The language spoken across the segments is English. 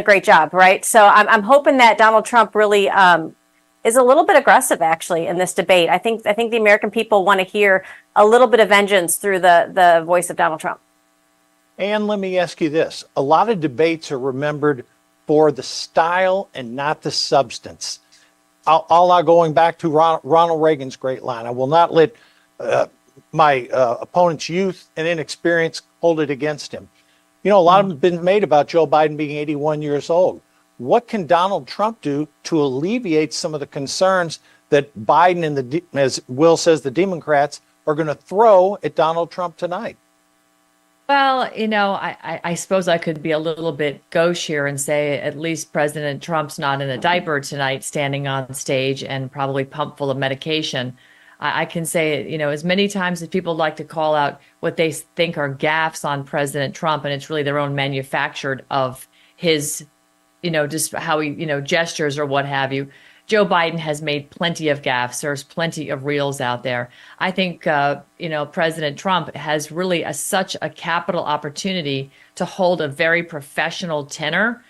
a great job, right? So I'm hoping that Donald Trump really is a little bit aggressive, actually, in this debate. I think the American people want to hear a little bit of vengeance through the voice of Donald Trump. And let me ask you this. A lot of debates are remembered for the style and not the substance. All out going back to Ronald Reagan's great line, I will not let my opponent's youth and inexperience hold it against him. You know, a lot of them have been made about Joe Biden being 81 years old. What can Donald Trump do to alleviate some of the concerns that Biden and as Will says, the Democrats are going to throw at Donald Trump tonight? Well, I suppose I could be a little bit gauche here and say at least President Trump's not in a diaper tonight, standing on stage and probably pumped full of medication. I can say, as many times as people like to call out what they think are gaffes on President Trump, and it's really their own manufactured of his, just how he, gestures or what have you. Joe Biden has made plenty of gaffes. There's plenty of reels out there. I think, President Trump has really such a capital opportunity to hold a very professional tenor.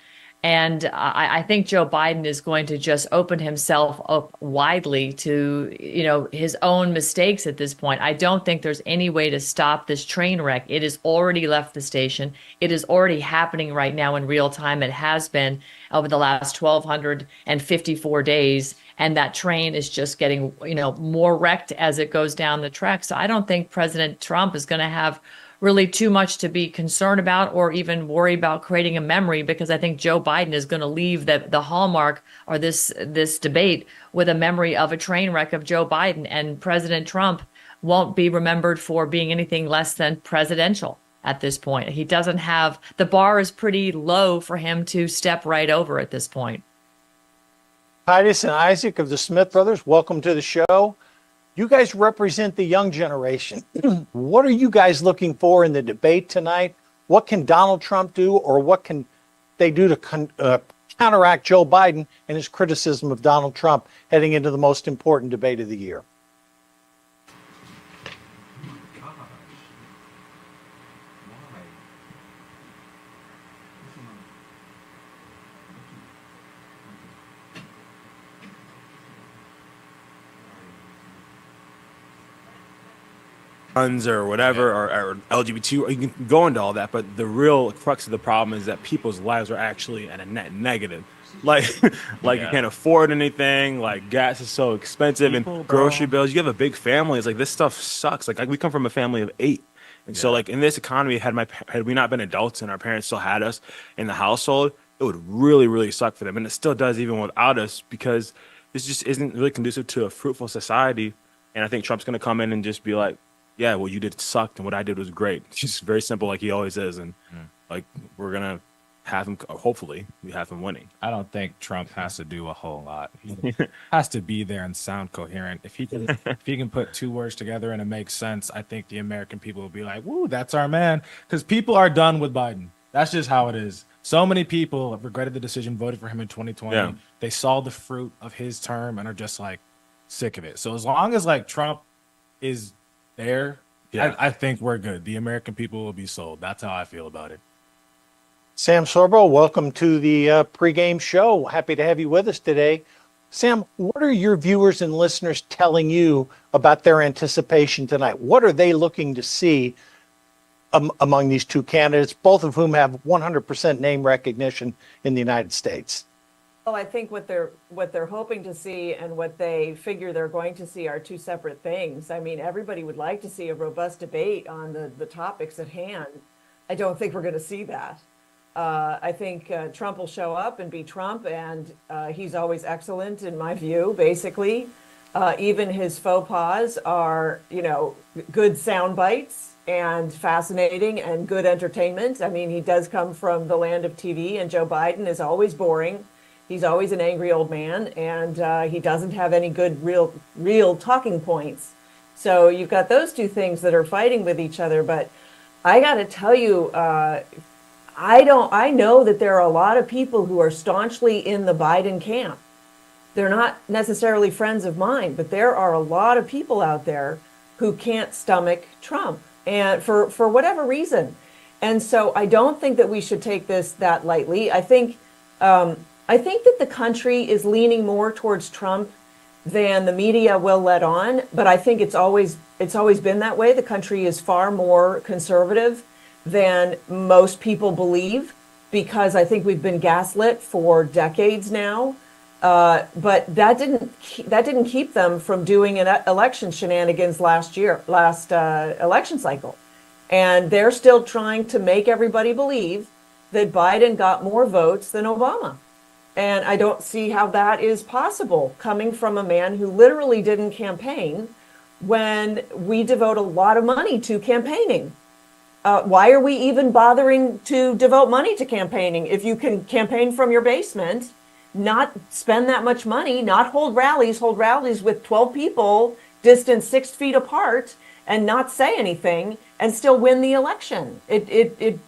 And I think Joe Biden is going to just open himself up widely to, his own mistakes at this point. I don't think there's any way to stop this train wreck. It has already left the station. It is already happening right now in real time. It has been over the last 1,254 days. And that train is just getting, more wrecked as it goes down the track. So I don't think President Trump is going to have really too much to be concerned about or even worry about creating a memory, because I think Joe Biden is going to leave the hallmark or this debate with a memory of a train wreck of Joe Biden, and President Trump won't be remembered for being anything less than presidential at this point. He doesn't have, the bar is pretty low for him to step right over at this point. Titus and Isaac of the Smith Brothers, welcome to the show. You guys represent the young generation. What are you guys looking for in the debate tonight? What can Donald Trump do, or what can they do to counteract Joe Biden and his criticism of Donald Trump heading into the most important debate of the year? Guns or whatever, or LGBT, or you can go into all that, but the real crux of the problem is that people's lives are actually at a net negative. Like you can't afford anything, like gas is so expensive, and grocery bills. You have a big family. It's like, this stuff sucks. Like we come from a family of 8. And so like in this economy, had we not been adults and our parents still had us in the household, it would really, really suck for them. And it still does even without us, because this just isn't really conducive to a fruitful society. And I think Trump's going to come in and just be like, yeah, what you did sucked and what I did was great. It's just very simple, like he always is. And like, we're going to have him, hopefully we have him winning. I don't think Trump has to do a whole lot. He has to be there and sound coherent. If he can put 2 words together and it makes sense, I think the American people will be like, woo, that's our man. Because people are done with Biden. That's just how it is. So many people have regretted the decision, voted for him in 2020. Yeah. They saw the fruit of his term and are just like sick of it. So as long as like Trump is there, I think we're good. The American people will be sold. That's how I feel about it. Sam Sorbo, welcome to the pregame show. Happy to have you with us today. Sam, what are your viewers and listeners telling you about their anticipation tonight? What are they looking to see among these 2 candidates, both of whom have 100% name recognition in the United States? Well, I think what they're hoping to see and what they figure they're going to see are 2 separate things. I mean, everybody would like to see a robust debate on the topics at hand. I don't think we're going to see that. I think Trump will show up and be Trump, and he's always excellent in my view, basically. Even his faux pas are, good sound bites and fascinating and good entertainment. I mean, he does come from the land of TV, and Joe Biden is always boring. He's always an angry old man, and he doesn't have any good real talking points. So you've got those 2 things that are fighting with each other. But I got to tell you, I know that there are a lot of people who are staunchly in the Biden camp. They're not necessarily friends of mine, but there are a lot of people out there who can't stomach Trump, and for whatever reason. And so I don't think that we should take that lightly. I think I think that the country is leaning more towards Trump than the media will let on, but I think it's always been that way. The country is far more conservative than most people believe, because I think we've been gaslit for decades now. But that didn't keep them from doing an election shenanigans last election cycle, and they're still trying to make everybody believe that Biden got more votes than Obama. And I don't see how that is possible coming from a man who literally didn't campaign when we devote a lot of money to campaigning. Why are we even bothering to devote money to campaigning? If you can campaign from your basement, not spend that much money, not hold rallies with 12 people distanced 6 feet apart and not say anything and still win the election. It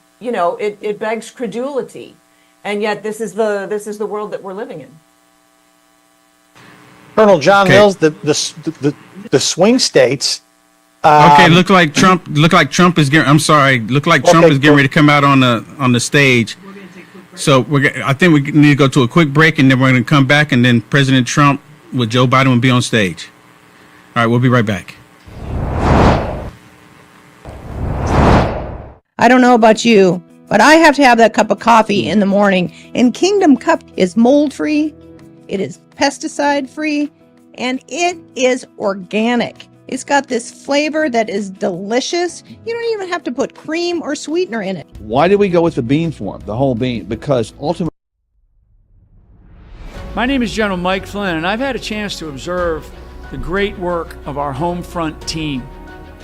begs credulity. And yet this is the world that we're living in. Colonel John Mills, the swing states. Look like Trump is getting. I'm sorry. Look like Trump is getting ready to come out on the stage. So I think we need to go to a quick break, and then we're going to come back, and then President Trump with Joe Biden will be on stage. All right, we'll be right back. I don't know about you, but I have to have that cup of coffee in the morning. And Kingdom Cup is mold-free, it is pesticide-free, and it is organic. It's got this flavor that is delicious. You don't even have to put cream or sweetener in it. Why did we go with the bean form, the whole bean? Because ultimately... My name is General Mike Flynn, and I've had a chance to observe the great work of our home front team.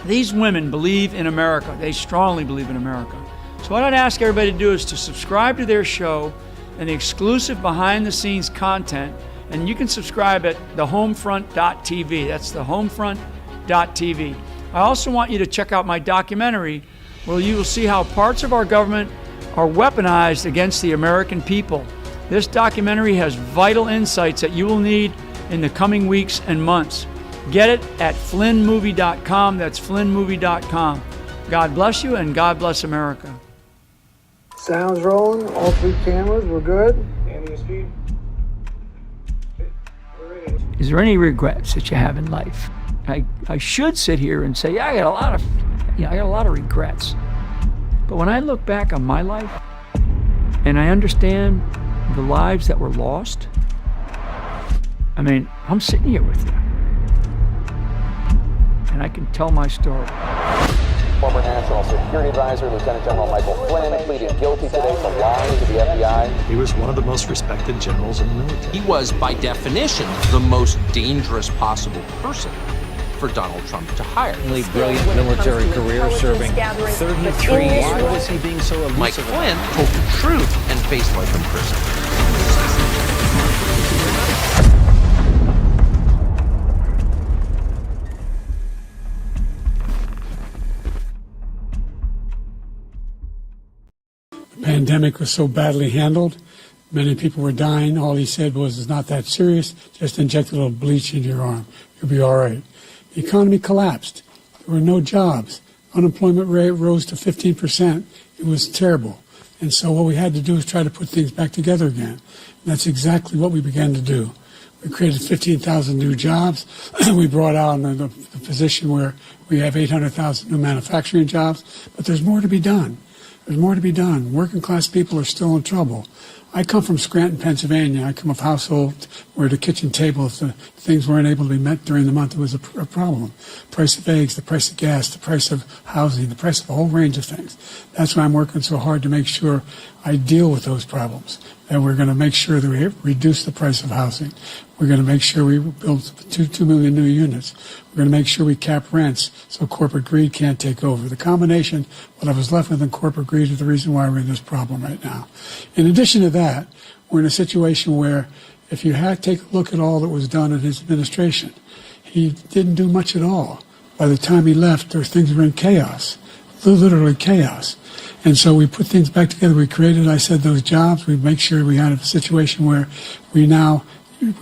These women believe in America. They strongly believe in America. So what I'd ask everybody to do is to subscribe to their show and the exclusive behind-the-scenes content, and you can subscribe at thehomefront.tv. That's thehomefront.tv. I also want you to check out my documentary, where you will see how parts of our government are weaponized against the American people. This documentary has vital insights that you will need in the coming weeks and months. Get it at flynnmovie.com. That's flynnmovie.com. God bless you, and God bless America. Sounds rolling. All 3 cameras. We're good. Is there any regrets that you have in life? I should sit here and say, yeah, I got a lot of regrets. But when I look back on my life and I understand the lives that were lost, I mean, I'm sitting here with you, and I can tell my story. Former National Security Advisor, Lieutenant General Michael Flynn, pleaded guilty today to lying to the FBI. He was one of the most respected generals in the military. He was, by definition, the most dangerous possible person for Donald Trump to hire. Brilliant military career, serving 33 years. Why was he being so elusive? Mike Flynn told the truth and faced life in prison. The pandemic was so badly handled. Many people were dying. All he said was, it's not that serious. Just inject a little bleach into your arm. You'll be all right. The economy collapsed. There were no jobs. Unemployment rate rose to 15%. It was terrible. And so what we had to do is try to put things back together again. And that's exactly what we began to do. We created 15,000 new jobs. We brought out the position where we have 800,000 new manufacturing jobs. But there's more to be done. There's more to be done. Working class people are still in trouble. I come from Scranton, Pennsylvania. I come of a household where the kitchen table, if the things weren't able to be met during the month, it was a problem. Price of eggs, the price of gas, the price of housing, the price of a whole range of things. That's why I'm working so hard to make sure I deal with those problems. And we're going to make sure that we reduce the price of housing. We're going to make sure we build 2 million new units. We're going to make sure we cap rents so corporate greed can't take over. The combination, what I was left with in corporate greed, is the reason why we're in this problem right now. In addition to that, we're in a situation where if you take a look at all that was done in his administration, he didn't do much at all. By the time he left, things were in chaos, literally chaos. And so we put things back together. We created, I said, those jobs. We make sure we had a situation where we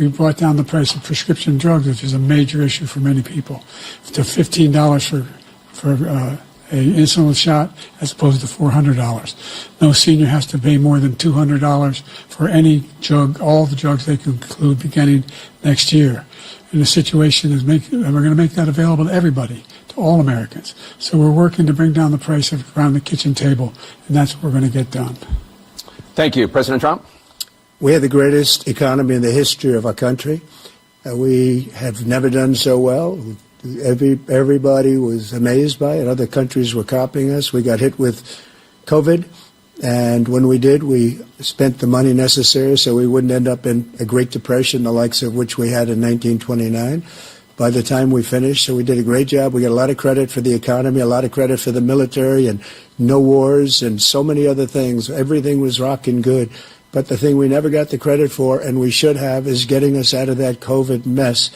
brought down the price of prescription drugs, which is a major issue for many people, to $15 for insulin shot as opposed to $400. No senior has to pay more than $200 for any drug, all the drugs they can include beginning next year. And the situation is we're going to make that available to everybody, to all Americans. So we're working to bring down the price of around the kitchen table, and that's what we're going to get done. Thank you. President Trump? We have the greatest economy in the history of our country. We have never done so well. Everybody was amazed by it. Other countries were copying us. We got hit with COVID, and when we did, we spent the money necessary so we wouldn't end up in a Great Depression, the likes of which we had in 1929. By the time we finished, so we did a great job. We got a lot of credit for the economy, a lot of credit for the military, and no wars, and so many other things. Everything was rocking good. But the thing we never got the credit for, and we should have, is getting us out of that COVID mess.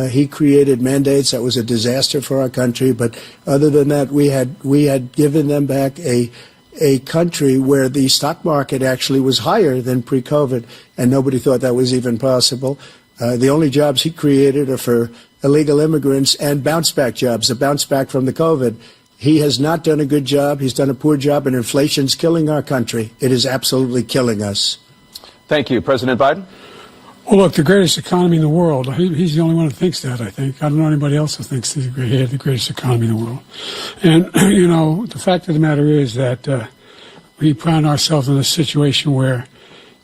He created mandates that was a disaster for our country. But other than that, we had given them back a country where the stock market actually was higher than pre-COVID, and nobody thought that was even possible. The only jobs he created are for illegal immigrants and bounce-back jobs, the bounce-back from the COVID. He has not done a good job. He's done a poor job, and inflation's killing our country. It is absolutely killing us. Thank you. President Biden? Well, look, the greatest economy in the world, he's the only one who thinks that, I think. I don't know anybody else who thinks he had the greatest economy in the world. And, you know, the fact of the matter is that we found ourselves in a situation where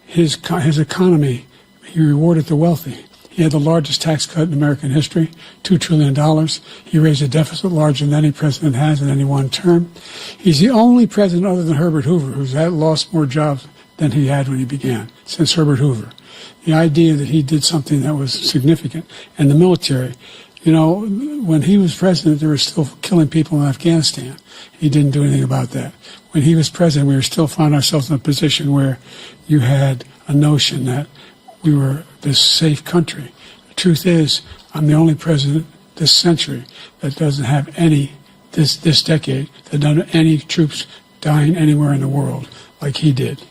his economy, he rewarded the wealthy. He had the largest tax cut in American history, $2 trillion. He raised a deficit larger than any president has in any one term. He's the only president other than Herbert Hoover who's lost more jobs than he had when he began, since Herbert Hoover. The idea that he did something that was significant. And the military, you know, when he was president, they were still killing people in Afghanistan. He didn't do anything about that. When he was president, we were still found ourselves in a position where you had a notion that we were this safe country. The truth is, I'm the only president this century that doesn't have this decade, that doesn't have any troops dying anywhere in the world like he did.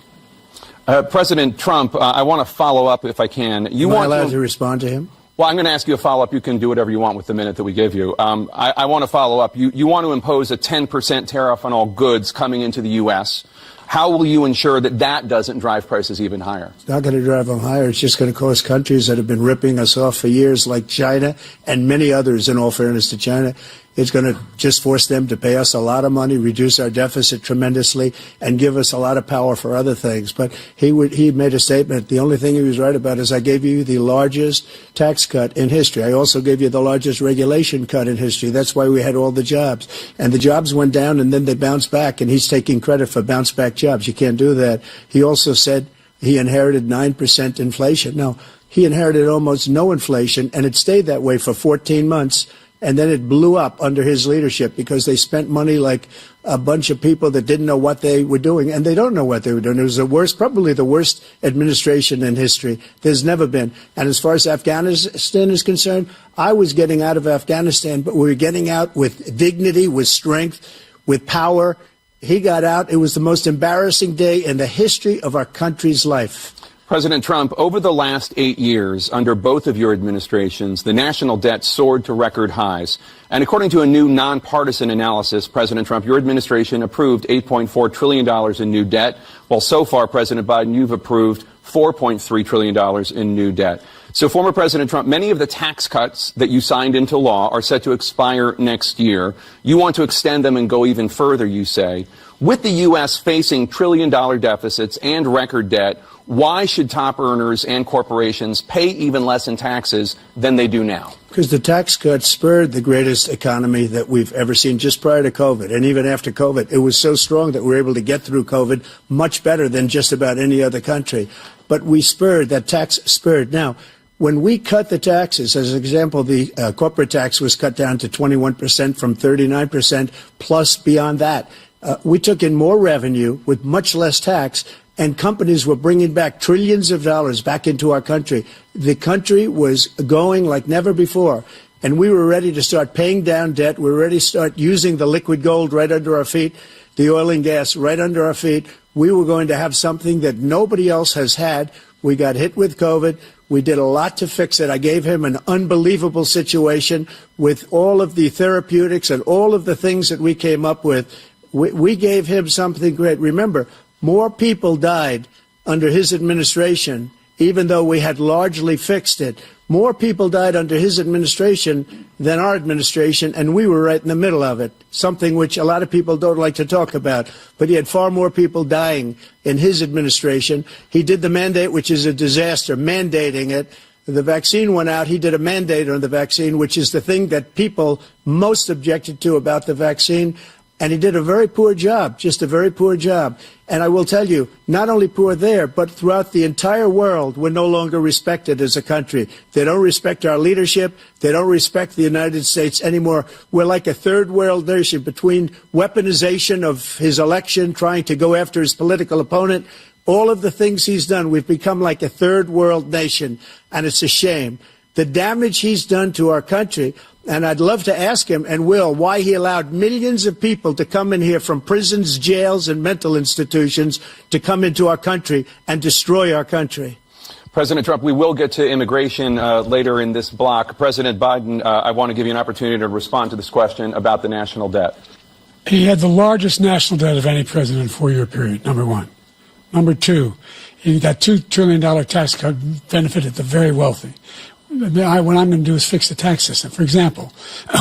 President Trump, I want to follow up if I can. Am I allowed to respond to him? Well, I'm going to ask you a follow-up. You can do whatever you want with the minute that we give you. I want to follow up. You want to impose a 10% tariff on all goods coming into the U.S. How will you ensure that that doesn't drive prices even higher? It's not going to drive them higher. It's just going to cause countries that have been ripping us off for years, like China and many others, in all fairness to China. It's going to just force them to pay us a lot of money, reduce our deficit tremendously, and give us a lot of power for other things. But he made a statement. The only thing he was right about is I gave you the largest tax cut in history. I also gave you the largest regulation cut in history. That's why we had all the jobs. And the jobs went down, and then they bounced back, and he's taking credit for bounce-back jobs. You can't do that. He also said he inherited 9% inflation. Now, he inherited almost no inflation, and it stayed that way for 14 months. And then it blew up under his leadership because they spent money like a bunch of people that didn't know what they were doing. And they don't know what they were doing. It was the worst, probably the worst administration in history. There's never been. And as far as Afghanistan is concerned, I was getting out of Afghanistan, but we were getting out with dignity, with strength, with power. He got out. It was the most embarrassing day in the history of our country's life. President Trump, over the last 8 years, under both of your administrations, the national debt soared to record highs. And according to a new nonpartisan analysis, President Trump, your administration approved $8.4 trillion in new debt, while so far, President Biden, you've approved $4.3 trillion in new debt. So, former President Trump, many of the tax cuts that you signed into law are set to expire next year. You want to extend them and go even further, you say. With the U.S. facing trillion-dollar deficits and record debt, why should top earners and corporations pay even less in taxes than they do now? Because the tax cuts spurred the greatest economy that we've ever seen just prior to COVID. And even after COVID, it was so strong that we were able to get through COVID much better than just about any other country. But we spurred, that tax spurred. Now, when we cut the taxes, as an example, the corporate tax was cut down to 21% from 39%, plus beyond that. We took in more revenue with much less tax, and companies were bringing back trillions of dollars back into our country. The country was going like never before, and we were ready to start paying down debt. We were ready to start using the liquid gold right under our feet, the oil and gas right under our feet. We were going to have something that nobody else has had. We got hit with COVID. We did a lot to fix it. I gave him an unbelievable situation with all of the therapeutics and all of the things that we came up with. We gave him something great. Remember, more people died under his administration, even though we had largely fixed it. More people died under his administration than our administration, and we were right in the middle of it, something which a lot of people don't like to talk about. But he had far more people dying in his administration. He did the mandate, which is a disaster, mandating it. The vaccine went out. He did a mandate on the vaccine, which is the thing that people most objected to about the vaccine. And he did a very poor job, just a very poor job. And I will tell you, not only poor there, but throughout the entire world, we're no longer respected as a country. They don't respect our leadership. They don't respect the United States anymore. We're like a third world nation between weaponization of his election, trying to go after his political opponent. All of the things he's done, we've become like a third world nation, and it's a shame. The damage he's done to our country. And I'd love to ask him, and will, why he allowed millions of people to come in here from prisons, jails, and mental institutions to come into our country and destroy our country. President Trump, we will get to immigration later in this block. President Biden, I want to give you an opportunity to respond to this question about the national debt. He had the largest national debt of any president in a four-year period, number one. Number two, that $2 trillion tax cut benefited the very wealthy. What I'm going to do is fix the tax system. For example,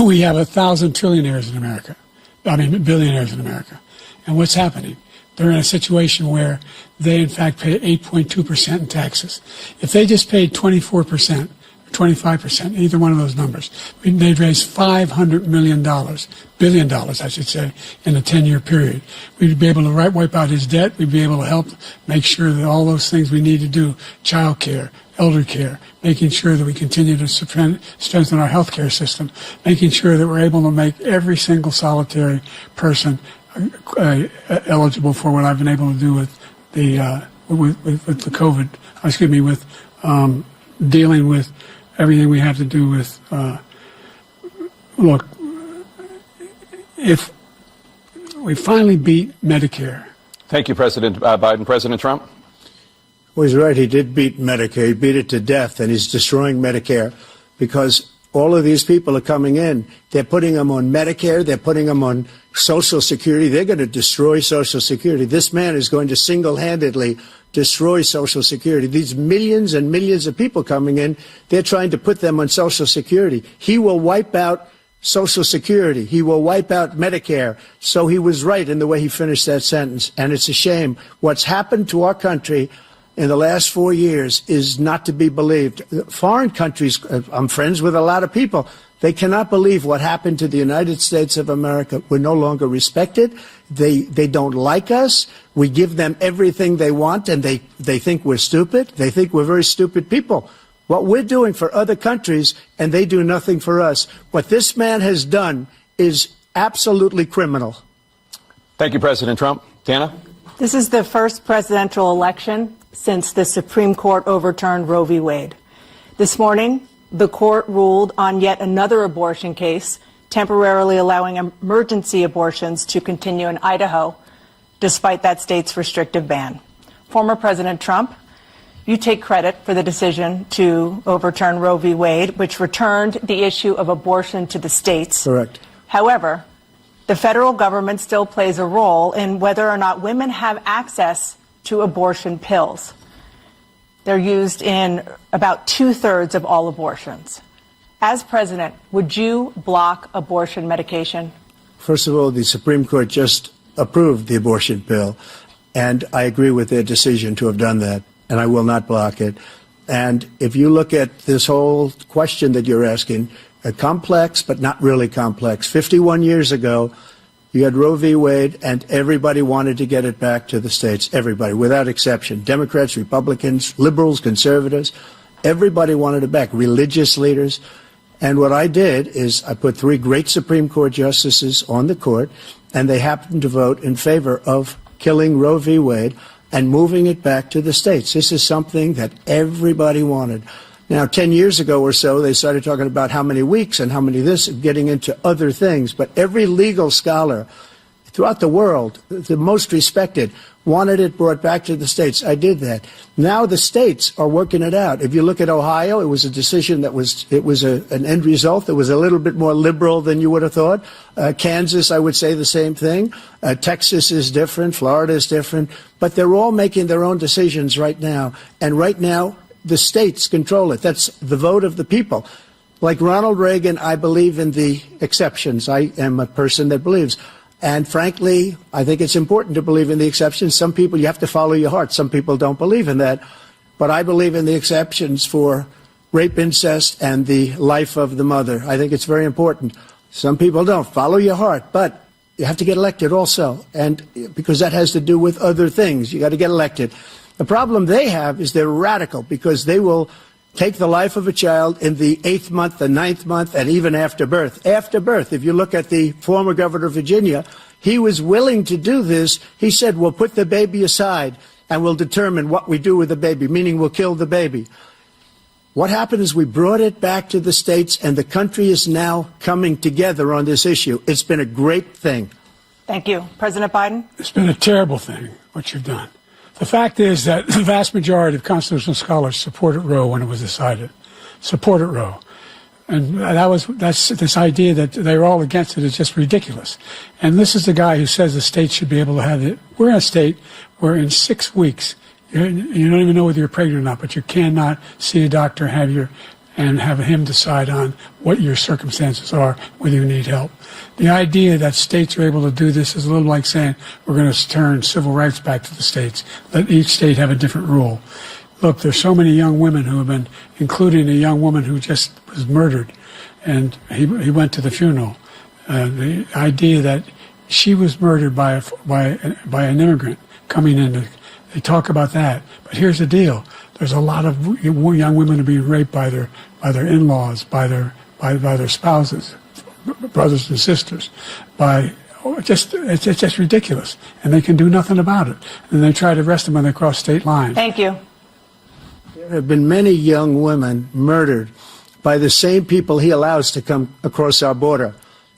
we have 1,000 trillionaires in America. Billionaires in America. And what's happening? They're in a situation where they, in fact, pay 8.2% in taxes. If they just paid 24%, or 25%, either one of those numbers, they'd raise $500 billion, I should say, in a 10-year period. We'd be able to wipe out his debt. We'd be able to help make sure that all those things we need to do, child care, elder care, making sure that we continue to strengthen our health care system, making sure that we're able to make every single solitary person eligible for what I've been able to do with the COVID, with dealing with everything we have to do with, look, if we finally beat Medicare. Thank you, President Biden. President Trump? Well, he's right. He did beat Medicare. He beat it to death, and he's destroying Medicare because all of these people are coming in. They're putting them on Medicare. They're putting them on Social Security. They're going to destroy Social Security. This man is going to single-handedly destroy Social Security. These millions and millions of people coming in, they're trying to put them on Social Security. He will wipe out Social Security. He will wipe out Medicare. So he was right in the way he finished that sentence. And it's a shame. What's happened to our country in the last 4 years is not to be believed. Foreign countries, I'm friends with a lot of people, they cannot believe what happened to the United States of America. We're no longer respected. They don't like us. We give them everything they want, and they think we're stupid. They think we're very stupid people. What we're doing for other countries, and they do nothing for us. What this man has done is absolutely criminal. Thank you, President Trump. Tana? This is the first presidential election since the Supreme Court overturned Roe v. Wade. This morning, the court ruled on yet another abortion case, temporarily allowing emergency abortions to continue in Idaho, despite that state's restrictive ban. Former President Trump, you take credit for the decision to overturn Roe v. Wade, which returned the issue of abortion to the states. Correct. However, the federal government still plays a role in whether or not women have access to abortion pills. They're used in about 2/3 of all abortions. As president, would you block abortion medication? First of all, the Supreme Court just approved the abortion pill, and I agree with their decision to have done that, and I will not block it. And if you look at this whole question that you're asking, complex but not really complex. 51 years ago, you had Roe v. Wade, and everybody wanted to get it back to the states. Everybody, without exception. Democrats, Republicans, liberals, conservatives. Everybody wanted it back. Religious leaders. And what I did is I put 3 great Supreme Court justices on the court, and they happened to vote in favor of killing Roe v. Wade and moving it back to the states. This is something that everybody wanted. Now, 10 years ago or so, they started talking about how many weeks and how many this, getting into other things. But every legal scholar throughout the world, the most respected, wanted it brought back to the states. I did that. Now the states are working it out. If you look at Ohio, it was a decision that was an end result that was a little bit more liberal than you would have thought. Kansas, I would say the same thing. Texas is different. Florida is different. But they're all making their own decisions right now. And right now, the states control it. That's the vote of the people. Like Ronald Reagan, I believe in the exceptions. I am a person that believes. And frankly, I think it's important to believe in the exceptions. Some people, you have to follow your heart. Some people don't believe in that. But I believe in the exceptions for rape, incest, and the life of the mother. I think it's very important. Some people don't. Follow your heart. But you have to get elected also. And because that has to do with other things. You got to get elected. The problem they have is they're radical because they will take the life of a child in the 8th month, the 9th month, and even after birth. After birth, if you look at the former governor of Virginia, he was willing to do this. He said, we'll put the baby aside and we'll determine what we do with the baby, meaning we'll kill the baby. What happened is we brought it back to the states, and the country is now coming together on this issue. It's been a great thing. Thank you. President Biden? It's been a terrible thing, what you've done. The fact is that the vast majority of constitutional scholars supported Roe when it was decided. Supported Roe. And that's this idea that they're all against it is just ridiculous. And this is the guy who says the state should be able to have it. We're in a state where in 6 weeks, you don't even know whether you're pregnant or not, but you cannot see a doctor and have him decide on what your circumstances are, whether you need help. The idea that states are able to do this is a little like saying we're going to turn civil rights back to the states. Let each state have a different rule. Look, there's so many young women who have been, including a young woman who just was murdered, and he went to the funeral. The idea that she was murdered by an immigrant coming in, they talk about that. But here's the deal. There's a lot of young women who are being raped by their in-laws, by their spouses, brothers and sisters, it's just ridiculous, and they can do nothing about it. And they try to arrest them when they cross state lines. Thank you. There have been many young women murdered by the same people he allows to come across our border.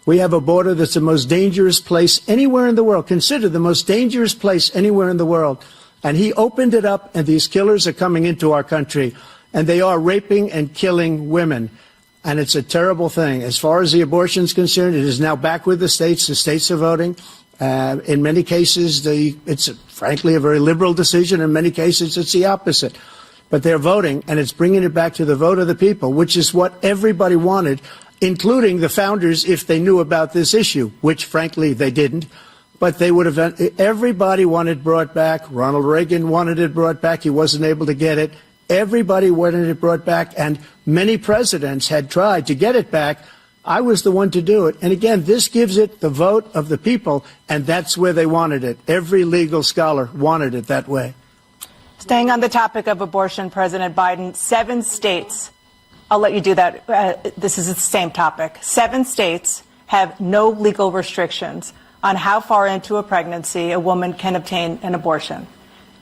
We have a border that's the most dangerous place anywhere in the world, considered the most dangerous place anywhere in the world. And he opened it up, and these killers are coming into our country, and they are raping and killing women. And it's a terrible thing. As far as the abortion is concerned, it is now back with the states. The states are voting. In many cases, it's frankly a very liberal decision. In many cases, it's the opposite. But they're voting, and it's bringing it back to the vote of the people, which is what everybody wanted, including the founders, if they knew about this issue, which frankly they didn't. But they would have, everybody wanted it brought back. Ronald Reagan wanted it brought back. He wasn't able to get it. Everybody wanted it brought back, and many presidents had tried to get it back. I was the one to do it. And again, this gives it the vote of the people, and that's where they wanted it. Every legal scholar wanted it that way. Staying on the topic of abortion, President Biden, 7 states, I'll let you do that. This is the same topic. 7 states have no legal restrictions on how far into a pregnancy a woman can obtain an abortion.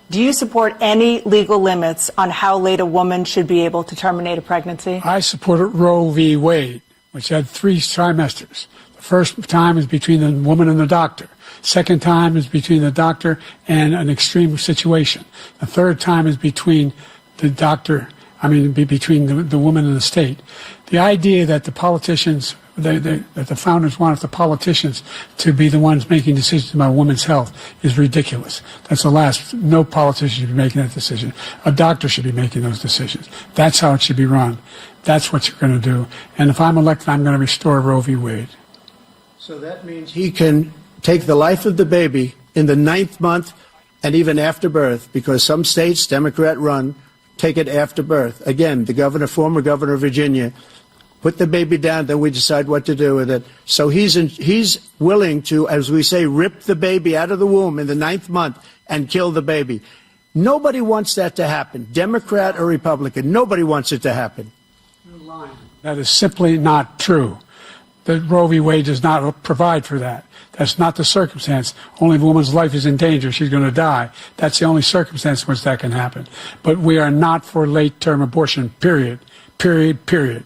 Do you support any legal limits on how late a woman should be able to terminate a pregnancy? I supported Roe v. Wade, which had 3 trimesters. The first time is between the woman and the doctor. Second time is between the doctor and an extreme situation. The third time is between the doctor, between the woman and the state. The idea that the politicians, that the founders wanted the politicians to be the ones making decisions about women's health is ridiculous. That's the last. No politician should be making that decision. A doctor should be making those decisions. That's how it should be run. That's what you're going to do. And if I'm elected, I'm going to restore Roe v. Wade. So that means he can take the life of the baby in the 9th month and even after birth, because some states, Democrat run, take it after birth. Again, the former governor of Virginia, put the baby down, then we decide what to do with it. So he's willing to, as we say, rip the baby out of the womb in the 9th month and kill the baby. Nobody wants that to happen, Democrat or Republican. Nobody wants it to happen. That is simply not true. The Roe v. Wade does not provide for that. That's not the circumstance. Only if a woman's life is in danger, she's going to die. That's the only circumstance in which that can happen. But we are not for late-term abortion, period. Period, period.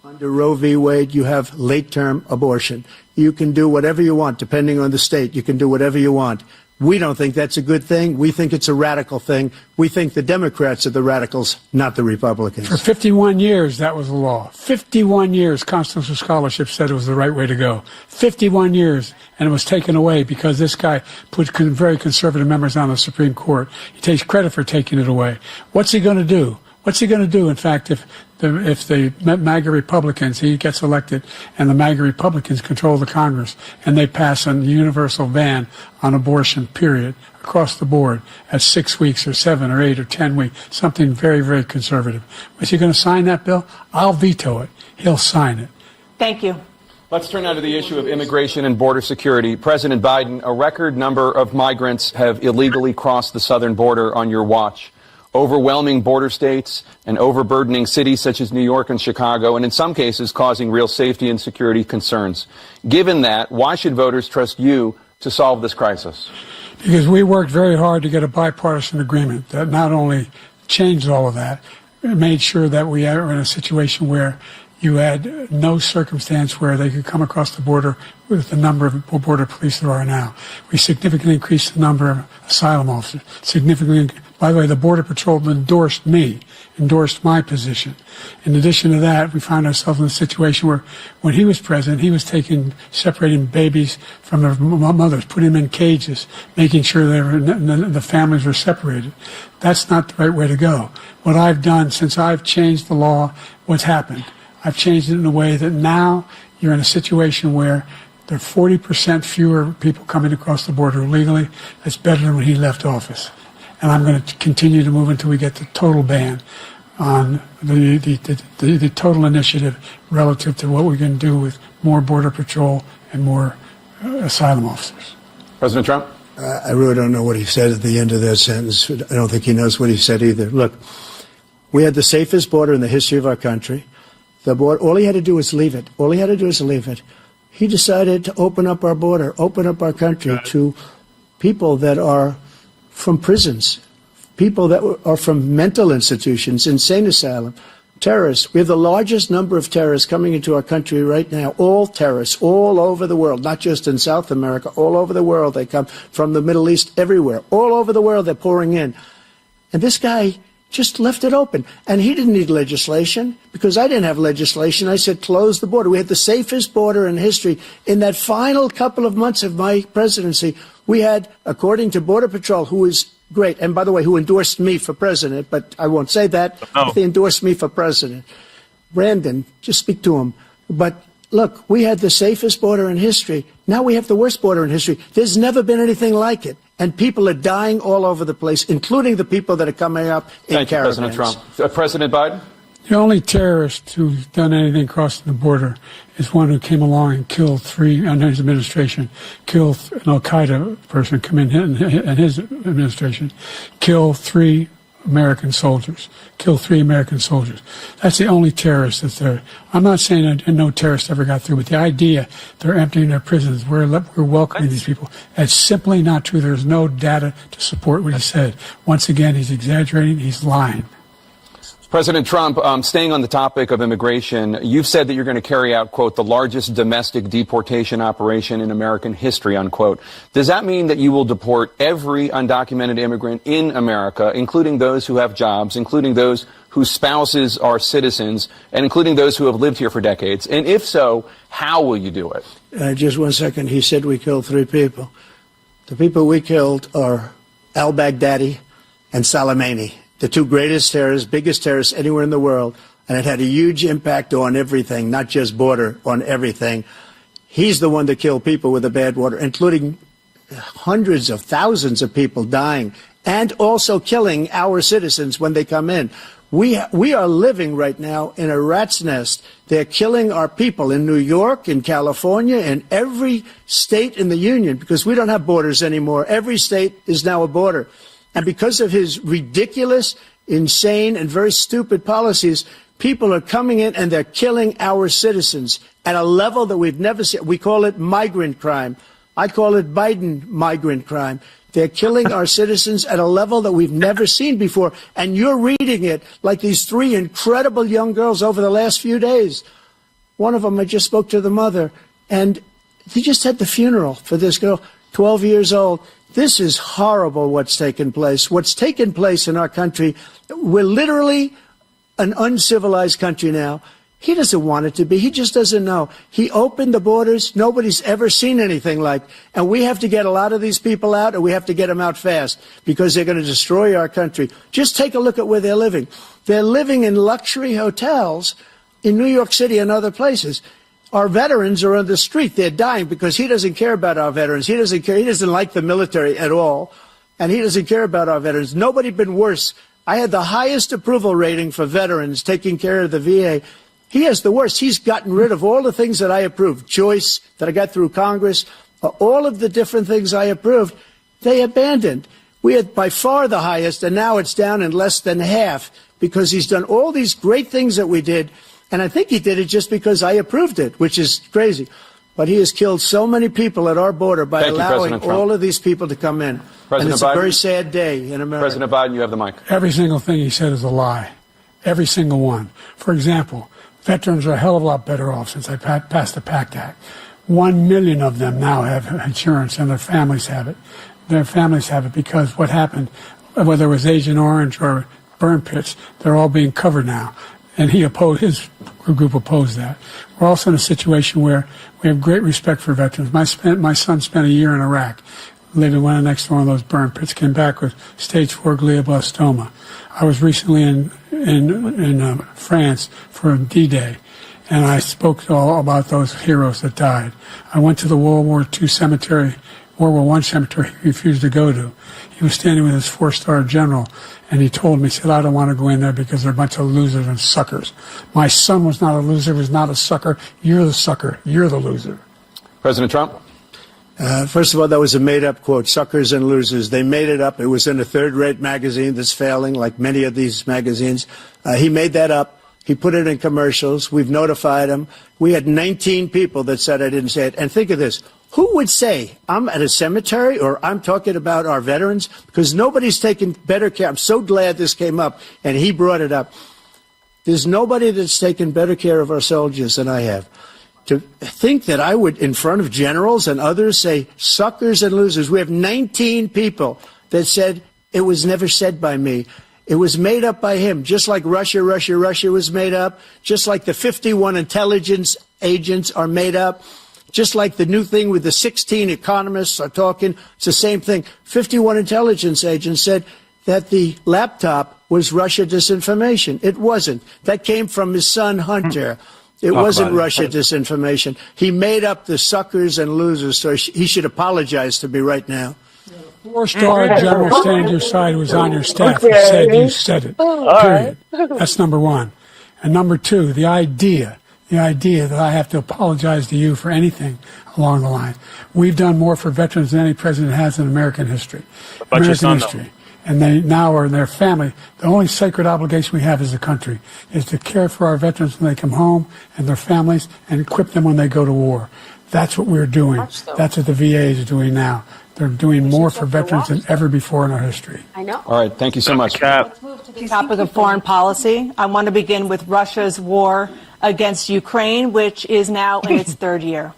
Under Roe v. Wade, you have late-term abortion. You can do whatever you want, depending on the state. You can do whatever you want. We don't think that's a good thing. We think it's a radical thing. We think the Democrats are the radicals, not the Republicans. For 51 years, that was the law. 51 years, constitutional scholarship said it was the right way to go. 51 years, and it was taken away because this guy put very conservative members on the Supreme Court. He takes credit for taking it away. What's he going to do? What's he going to do, in fact, if the MAGA Republicans, he gets elected, and the MAGA Republicans control the Congress, and they pass a universal ban on abortion, period, across the board at 6 weeks or 7 or 8 or 10 weeks, something very, very conservative. Is he going to sign that bill? I'll veto it. He'll sign it. Thank you. Let's turn now to the issue of immigration and border security. President Biden, a record number of migrants have illegally crossed the southern border on your watch. Overwhelming border states and overburdening cities such as New York and Chicago, and in some cases causing real safety and security concerns. Given that, why should voters trust you to solve this crisis? Because we worked very hard to get a bipartisan agreement that not only changed all of that, it made sure that we are in a situation where you had no circumstance where they could come across the border with the number of border police there are now. We significantly increased the number of asylum officers. By the way, the Border Patrol endorsed my position. In addition to that, we found ourselves in a situation where when he was president, he was separating babies from their mothers, putting them in cages, making sure the families were separated. That's not the right way to go. What I've done since I've changed the law, what's happened? I've changed it in a way that now you're in a situation where there are 40% fewer people coming across the border illegally. That's better than when he left office. And I'm going to continue to move until we get the total ban on the total initiative relative to what we're going to do with more Border Patrol and more asylum officers. President Trump? I really don't know what he said at the end of that sentence. I don't think he knows what he said either. Look, we had the safest border in the history of our country. The border, all he had to do was leave it. All he had to do was leave it. He decided to open up our border, open up our country to people that are from prisons, people that are from mental institutions, insane asylum, terrorists. We have the largest number of terrorists coming into our country right now, all terrorists, all over the world, not just in South America, all over the world. They come from the Middle East, everywhere. All over the world, they're pouring in. And this guy just left it open. And he didn't need legislation because I didn't have legislation. I said, close the border. We had the safest border in history. In that final couple of months of my presidency, we had, according to Border Patrol, who is great, and by the way, who endorsed me for president, but I won't say that. No. They endorsed me for president. Brandon, just speak to him. But look, we had the safest border in history. Now we have the worst border in history. There's never been anything like it. And people are dying all over the place, including the people that are coming up in Thank you, caravans. President Trump. President Biden? The only terrorist who's done anything crossing the border is one who came along and killed three, under his administration, killed an Al-Qaeda person come in his administration, killed three American soldiers. That's the only terrorist that's there. I'm not saying that no terrorist ever got through, but the idea they're emptying their prisons, we're welcoming these people, that's simply not true. There's no data to support what he said. Once again, he's exaggerating, he's lying. President Trump, staying on the topic of immigration, you've said that you're going to carry out, quote, the largest domestic deportation operation in American history, unquote. Does that mean that you will deport every undocumented immigrant in America, including those who have jobs, including those whose spouses are citizens, and including those who have lived here for decades? And if so, how will you do it? Just 1 second. He said we killed 3 people. The people we killed are al-Baghdadi and Soleimani, the 2 greatest terrorists, biggest terrorists anywhere in the world, and it had a huge impact on everything, not just border, on everything. He's the one that killed people with the bad water, including hundreds of thousands of people dying, and also killing our citizens when they come in. We are living right now in a rat's nest. They're killing our people in New York, in California, in every state in the union, because we don't have borders anymore. Every state is now a border. And because of his ridiculous, insane, and very stupid policies, people are coming in and they're killing our citizens at a level that we've never seen. We call it migrant crime. I call it Biden migrant crime. They're killing our citizens at a level that we've never seen before. And you're reading it like these 3 incredible young girls over the last few days. One of them, I just spoke to the mother, and he just had the funeral for this girl, 12 years old. This is horrible what's taken place. What's taken place in our country, we're literally an uncivilized country now. He doesn't want it to be. He just doesn't know. He opened the borders. Nobody's ever seen anything like. And we have to get a lot of these people out, and we have to get them out fast because they're going to destroy our country. Just take a look at where they're living. They're living in luxury hotels in New York City and other places. Our veterans are on the street. They're dying because he doesn't care about our veterans. He doesn't care. He doesn't like the military at all. And he doesn't care about our veterans. Nobody been worse. I had the highest approval rating for veterans taking care of the VA. He has the worst. He's gotten rid of all the things that I approved. Choice that I got through Congress, all of the different things I approved, they abandoned. We had by far the highest, and now it's down in less than half because he's done all these great things that we did. And I think he did it just because I approved it, which is crazy. But he has killed so many people at our border by allowing all of these people to come in. And it's a very sad day in America. President Biden, you have the mic. Every single thing he said is a lie. Every single one. For example, veterans are a hell of a lot better off since I passed the PACT Act. 1 million of them now have insurance, and their families have it. Their families have it because what happened, whether it was Agent Orange or burn pits, they're all being covered now. And his group opposed that. We're also in a situation where we have great respect for veterans. My son spent a year in Iraq, living right next to one of those burn pits, came back with stage 4 glioblastoma. I was recently in France for D-Day, and I spoke all about those heroes that died. I went to the World War I cemetery he refused to go to. He was standing with his 4-star general, and he told me, he said, I don't want to go in there because they're a bunch of losers and suckers. My son was not a loser, was not a sucker. You're the sucker. You're the loser. President Trump? First of all, that was a made-up quote, suckers and losers. They made it up. It was in a third-rate magazine that's failing, like many of these magazines. He made that up. He put it in commercials. We've notified him. We had 19 people that said I didn't say it. And think of this. Who would say I'm at a cemetery or I'm talking about our veterans? Because nobody's taken better care. I'm so glad this came up, and he brought it up. There's nobody that's taken better care of our soldiers than I have. To think that I would, in front of generals and others, say suckers and losers. We have 19 people that said it was never said by me. It was made up by him, just like Russia was made up, just like the 51 intelligence agents are made up, just like the new thing with the 16 economists are talking. It's the same thing. 51 intelligence agents said that the laptop was Russia disinformation. It wasn't. That came from his son, Hunter. It wasn't Russia disinformation. He made up the suckers and losers, so he should apologize to me right now. 4-star general standing to your side who was on your staff who said you said it. Period. That's number one. And number two, the idea that I have to apologize to you for anything along the line. We've done more for veterans than any president has in American history. American history. And they now are their family. The only sacred obligation we have as a country is to care for our veterans when they come home and their families and equip them when they go to war. That's what we're doing. That's what the VA is doing now. They're doing more for veterans than ever before in our history. I know. All right, thank you so much. Let's move to the topic of foreign policy. I want to begin with Russia's war against Ukraine, which is now in its third year.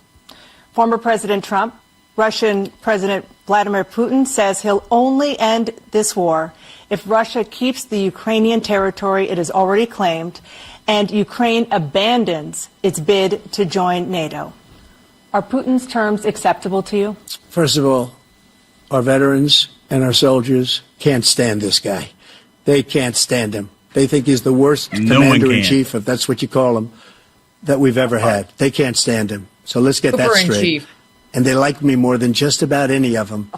Former President Trump, Russian President Vladimir Putin says he'll only end this war if Russia keeps the Ukrainian territory it has already claimed and Ukraine abandons its bid to join NATO. Are Putin's terms acceptable to you? First of all, our veterans and our soldiers can't stand this guy. They can't stand him. They think he's the worst commander-in-chief, if that's what you call him, that we've ever had. They can't stand him. So let's get that straight. And they like me more than just about any of them.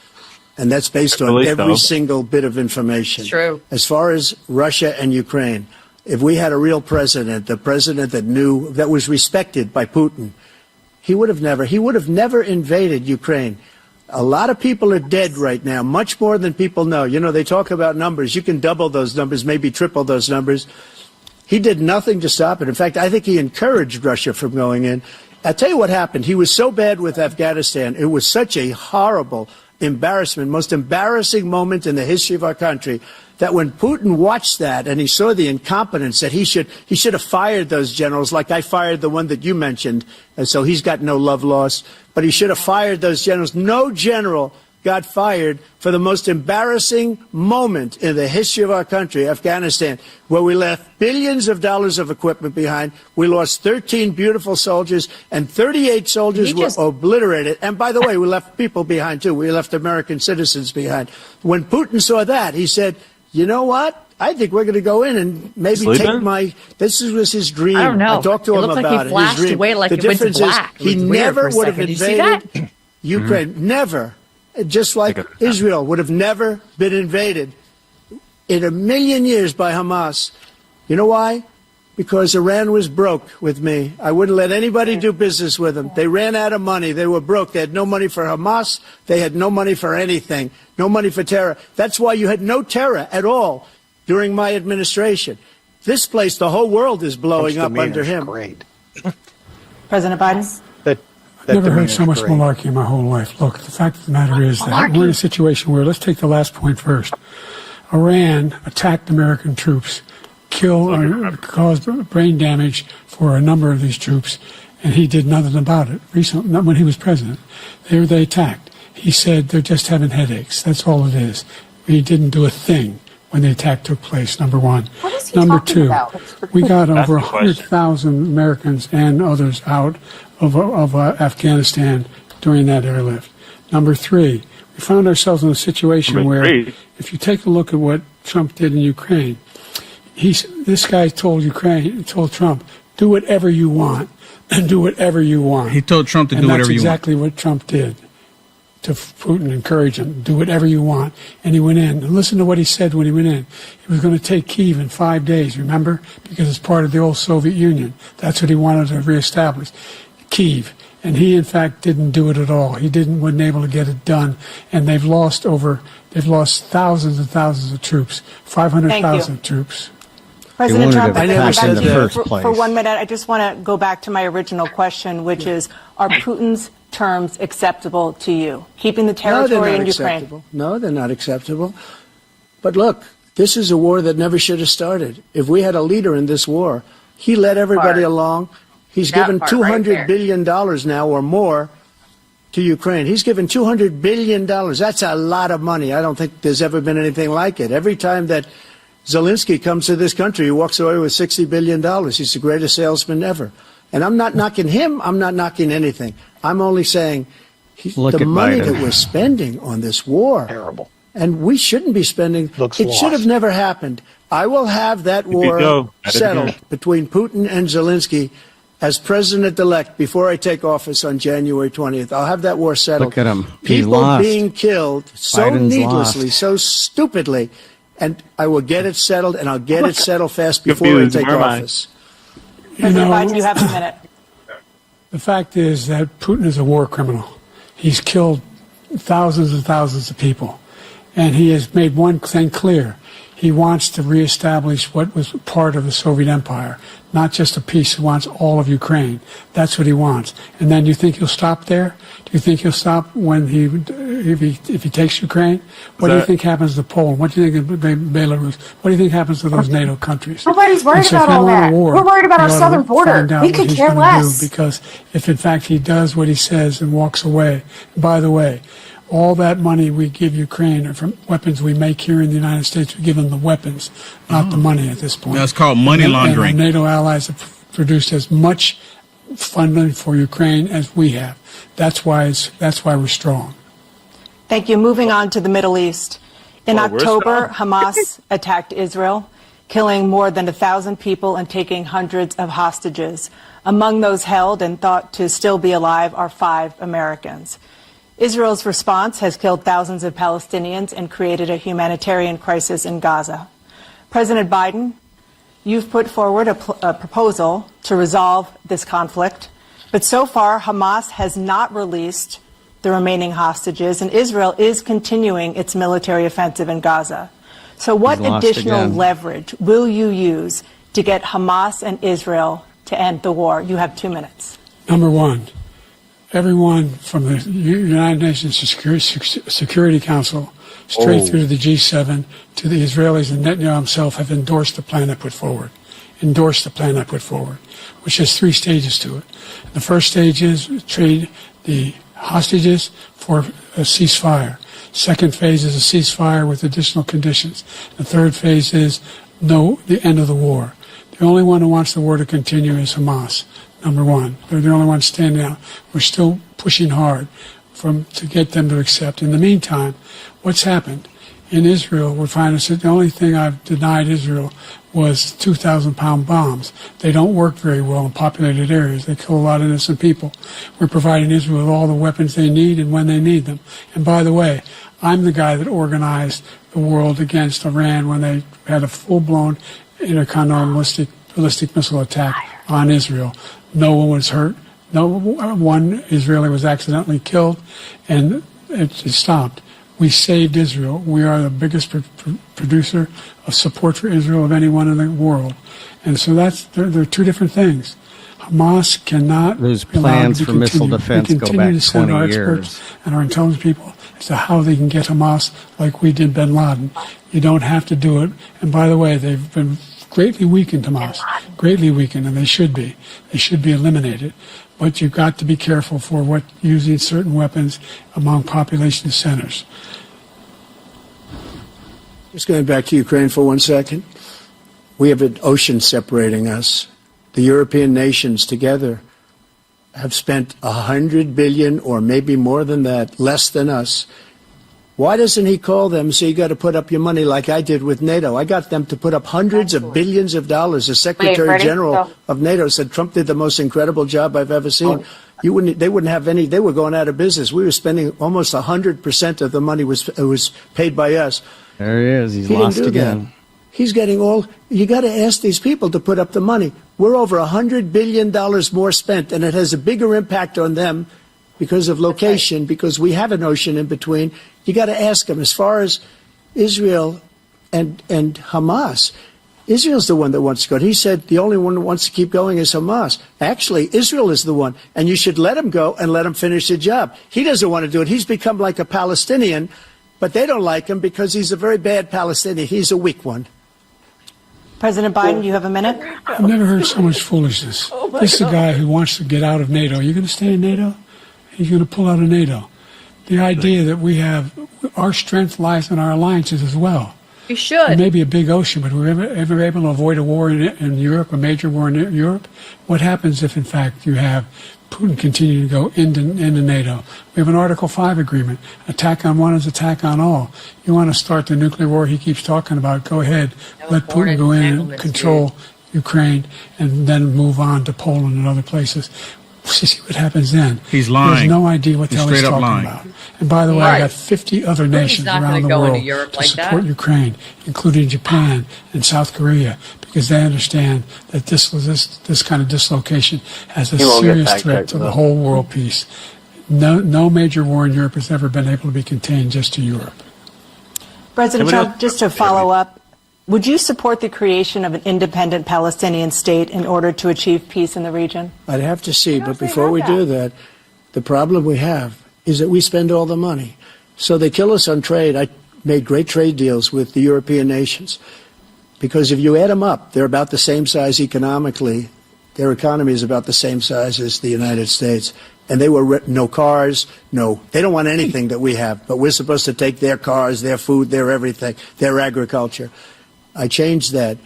And that's based on every single bit of information. True. As far as Russia and Ukraine, if we had a real president, the president that knew, that was respected by Putin, he would have never invaded Ukraine. A lot of people are dead right now, much more than people know. You know, they talk about numbers. You can double those numbers, maybe triple those numbers. He did nothing to stop it. In fact, I think he encouraged Russia from going in. I'll tell you what happened. He was so bad with Afghanistan. It was such a horrible embarrassment, most embarrassing moment in the history of our country, that when Putin watched that and he saw the incompetence, that he should have fired those generals, like I fired the one that you mentioned, and so he's got no love lost, but he should have fired those generals. No general got fired for the most embarrassing moment in the history of our country, Afghanistan, where we left billions of dollars of equipment behind. We lost 13 beautiful soldiers, and 38 soldiers were obliterated. And by the way, we left people behind, too. We left American citizens behind. When Putin saw that, he said, you know what? I think we're going to go in and maybe take my. This was his dream. I don't know. I talked to him about like he flashed his dream. away like the it went difference black. is he never would have invaded Ukraine. Never. Just like Israel would have never been invaded in a million years by Hamas. You know why? Because Iran was broke with me. I wouldn't let anybody do business with them. They ran out of money. They were broke. They had no money for Hamas. They had no money for anything. No money for terror. That's why you had no terror at all during my administration. This place, the whole world is blowing up under him. Great. President Biden? I've never heard so much malarkey in my whole life. Look, the fact of the matter is that we're in a situation where, let's take the last point first. Iran attacked American troops, caused brain damage for a number of these troops, and he did nothing about it. Recently, not when he was president. They attacked. He said they're just having headaches. That's all it is. He didn't do a thing when the attack took place, number one. What is he Number talking two, about? we got over 100,000 Americans and others out of Afghanistan during that airlift. Number three, we found ourselves in a situation where, if you take a look at what Trump did in Ukraine, this guy told Trump, do whatever you want, and do whatever you want. He told Trump to do whatever you want. And that's exactly what Trump did to Putin, encourage him, do whatever you want. And he went in. And listen to what he said when he went in. He was going to take Kyiv in 5 days, remember? Because it's part of the old Soviet Union. That's what he wanted to reestablish. Kyiv. And he, in fact, didn't do it at all. He wasn't able to get it done. And they've lost thousands and thousands of troops, 500,000 troops. President Trump, I never said that. For 1 minute, I just want to go back to my original question, which is, are Putin's terms acceptable to you? Keeping the territory in Ukraine? Acceptable. No, they're not acceptable. But look, this is a war that never should have started. If we had a leader in this war, he led everybody along. He's given $200 billion now or more to Ukraine. He's given $200 billion. That's a lot of money. I don't think there's ever been anything like it. Every time that Zelensky comes to this country, he walks away with $60 billion. He's the greatest salesman ever. And I'm not knocking him. I'm not knocking anything. I'm only saying the money that we're spending on this war. Terrible. And we shouldn't be spending. It should have never happened. I will have that war settled between Putin and Zelensky as president-elect before I take office on January 20th. I'll have that war settled. Look at him. People being killed so Biden's needlessly, lost. so stupidly. And I will get it settled, and I'll get it settled fast before I take office. President Biden, you have a minute. The fact is that Putin is a war criminal. He's killed thousands and thousands of people. And he has made one thing clear. He wants to reestablish what was part of the Soviet Empire, not just a piece. He wants all of Ukraine. That's what he wants. And then you think he'll stop there? Do you think he'll stop when if he takes Ukraine? What do you think happens to Poland? What do you think of Belarus? What do you think happens to those NATO countries? Nobody's worried about all that. We're worried about our southern border. We could care less. Because if in fact he does what he says and walks away, by the way, all that money we give Ukraine are from weapons we make here in the United States. We give them the weapons, not the money at this point. That's called money laundering. And NATO allies have produced as much funding for Ukraine as we have. That's why we're strong. Thank you. Moving on to the Middle East. In October, Hamas attacked Israel, killing more than 1,000 people and taking hundreds of hostages. Among those held and thought to still be alive are 5 Americans. Israel's response has killed thousands of Palestinians and created a humanitarian crisis in Gaza. President Biden, you've put forward a proposal to resolve this conflict, but so far Hamas has not released the remaining hostages, and Israel is continuing its military offensive in Gaza. So what additional leverage will you use to get Hamas and Israel to end the war? You have 2 minutes. Number one, everyone from the United Nations Security Council straight through to the G7 to the Israelis and Netanyahu himself have endorsed the plan I put forward. Which has 3 stages to it. The first stage is trade the hostages for a ceasefire. Second phase is a ceasefire with additional conditions. The third phase is the end of the war. The only one who wants the war to continue is Hamas, number one. They're the only ones standing out. We're still pushing hard to get them to accept. In the meantime, what's happened? In Israel, we're finding that the only thing I've denied Israel was 2,000-pound bombs. They don't work very well in populated areas. They kill a lot of innocent people. We're providing Israel with all the weapons they need and when they need them. And by the way, I'm the guy that organized the world against Iran when they had a full-blown intercontinental ballistic missile attack on Israel. No one was hurt. No one Israeli was accidentally killed, and it stopped. We saved Israel. We are the biggest producer of support for Israel of anyone in the world. And so they're two different things. Hamas cannot Those plans for missile defense we go continue back to send 20 our years. experts and our intelligence people as to how they can get Hamas like we did bin Laden. You don't have to do it. And by the way, they've been greatly weakened, Hamas, greatly weakened, and they should be. They should be eliminated. But you've got to be careful for using certain weapons among population centers. Just going back to Ukraine for 1 second. We have an ocean separating us. The European nations together have spent $100 billion or maybe more than that, less than us. Why doesn't he call them and say, you got to put up your money like I did with NATO? I got them to put up hundreds of billions of dollars. The Secretary General of NATO said Trump did the most incredible job I've ever seen. They wouldn't have any, they were going out of business. We were spending almost 100% of the money was paid by us. There he is. He's He lost didn't do again. that. He's getting you got to ask these people to put up the money. We're over $100 billion more spent, and it has a bigger impact on them because of location, because we have an ocean in between. You got to ask them. As far as Israel and Hamas, Israel's the one that wants to go. He said the only one that wants to keep going is Hamas. Actually, Israel is the one, and you should let him go and let him finish the job. He doesn't want to do it. He's become like a Palestinian, but they don't like him because he's a very bad Palestinian. He's a weak one. President Biden, you have a minute. I've never heard so much foolishness. This is a guy who wants to get out of NATO. Are you going to stay in NATO? He's going to pull out of NATO. The idea that our strength lies in our alliances as well. You should. It may be a big ocean, but we're ever able to avoid a war in Europe, a major war in Europe? What happens if, in fact, you have Putin continue to go into NATO? We have an Article 5 agreement. Attack on one is attack on all. You want to start the nuclear war he keeps talking about, go ahead. Let Putin go in and control Ukraine and then move on to Poland and other places. See what happens then. He's lying. He has no idea what the hell he's talking lying. about. And by the way, I got 50 other nations around the world to support Ukraine, including Japan and South Korea, because they understand that this kind of dislocation has a serious threat to the whole world peace. No major war in Europe has ever been able to be contained just to Europe. President Trump, just to follow up, would you support the creation of an independent Palestinian state in order to achieve peace in the region? I'd have to see, but before we do that, the problem we have is that we spend all the money. So they kill us on trade. I made great trade deals with the European nations because if you add them up, they're about the same size economically. Their economy is about the same size as the United States. And they were no cars, they don't want anything that we have, but we're supposed to take their cars, their food, their everything, their agriculture. I changed that.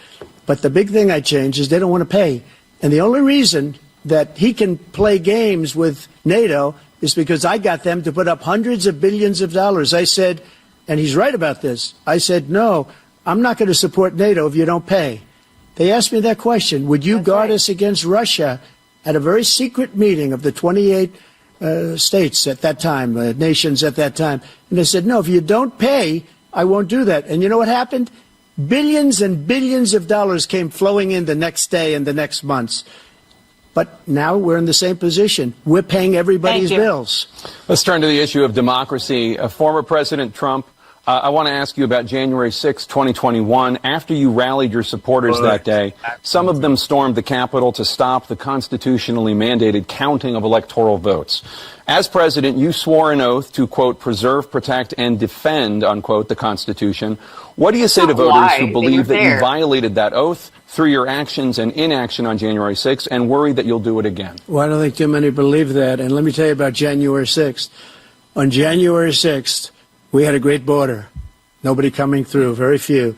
But the big thing I changed is they don't want to pay. And the only reason that he can play games with NATO is because I got them to put up hundreds of billions of dollars. I said, and he's right about this, I said, no, I'm not going to support NATO if you don't pay. They asked me that question. Would you guard us against Russia at a very secret meeting of the 28 states at that time, nations at that time? And they said, no, if you don't pay, I won't do that. And you know what happened? Billions and billions of dollars came flowing in the next day and the next months. But now we're in the same position. We're paying everybody's bills. Let's turn to the issue of democracy. Former President Trump, I want to ask you about January 6, 2021. After you rallied your supporters that day, some of them stormed the Capitol to stop the constitutionally mandated counting of electoral votes. As president, you swore an oath to, quote, preserve, protect, and defend, unquote, the Constitution. What do you say to voters who believe that you violated that oath through your actions and inaction on January 6th and worry that you'll do it again? Well, I don't think too many believe that. And let me tell you about January 6th. On January 6th, We had a great border. Nobody coming through, very few.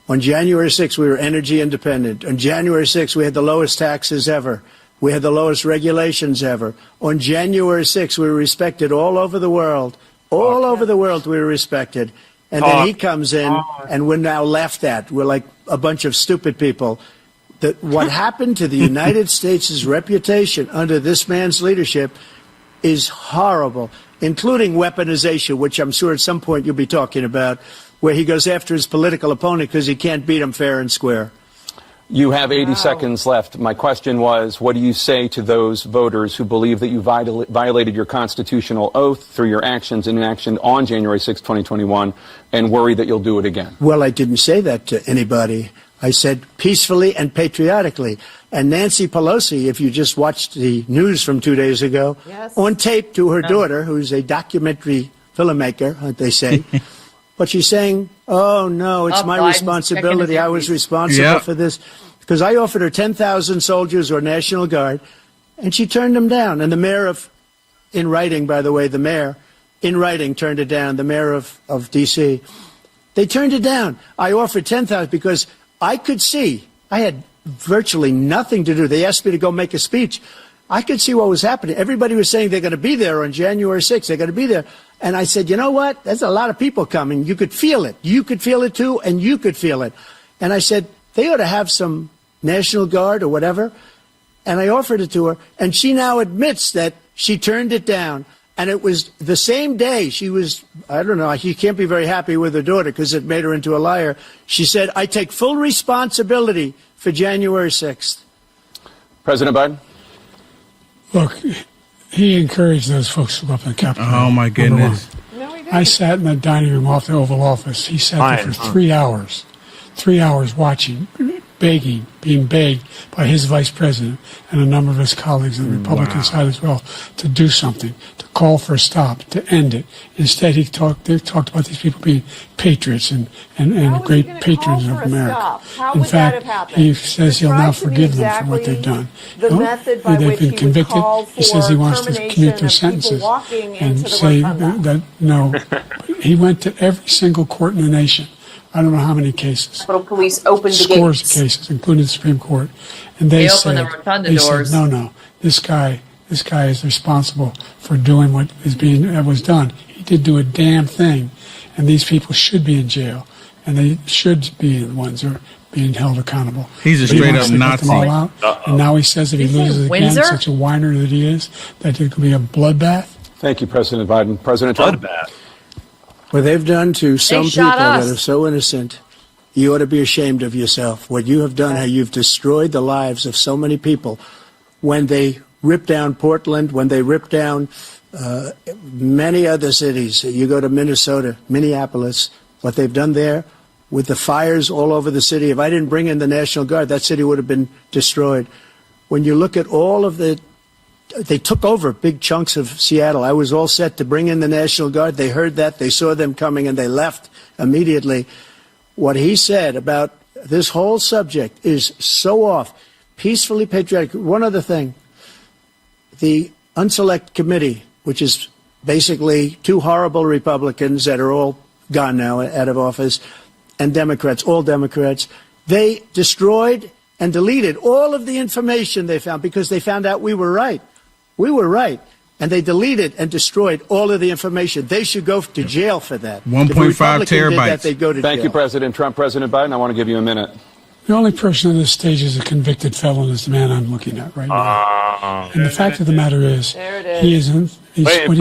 On January 6th, we were energy independent. On January 6th, we had the lowest taxes ever. We had the lowest regulations ever. On January 6th, we were respected all over the world. All over the world, we were respected. And then he comes in, and we're now laughed at. We're like a bunch of stupid people. What happened to the United States' reputation under this man's leadership is horrible, including weaponization, which I'm sure at some point you'll be talking about, where he goes after his political opponent because he can't beat him fair and square. You have 80 seconds left. My question was, what do you say to those voters who believe that you violated your constitutional oath through your actions and inaction on January 6, 2021, and worry that you'll do it again? Well, I didn't say that to anybody. I said peacefully and patriotically. And Nancy Pelosi, if you just watched the news from 2 days ago, on tape to her daughter, who's a documentary filmmaker, they say, but she's saying, oh, no, it's my responsibility. I was responsible for this. Because I offered her 10,000 soldiers or National Guard, and she turned them down. And the mayor in writing, by the way, the mayor, in writing, turned it down, the mayor of D.C. They turned it down. I offered 10,000 because I could see, I had virtually nothing to do. They asked me to go make a speech. I could see what was happening. Everybody was saying they're going to be there on January 6th. They're going to be there. And I said, you know what? There's a lot of people coming. You could feel it. You could feel it too, and you could feel it. And I said, they ought to have some National Guard or whatever. And I offered it to her. And she now admits that she turned it down. And it was the same day she was, I don't know, she can't be very happy with her daughter because it made her into a liar. She said, I take full responsibility for January 6th. President Biden? Look, he encouraged those folks to go up in the Capitol. Oh, my goodness. I sat in the dining room off the Oval Office. He sat there for 3 hours. 3 hours watching, begging, being begged by his vice president and a number of his colleagues on the Republican side as well to do something, to call for a stop, to end it. Instead, they talked about these people being patriots and great patrons of America. In fact, he says he'll now forgive them for what they've done. They've been convicted. He says he wants to commute their sentences and say that no. He went to every single court in the nation. I don't know how many cases. Capitol Police opened the scores gates. of cases, including the Supreme Court, and they said, no, this guy is responsible for doing what was done. He did do a damn thing, and these people should be in jail, and they should be the ones who are being held accountable. He's a straight up Nazi. Them all out, and now he says if he loses again, such a whiner that he is, that it could be a bloodbath. Thank you, President Biden. President Trump? Bloodbath. What they've done to some people that are so innocent, you ought to be ashamed of yourself. What you have done, how you've destroyed the lives of so many people. When they ripped down Portland, when they ripped down many other cities, you go to Minnesota, Minneapolis, what they've done there with the fires all over the city. If I didn't bring in the National Guard, that city would have been destroyed. When you look at all of they took over big chunks of Seattle. I was all set to bring in the National Guard. They heard that. They saw them coming, and they left immediately. What he said about this whole subject is so off. Peacefully patriotic. One other thing. The Unselect Committee, which is basically two horrible Republicans that are all gone now out of office, and Democrats, all Democrats, they destroyed and deleted all of the information they found because they found out we were right. We were right. And they deleted and destroyed all of the information. They should go to jail for that. 1.5 terabytes. They'd go to Thank jail. you, President Trump. President Biden, I want to give you a minute. The only person on this stage is a convicted felon is the man I'm looking at right now. And the fact of the matter is, what he's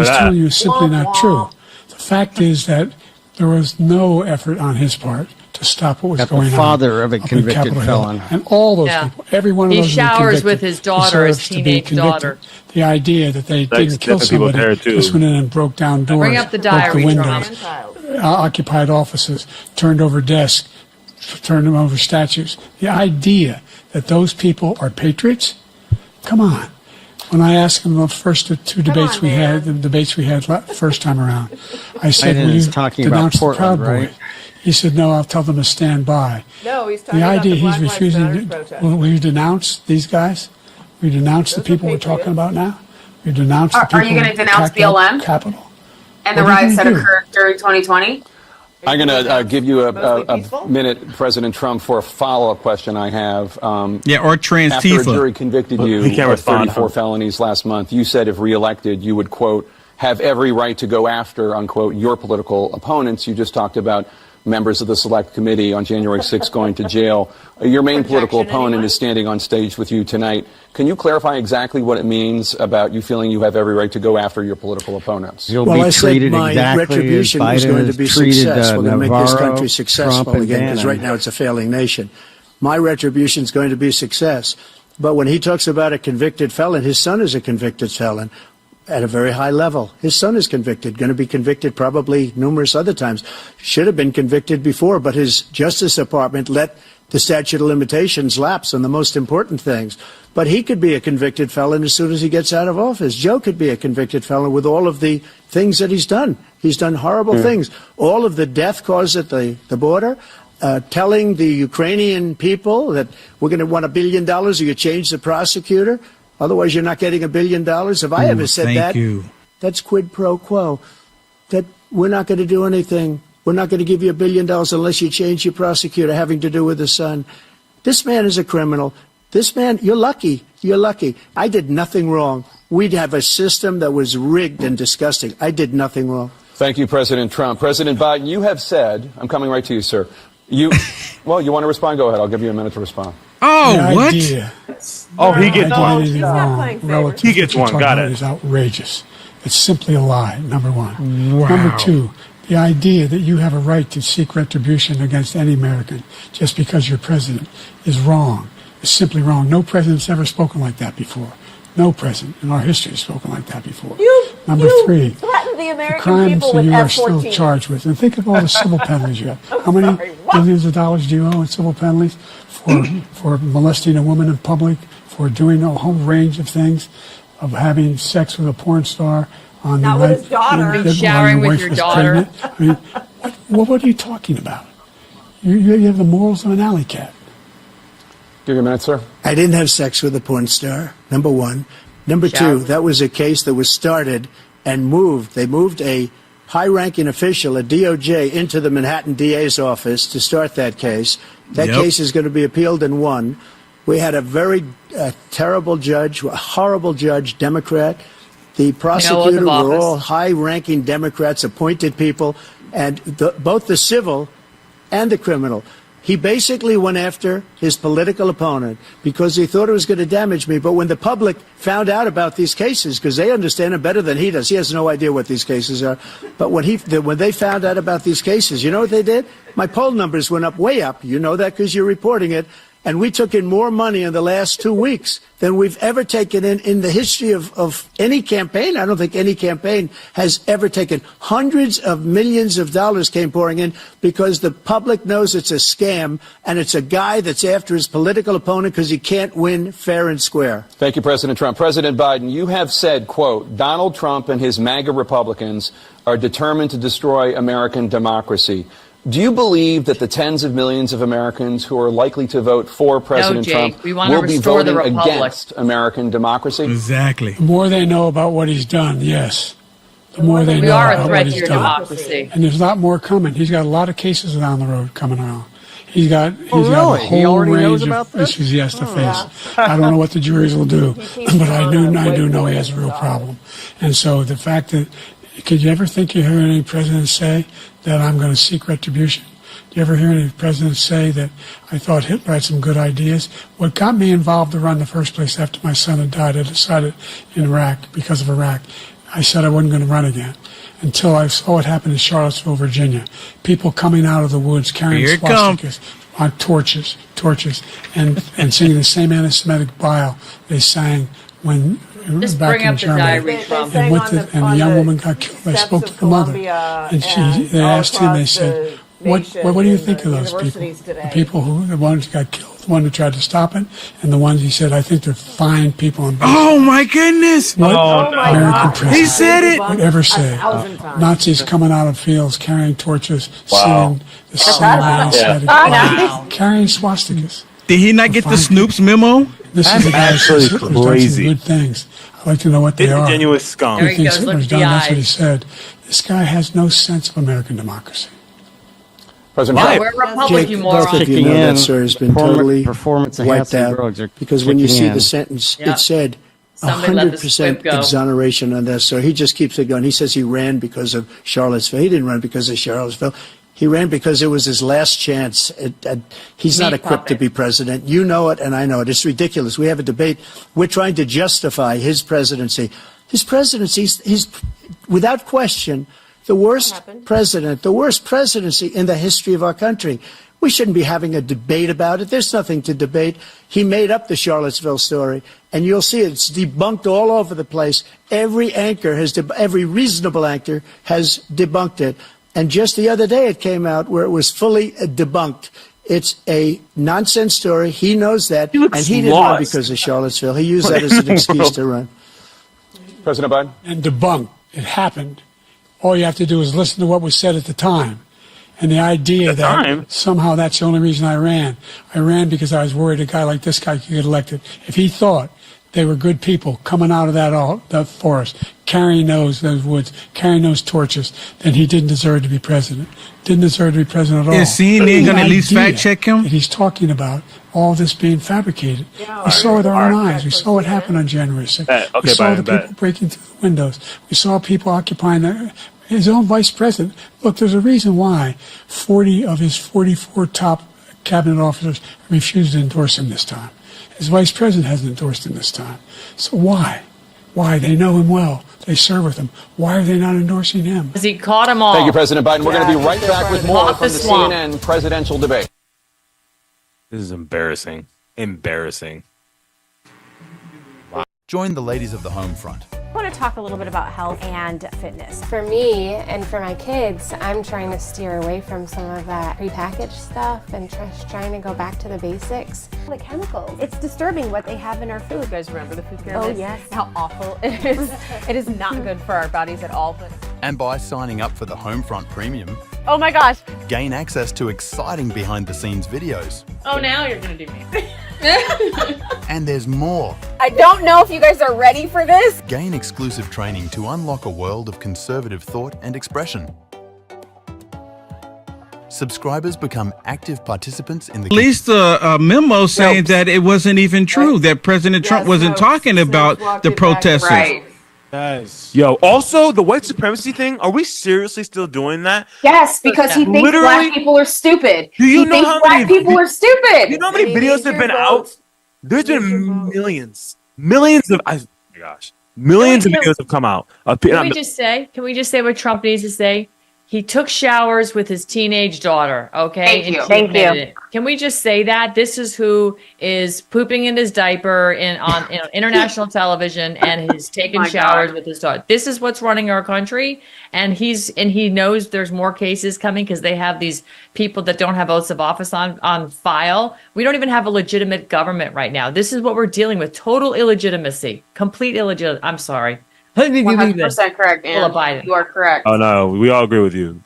telling you is simply not true. The fact is that there was no effort on his part to stop what was going on. The father of a convicted felon. And all those people, every one of those he showers with his daughter, his teenage daughter. The idea that they didn't kill somebody, just went in and broke down doors, Bring up the diary, broke the windows, occupied offices, turned over desks, turned them over statues. The idea that those people are patriots? Come on. When I asked him the first two debates we had, the debates we had first time around, I said, will you denounce the Proud Boys? He said, no, I'll tell them to stand by. No, he's talking the about idea the he's Black Lives refusing Matter to, will you denounce these guys? Will you denounce the people we're talking about now? Will you denounce the people are you going to denounce BLM? Capitol? And the What are you riots that gonna do? occurred during 2020? I'm going to give you Mostly a peaceful? minute, President Trump, for a follow-up question I have. Yeah, or trans After a Tifa. jury convicted you He can't of respond, 34 huh? felonies last month, you said if reelected, you would, quote, have every right to go after, unquote, your political opponents. You just talked about members of the Select Committee on January 6th going to jail. Your main political opponent is standing on stage with you tonight. Can you clarify exactly what it means about you feeling you have every right to go after your political opponents? You'll Well, be I said treated my exactly as retribution was Biden going to has be treated success. We're going to make this Navarro, country successful Trump, and again, because Bannon. right now it's a failing nation. My retribution is going to be success. But when he talks about a convicted felon, his son is a convicted felon at a very high level. His son is convicted, going to be convicted probably numerous other times. Should have been convicted before, but his Justice Department let the statute of limitations lapse on the most important things. But he could be a convicted felon as soon as he gets out of office. Joe could be a convicted felon with all of the things that he's done. He's done horrible things. All of the death caused at the border, telling the Ukrainian people that we're going to want $1 billion or you change the prosecutor. Otherwise, you're not getting $1 billion. If I ever said that, that's quid pro quo. That we're not going to do anything. We're not going to give you $1 billion unless you change your prosecutor having to do with the son. This man is a criminal. This man, you're lucky. You're lucky. I did nothing wrong. We'd have a system that was rigged and disgusting. I did nothing wrong. Thank you, President Trump. President Biden, you have said, I'm coming right to you, sir. Well, you want to respond? Go ahead. I'll give you a minute to respond. Oh, what? Oh, he gets one. Anything wrong relative He gets to what one. you're Got talking about it. is outrageous. It's simply a lie, number one. Wow. Number two, the idea that you have a right to seek retribution against any American just because you're president is wrong. It's simply wrong. No president's ever spoken like that before. No president in our history has spoken like that before. Number three, threatened the American crimes people that with you are still F-14. charged with. And think of all the civil penalties you have. How many billions of dollars do you owe in civil penalties for molesting a woman in public, for doing a whole range of things, of having sex with a porn star on Not the with night his daughter. while Showering with wife your was daughter. pregnant? I mean, what are you talking about? You have the morals of an alley cat. Give you a minute, sir. I didn't have sex with a porn star, number one. Number two, that was a case that was started and moved. They moved a high-ranking official, a DOJ, into the Manhattan DA's office to start that case. That case is going to be appealed and won. We had a very terrible judge, a horrible judge, Democrat. The prosecutor were all high-ranking Democrats, appointed people, and both the civil and the criminal. He basically went after his political opponent because he thought it was going to damage me. But when the public found out about these cases, because they understand it better than he does, he has no idea what these cases are. But when they found out about these cases, you know what they did? My poll numbers went up, way up. You know that because you're reporting it. And we took in more money in the last 2 weeks than we've ever taken in the history of any campaign. I don't think any campaign has ever taken. Hundreds of millions of dollars came pouring in because the public knows it's a scam and it's a guy that's after his political opponent because he can't win fair and square. Thank you, President Trump. President Biden, you have said, quote, Donald Trump and his MAGA Republicans are determined to destroy American democracy. Do you believe that the tens of millions of Americans who are likely to vote for President Trump will be voting against American democracy? Exactly. The more they know about what he's done, yes. The more they We know are a about threat what to he's your done. democracy. And there's a lot more coming. He's got a lot of cases down the road coming around. He's got a really? He whole already knows range about of this? issues he has to face. I don't know what the juries will do, but I do know he has a real problem. And so the fact that, could you ever think you heard any president say that I'm going to seek retribution? Do you ever hear any presidents say that I thought Hitler had some good ideas? What got me involved to run in the first place after my son had died, I decided in Iraq, because of Iraq, I said I wasn't going to run again until I saw what happened in Charlottesville, Virginia. People coming out of the woods carrying swastikas on torches, and singing the same anti-Semitic bile they sang when Just back bring in up the Germany. diary, Trump. And the young woman got killed. I spoke to the mother, and they asked him. They said, "What do you think of those people? The people the ones who got killed, the one who tried to stop it, and the ones he said, I think they're fine people." Oh my goodness! What Oh, no. American president He said it. would ever say Nazis coming out of fields carrying torches, singing the same anti-Semitic Wow. carrying swastikas? Did he not get the Snoop's memo? This is the guy who's done some good things. I'd like to know what they are. Disingenuous scum. He thinks Hitler's done. That's what he said. This guy has no sense of American democracy. President No, Trump. we're a republic, Jake, you both moron. of you know that story has been totally wiped out drugs are because when you kicking see in. the sentence, Yep. it said Somebody let the squib 100% go. exoneration on that. So he just keeps it going. He says he ran because of Charlottesville. He didn't run because of Charlottesville. He ran because it was his last chance. He's not Meat equipped to puppet. be president. You know it, and I know it. It's ridiculous. We have a debate. We're trying to justify his presidency. His presidency, he's without question the worst president, the worst presidency in the history of our country. We shouldn't be having a debate about it. There's nothing to debate. He made up the Charlottesville story, and you'll see it's debunked all over the place. Every anchor every reasonable anchor has debunked it. And just the other day it came out where it was fully debunked. It's a nonsense story. He knows that, and he didn't run because of Charlottesville. He used that as an excuse to run. President Biden. And debunked. It happened. All you have to do is listen to what was said at the time. And the idea that somehow that's the only reason I ran. I ran because I was worried a guy like this guy could get elected. If he thought they were good people coming out of that forest, carrying those woods, carrying those torches, then he didn't deserve to be president. Didn't deserve to be president at all. Is CNN going to at least fact check him? That he's talking about all this being fabricated. We saw with our own eyes. We saw what happened on January 6th. We saw the people breaking through the windows. We saw people occupying his own vice president. Look, there's a reason why 40 of his 44 top cabinet officers refused to endorse him this time. His vice president hasn't endorsed him this time. So why? Why? They know him well. They serve with him. Why are they not endorsing him? Because he caught them all. Thank you, President Biden. We're going to be right back with more from the swamp. CNN presidential debate. This is embarrassing. Embarrassing. Join the ladies of the home front. I want to talk a little bit about health and fitness. For me and for my kids, I'm trying to steer away from some of that prepackaged stuff and just trying to go back to the basics. The chemicals. It's disturbing what they have in our food. You guys remember the food pyramid? Oh, yes. How awful it is. It is not good for our bodies at all. And by signing up for the Homefront Premium, Oh my gosh. gain access to exciting behind-the-scenes videos. Oh, now you're going to do me. And there's more. I don't know if you guys are ready for this. Gain exclusive training to unlock a world of conservative thought and expression. Subscribers become active participants in the... At least a memo saying that it wasn't even true, that President Trump wasn't talking about the protesters. Right. Yes. Yo, also the white supremacy thing, are we seriously still doing that? Yes, because he thinks black people are stupid. Do you He know thinks how black many people are stupid. You know how many videos have been out? There's been millions of millions of videos have come out. Can we just say what Trump needs to say? He took showers with his teenage daughter, okay? Thank you. she Thank admitted you. it. Can we just say that? This is who is pooping in his diaper on international television, and he's taking showers with his daughter. This is what's running our country, and he knows there's more cases coming because they have these people that don't have oaths of office on file. We don't even have a legitimate government right now. This is what we're dealing with. Total illegitimacy. Complete illegitimacy. I'm sorry. 100% correct, Ann. You are correct. Oh no, we all agree with you.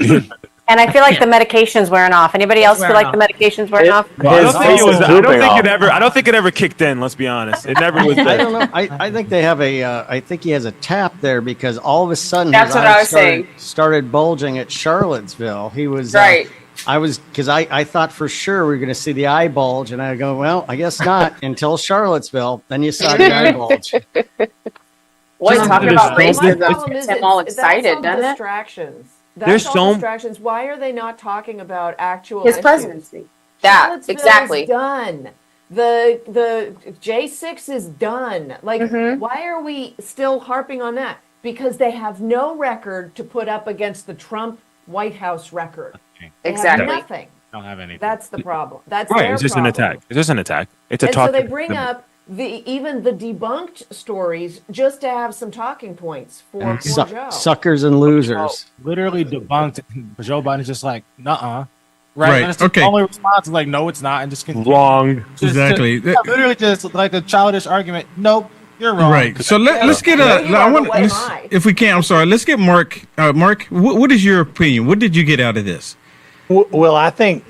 And I feel like the medication's wearing off. Anybody else feel like the medication's wearing off? I don't think it ever kicked in. Let's be honest. It never was. I don't know. I think they have I think he has a tap there because all of a sudden That's his what I eyes was started bulging at Charlottesville. He was Right. I thought for sure we were going to see the eye bulge, and I go, well, I guess not until Charlottesville. Then you saw the eye bulge. Boy, talking about racism problem gets is him that all that's excited, all doesn't it? distractions. There's That's all so- distractions. Why are they not talking about actual His issues? presidency. That, Charlottesville exactly. is done. The J6 is done. Like, why are we still harping on that? Because they have no record to put up against the Trump White House record. They Exactly. have nothing. Don't have anything. That's the problem. That's Right. their It's just problem. an attack. It's just an attack. It's a And talk. so they bring up even the debunked stories just to have some talking points for Joe. Suckers and losers. Literally debunked. Joe Biden's just like, nuh-uh. Right. Right, And it's the okay. only response is like, no, it's not, and just continue. Wrong. Exactly. Literally just like a childish argument. Nope, you're wrong. Right. So let's get if we can. I'm sorry. Let's get Mark. Mark, what is your opinion? What did you get out of this? Well, I think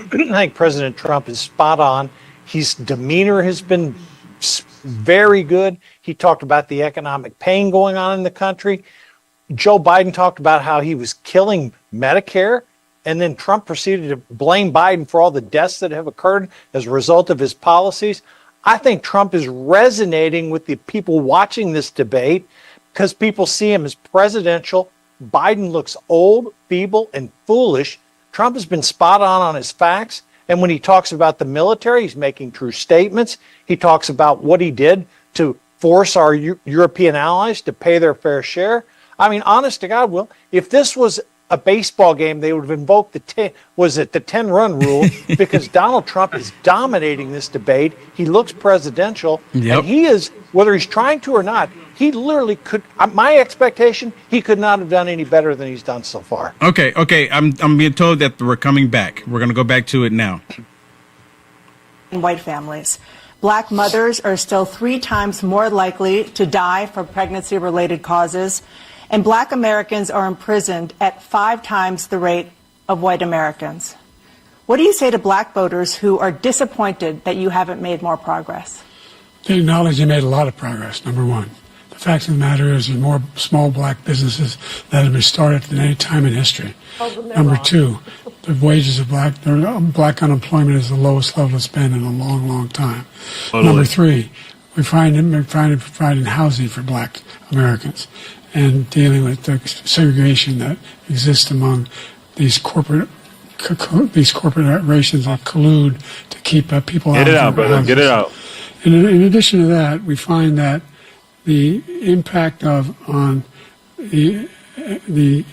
President Trump is spot on. His demeanor has been very good. He talked about the economic pain going on in the country. Joe Biden talked about how he was killing Medicare, and then Trump proceeded to blame Biden for all the deaths that have occurred as a result of his policies. I think Trump is resonating with the people watching this debate because people see him as presidential. Biden looks old, feeble, and foolish. Trump has been spot on his facts. And when he talks about the military, he's making true statements. He talks about what he did to force our European allies to pay their fair share. I mean, honest to God, Will, if this was a baseball game, they would have invoked the 10-run rule because Donald Trump is dominating this debate. He looks presidential, and he is, whether he's trying to or not, he literally could. My expectation, he could not have done any better than he's done so far. Okay. I'm being told that we're coming back. We're going to go back to it now. White families. Black mothers are still 3 times more likely to die from pregnancy-related causes, and Black Americans are imprisoned at 5 times the rate of white Americans. What do you say to Black voters who are disappointed that you haven't made more progress? They acknowledge you made a lot of progress, number one. The fact of the matter is there's more small Black businesses that have been started than any time in history. Number two, the wages of Black unemployment is the lowest level it's been in a long, long time. Number three, we're trying to provide housing for Black Americans and dealing with the segregation that exists among these corporations that collude to keep people out. Get it out, brother. Get it out. And in addition to that, we find that the impact on the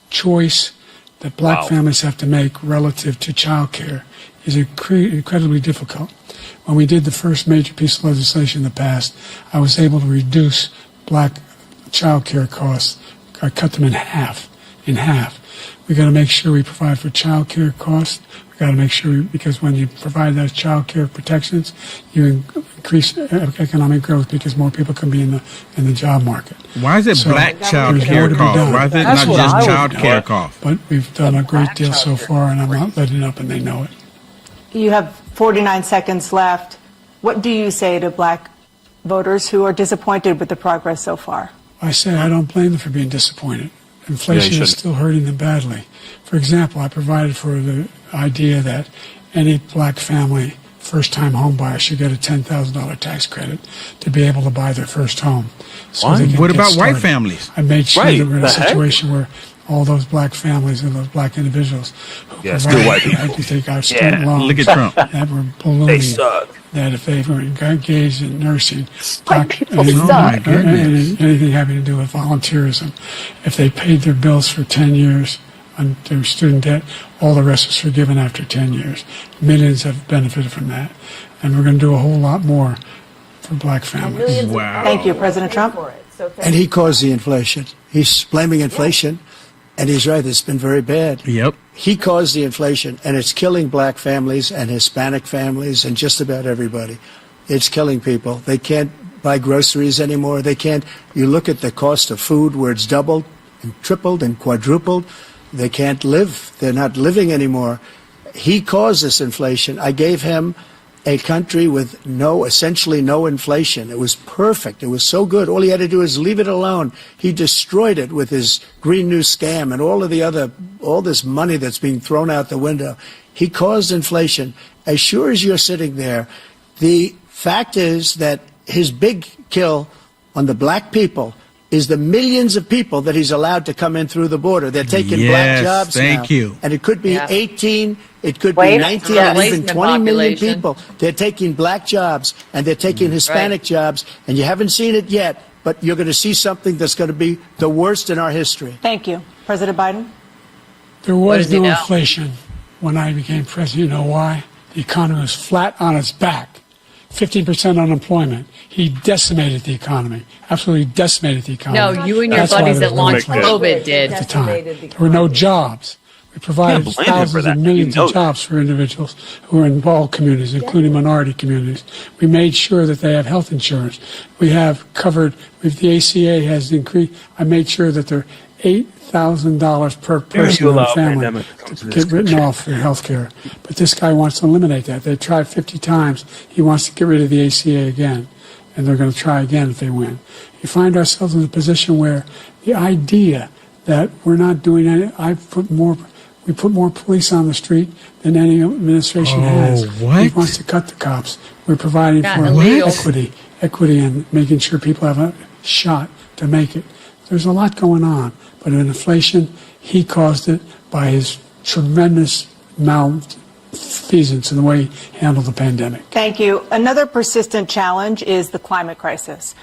choice that Black families have to make relative to child care is incredibly difficult. When we did the first major piece of legislation in the past, I was able to reduce Black child care costs. I cut them in half. We got to make sure we provide for child care costs. We got to make sure, because when you provide those child care protections, you increase economic growth because more people can be in the job market. Why is it Black child care cost? Why is it not just child care cost? But we've done a great deal so far, and I'm not letting up, and they know it. You have 49 seconds left. What do you say to Black voters who are disappointed with the progress so far? I say I don't blame them for being disappointed. Inflation is still hurting them badly. For example, I provided for the idea that any Black family, first-time home buyer, should get a $10,000 tax credit to be able to buy their first home. So what about white families? I made sure that we're in a situation where all those Black families and those Black individuals who had to take out student loans Look at Trump. that were ballooning, that if they were engaged in nursing, anything having to do with volunteerism, if they paid their bills for 10 years on their student debt, all the rest was forgiven after 10 years. Millions have benefited from that. And we're going to do a whole lot more for Black families. Wow. Thank you, President Trump. And he caused the inflation. He's blaming inflation. And he's right, it's been very bad. Yep. He caused the inflation, and it's killing Black families and Hispanic families and just about everybody. It's killing people. They can't buy groceries anymore. They can't. You look at the cost of food where it's doubled and tripled and quadrupled. They can't live. They're not living anymore. He caused this inflation. I gave him a country with essentially no inflation. It was perfect. It was so good. All he had to do is leave it alone. He destroyed it with his Green New Scam and all this money that's being thrown out the window. He caused inflation. As sure as you're sitting there, the fact is that his big kill on the Black people is the millions of people that he's allowed to come in through the border. They're taking Black jobs now. Thank you. And it could be 18, it could be 19, and even 20 million people. They're taking Black jobs, and they're taking Hispanic jobs, and you haven't seen it yet, but you're going to see something that's going to be the worst in our history. Thank you. President Biden? There was no inflation when I became president. You know why? The economy was flat on its back. 15% unemployment. He decimated the economy. Absolutely decimated the economy. No, you and your buddies that launched COVID did. At the time. There were no jobs. We provided thousands of millions of jobs for individuals who are in all communities, including minority communities. We made sure that they have health insurance. We have covered, the ACA has increased. I made sure that they're $8,000 per person in the family to get written off for health care. But this guy wants to eliminate that. They tried 50 times. He wants to get rid of the ACA again. and they're going to try again if they win. You find ourselves in a position where the idea that we're not doing any, we put more police on the street than any administration has. What? He wants to cut the cops. We're providing Yeah, for illegal. equity and making sure people have a shot to make it. There's a lot going on, but in inflation, he caused it by his tremendous malfeasance in the way he handled the pandemic. Thank you. Another persistent challenge is the climate crisis.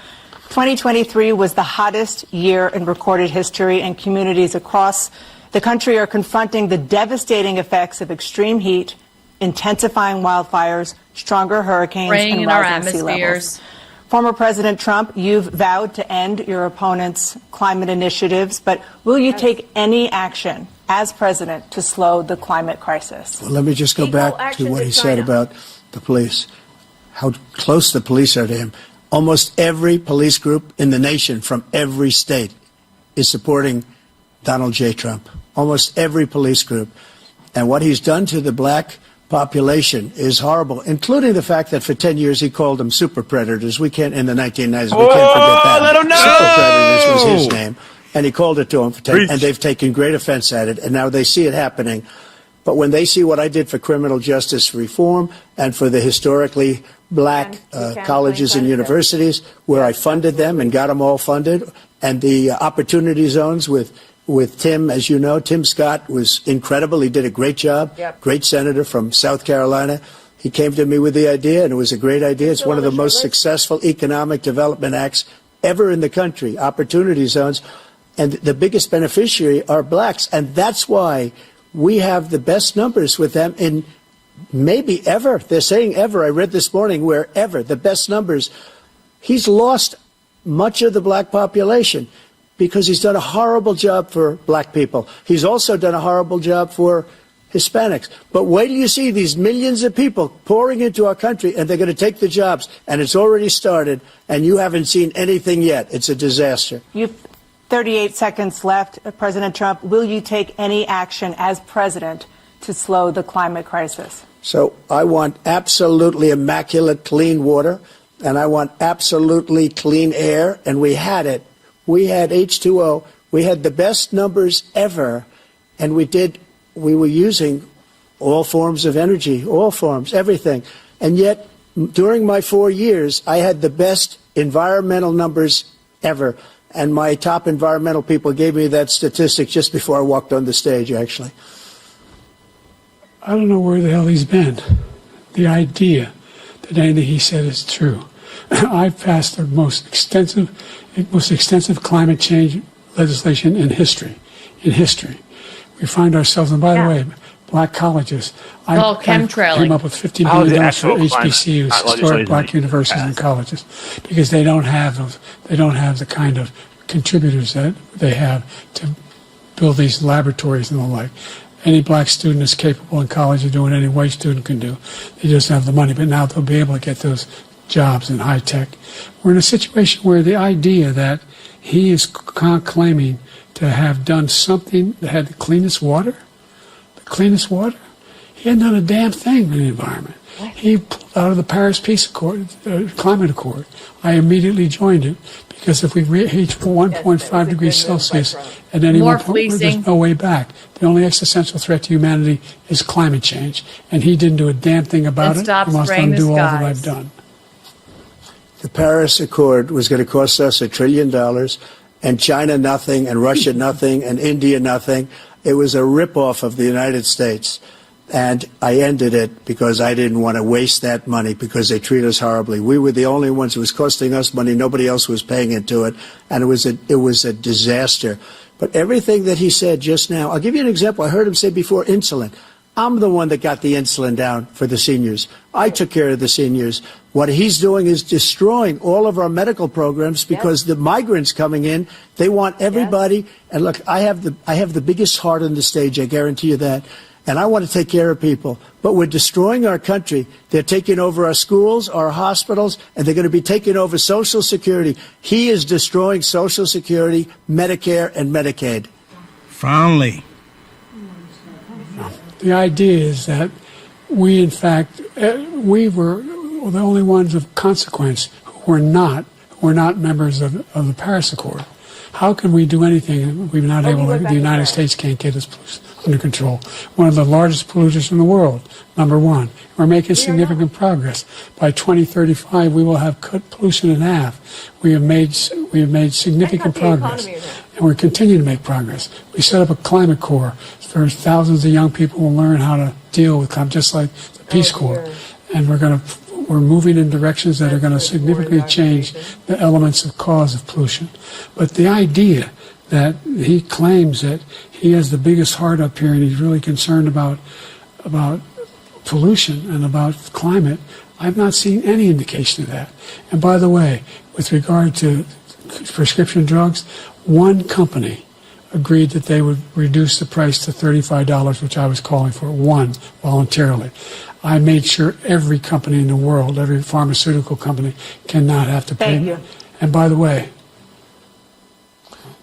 2023 was the hottest year in recorded history, and communities across the country are confronting the devastating effects of extreme heat, intensifying wildfires, stronger hurricanes, Spraying and in our rising sea atmospheres. levels. Former President Trump, you've vowed to end your opponent's climate initiatives, but will you take any action as president to slow the climate crisis? Well, let me just go back to what he said about the police, how close the police are to him. Almost every police group in the nation from every state is supporting Donald J. Trump. Almost every police group. And what he's done to the black population is horrible, including the fact that for 10 years he called them super predators. We can't, in the 1990s, we can't forget that. Let him know! Super predators was his name. And he called it to them for 10, and they've taken great offense at it, and now they see it happening. But when they see what I did for criminal justice reform and for the historically black colleges and universities, where I funded them and got them all funded, and the opportunity zones with Tim, as you know, Tim Scott was incredible. He did a great job. Great senator from South Carolina. He came to me with the idea, and it was a great idea. It's one of the most successful economic development acts ever in the country, opportunity zones. And the biggest beneficiary are blacks. And that's why we have the best numbers with them in maybe ever. They're saying ever. I read this morning where ever, the best numbers. He's lost much of the black population because he's done a horrible job for black people. He's also done a horrible job for Hispanics. But wait till you see these millions of people pouring into our country, and they're going to take the jobs, and it's already started, and you haven't seen anything yet. It's a disaster. You've 38 seconds left. President Trump, will you take any action as president to slow the climate crisis? So I want absolutely immaculate clean water, and I want absolutely clean air, and we had it. We had H2O. We had the best numbers ever, and we were using all forms of energy, all forms, everything. And yet, during my 4 years, I had the best environmental numbers ever. And my top environmental people gave me that statistic just before I walked on the stage, actually. I don't know where the hell he's been. The idea that anything he said is true. I've passed the most extensive climate change legislation in history. We find ourselves, and by the way, black colleges. I came up with $50 billion for HBCUs, historic black universities and colleges, because they don't have those. They don't have the kind of contributors that they have to build these laboratories and the like. Any black student is capable in college of doing any white student can do. They just have the money, but now they'll be able to get those jobs in high tech. We're in a situation where the idea that he is claiming to have done something that had the cleanest water, he hadn't done a damn thing in the environment. He pulled out of the Paris Peace Accord, Climate Accord. I immediately joined it because if we reach 1.5 degrees Celsius at any one point, there's no way back. The only existential threat to humanity is climate change, and he didn't do a damn thing about it. He must undo all that I've done. The Paris Accord was going to cost us $1 trillion, and China nothing, and Russia nothing, and India nothing. It was a ripoff of the United States. And I ended it because I didn't want to waste that money because they treat us horribly. We were the only ones. It was costing us money. Nobody else was paying into it. And it was a disaster. But everything that he said just now, I'll give you an example. I heard him say before insulin. I'm the one that got the insulin down for the seniors. I took care of the seniors. What he's doing is destroying all of our medical programs because the migrants coming in, they want everybody. And look, I have the biggest heart on the stage. I guarantee you that. And I want to take care of people. But we're destroying our country. They're taking over our schools, our hospitals, and they're going to be taking over Social Security. He is destroying Social Security, Medicare, and Medicaid. Finally. The idea is that we, in fact, we were the only ones of consequence who who are not members of the Paris Accord. How can we do anything? We're not able. The United States can't get its pollution under control. One of the largest polluters in the world, number one. We're making significant progress. By 2035, we will have cut pollution in half. We have made significant progress, and we're continuing to make progress. We set up a climate corps for thousands of young people who will learn how to deal with climate, just like the Peace Corps. And we're moving in directions that are going to significantly change the elements of cause of pollution. But the idea that he claims that he has the biggest heart up here and he's really concerned about pollution and about climate, I've not seen any indication of that. And by the way, with regard to prescription drugs, one company agreed that they would reduce the price to $35, which I was calling for, one, voluntarily. I made sure every company in the world, every pharmaceutical company, cannot have to pay. Thank you. And by the way,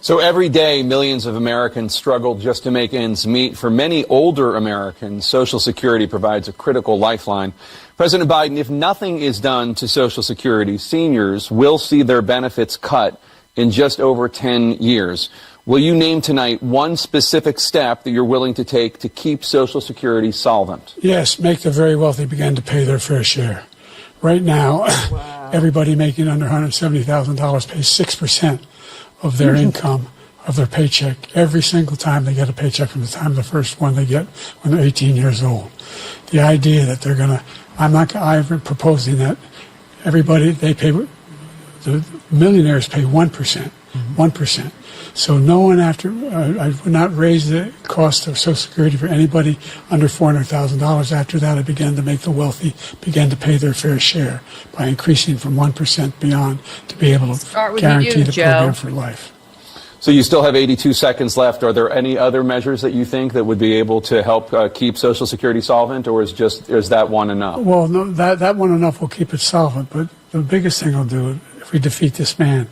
So every day, millions of Americans struggle just to make ends meet. For many older Americans, Social Security provides a critical lifeline. President Biden, if nothing is done to Social Security, seniors will see their benefits cut in just over 10 years. Will you name tonight one specific step that you're willing to take to keep Social Security solvent? yes, make the very wealthy begin to pay their fair share. Right now, everybody making under $170,000 pays 6% of their income, of their paycheck, every single time they get a paycheck from the time of the first one they get when they're 18 years old. The idea that they're going to, I'm proposing that everybody, the millionaires pay 1%, 1%. So no one I would not raise the cost of Social Security for anybody under $400,000. After that, I began to make the wealthy begin to pay their fair share by increasing from 1% beyond to be able to guarantee the program for life. So you still have 82 seconds left. Are there any other measures that you think that would be able to help keep Social Security solvent, or is that one enough? Well, no, that one enough will keep it solvent, but the biggest thing I'll do if we defeat this man,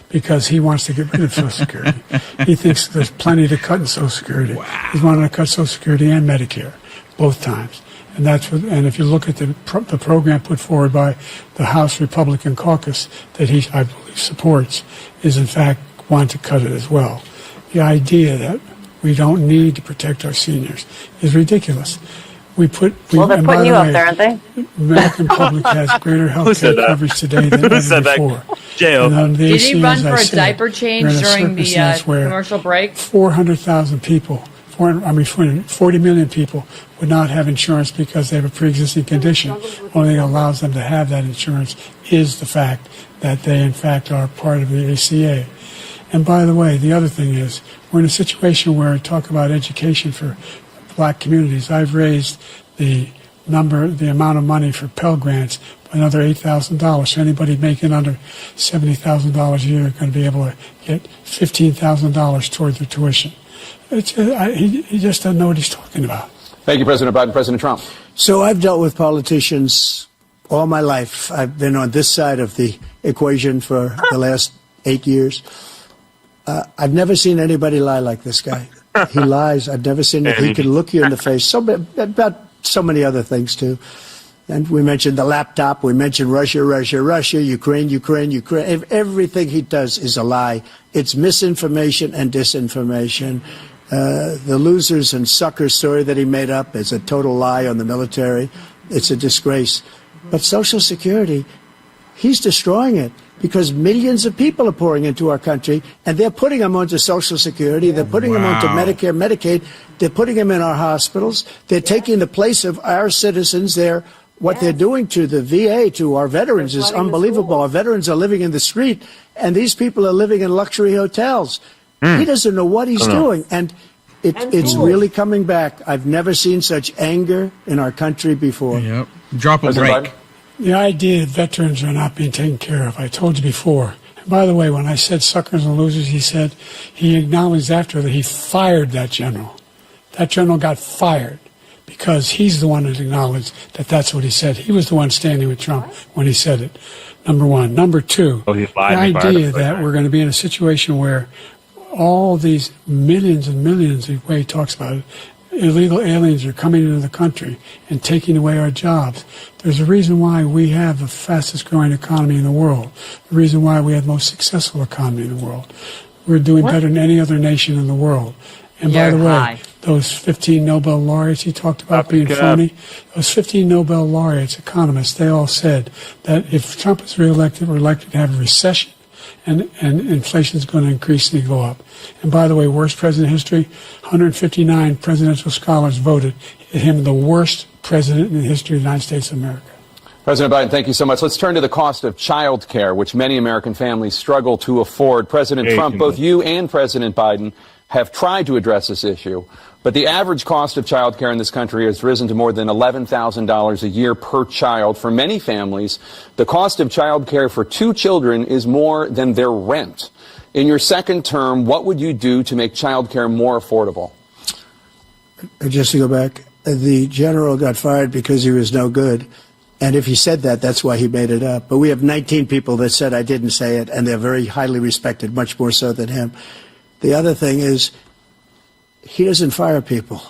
because he wants to get rid of Social Security. He thinks there's plenty to cut in Social Security. He's wanting to cut Social Security and Medicare, both times. And and if you look at the program put forward by the House Republican caucus that I believe supports, is in fact want to cut it as well. The idea that we don't need to protect our seniors is ridiculous. They're putting you up there, aren't they? The American public has greater health care coverage today than ever before. Did he run for a diaper change during the commercial break? 400,000 people, 40 million people would not have insurance because they have a pre-existing condition. Only thing that allows them to have that insurance is the fact that they, in fact, are part of the ACA. And by the way, the other thing is, we're in a situation where I talk about education for black communities. I've raised the amount of money for Pell Grants by another $8,000. So anybody making under $70,000 a year is going to be able to get $15,000 toward their tuition. He just doesn't know what he's talking about. Thank you, President Biden. President Trump. So I've dealt with politicians all my life. I've been on this side of the equation for the last 8 years. I've never seen anybody lie like this guy. He lies. I've never seen it. He can look you in the face. About so many other things, too. And we mentioned the laptop. We mentioned Russia, Ukraine. Everything he does is a lie. It's misinformation and disinformation. The losers and suckers story that he made up is a total lie on the military. It's a disgrace. But Social Security, he's destroying it. Because millions of people are pouring into our country, and they're putting them onto Social Security, they're putting them onto Medicare, Medicaid, they're putting them in our hospitals, they're taking the place of our citizens. What they're doing to the VA, to our veterans, is unbelievable. Our veterans are living in the street, and these people are living in luxury hotels. He doesn't know what he's doing, and it's really coming back. I've never seen such anger in our country before. Yep. Drop a break. The idea that veterans are not being taken care of, I told you before. And by the way, when I said suckers and losers, he acknowledged after that he fired that general. That general got fired because he's the one that acknowledged that that's what he said. He was the one standing with Trump when he said it, number one. Number two, the idea that we're going to be in a situation where all these millions and millions, the way he talks about it, illegal aliens are coming into the country and taking away our jobs. There's a reason why we have the fastest growing economy in the world. The reason why we have the most successful economy in the world. We're doing better than any other nation in the world. And by the way, those 15 Nobel laureates he talked about being phony, those 15 Nobel laureates, economists, they all said that if Trump is reelected, we're likely to have a recession and inflation is going to increasingly go up. And by the way, worst president in history, 159 presidential scholars voted him the worst president in the history of the United States of America. President Biden, thank you so much. Let's turn to the cost of child care, which many American families struggle to afford. President Trump, both you and President Biden have tried to address this issue, but the average cost of child care in this country has risen to more than $11,000 a year per child. For many families, the cost of child care for 2 children is more than their rent. In your second term, what would you do to make child care more affordable? Just to go back, the general got fired because he was no good. And if he said that, that's why he made it up. But we have 19 people that said I didn't say it, and they're very highly respected, much more so than him. The other thing is, he doesn't fire people.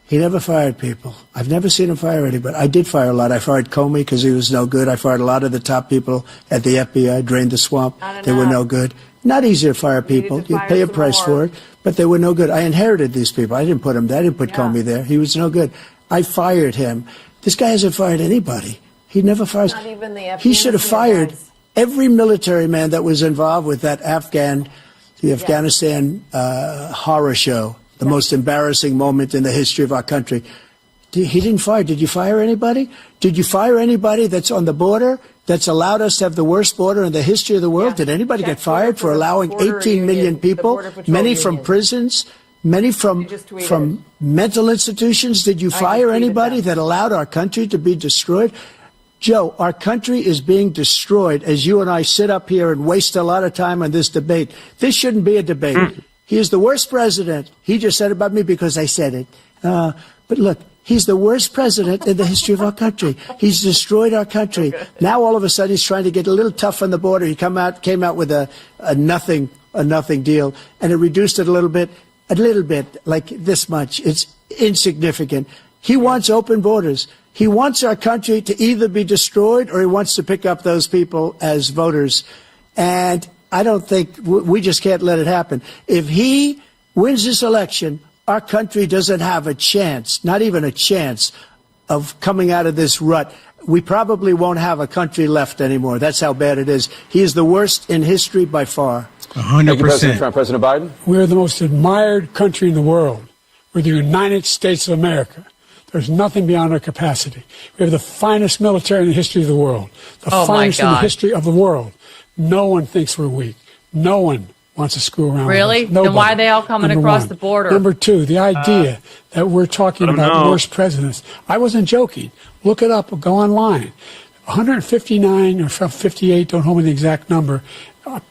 He never fired people. I've never seen him fire anybody. I did fire a lot. I fired Comey because he was no good. I fired a lot of the top people at the FBI, drained the swamp. They were no good. Not easy to fire people. You pay a price for it, but they were no good. I inherited these people. I didn't put him there. I didn't put Comey there. He was no good. I fired him. This guy hasn't fired anybody. He never fires. Not even the Afghanistan He should have fired every military man that was involved with that Afghanistan horror show, the most embarrassing moment in the history of our country. He didn't fire. Did you fire anybody? Did you fire anybody that's on the border, that's allowed us to have the worst border in the history of the world? Did anybody get fired for allowing 18 million people, many from prisons, many from mental institutions? Did you fire anybody that allowed our country to be destroyed? Joe, our country is being destroyed as you and I sit up here and waste a lot of time on this debate. This shouldn't be a debate. He is the worst president. He just said about me because I said it. But look, he's the worst president in the history of our country. He's destroyed our country. Now all of a sudden he's trying to get a little tough on the border. He came out with a nothing deal, and it reduced it a little bit, like this much. It's insignificant. He wants open borders. He wants our country to either be destroyed or he wants to pick up those people as voters. And I don't think we just can't let it happen. If he wins this election, our country doesn't have a chance, not even a chance, of coming out of this rut. We probably won't have a country left anymore. That's how bad it is. He is the worst in history by far. 100%. Thank you, President Trump. President Biden? We're the most admired country in the world. We're the United States of America. There's nothing beyond our capacity. We have the finest military in the history of the world. The finest in the history of the world. No one thinks we're weak. No one wants to screw around Really? with us. Nobody. Then why are they all coming across the border? Number 2, the idea that we're talking about worst presidents. I wasn't joking. Look it up. Go online. 159 or 58, don't hold me the exact number,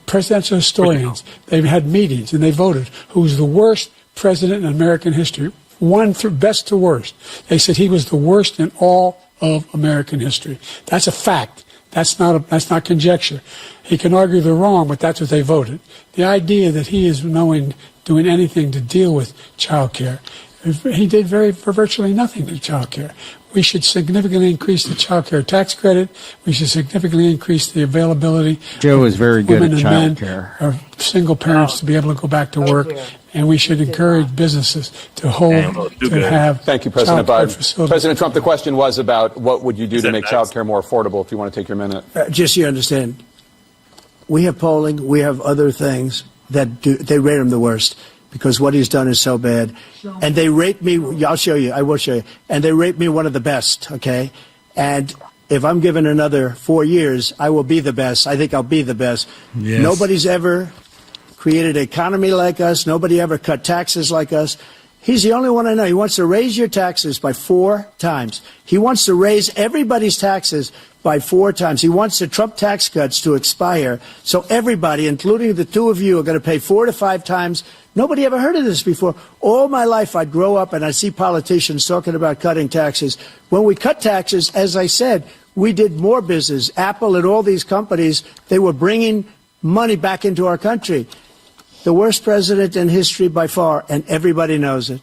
presidential historians, they've had meetings and they voted who's the worst president in American history. One through best to worst. They said he was the worst in all of American history. That's a fact. That's not conjecture. He can argue they're wrong, but that's what they voted. The idea that he is doing anything to deal with child care, he did virtually nothing to child care. We should significantly increase the child care tax credit. We should significantly increase the availability. Joe is very good at child care. Or single parents to be able to go back to work. And we should encourage businesses to have. Thank you, President Biden. President Trump, the question was about what would you do to make child care more affordable, if you want to take your minute. Just so you understand, we have polling, we have other things they rate him the worst because what he's done is so bad. And they rate me, I'll show you, I will show you, and they rate me one of the best, okay? And if I'm given another 4 years, I will be the best. I think I'll be the best. Yes. Nobody's ever created an economy like us. Nobody ever cut taxes like us. He's the only one I know. He wants to raise your taxes by 4 times. He wants to raise everybody's taxes by 4 times. He wants the Trump tax cuts to expire. So everybody, including the 2 of you, are going to pay 4 to 5 times. Nobody ever heard of this before. All my life, I'd grow up and I'd see politicians talking about cutting taxes. When we cut taxes, as I said, we did more business. Apple and all these companies, they were bringing money back into our country. The worst president in history by far, and everybody knows it.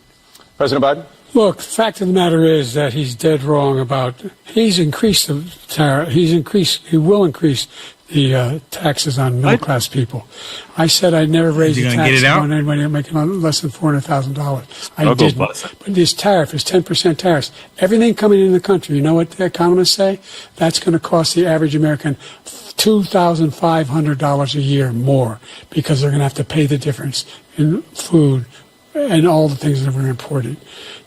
President Biden? Look, the fact of the matter is that he's dead wrong about, he's increased the tariff, he will increase the taxes on middle-class people. I said I'd never raise the taxes on anybody making less than $400,000. I didn't. But this tariff is 10% tariffs. Everything coming in the country, you know what the economists say? That's going to cost the average American $2,500 a year more because they're going to have to pay the difference in food and all the things that are important.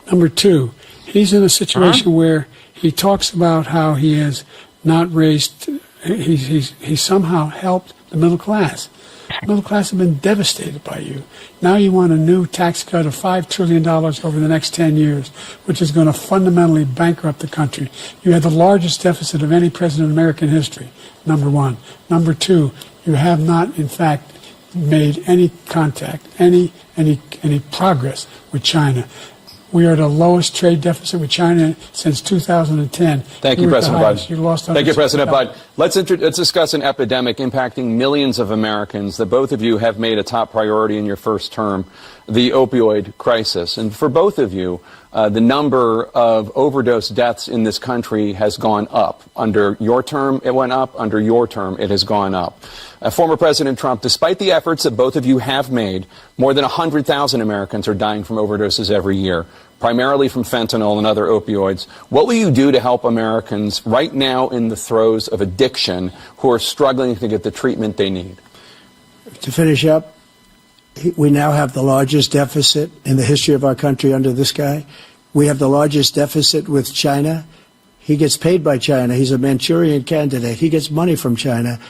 Number two, he's in a situation where he talks about how he has not raised, he's somehow helped the middle class. The middle class have been devastated by you. Now you want a new tax cut of $5 trillion over the next 10 years, which is going to fundamentally bankrupt the country. You had the largest deficit of any president in American history, number one. Number two, you have not, in fact, made any contact, any progress with China. We are the lowest trade deficit with China since 2010. Thank you, President Biden. You lost Thank you, President Biden. Let's discuss an epidemic impacting millions of Americans that both of you have made a top priority in your first term, the opioid crisis. And for both of you, the number of overdose deaths in this country has gone up. Under your term, it went up. Under your term, it has gone up. Former President Trump, despite the efforts that both of you have made, more than 100,000 Americans are dying from overdoses every year, primarily from fentanyl and other opioids. What will you do to help Americans right now in the throes of addiction who are struggling to get the treatment they need? To finish up, we now have the largest deficit in the history of our country under this guy. We have the largest deficit with China. He gets paid by China. He's a Manchurian candidate. He gets money from China.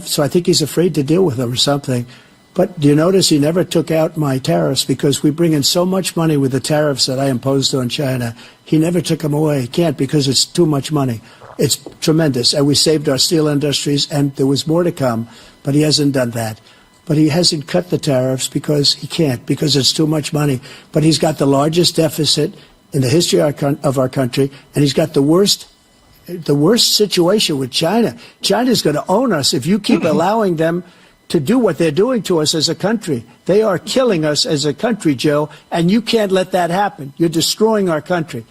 So I think he's afraid to deal with them or something. But do you notice he never took out my tariffs because we bring in so much money with the tariffs that I imposed on China. He never took them away. He can't because it's too much money. It's tremendous. And we saved our steel industries, and there was more to come, but he hasn't done that. But he hasn't cut the tariffs because he can't, because it's too much money. But he's got the largest deficit in the history of our country, and he's got the worst situation with China. China's going to own us if you keep allowing them to do what they're doing to us as a country. They are killing us as a country, Joe, and you can't let that happen. You're destroying our country.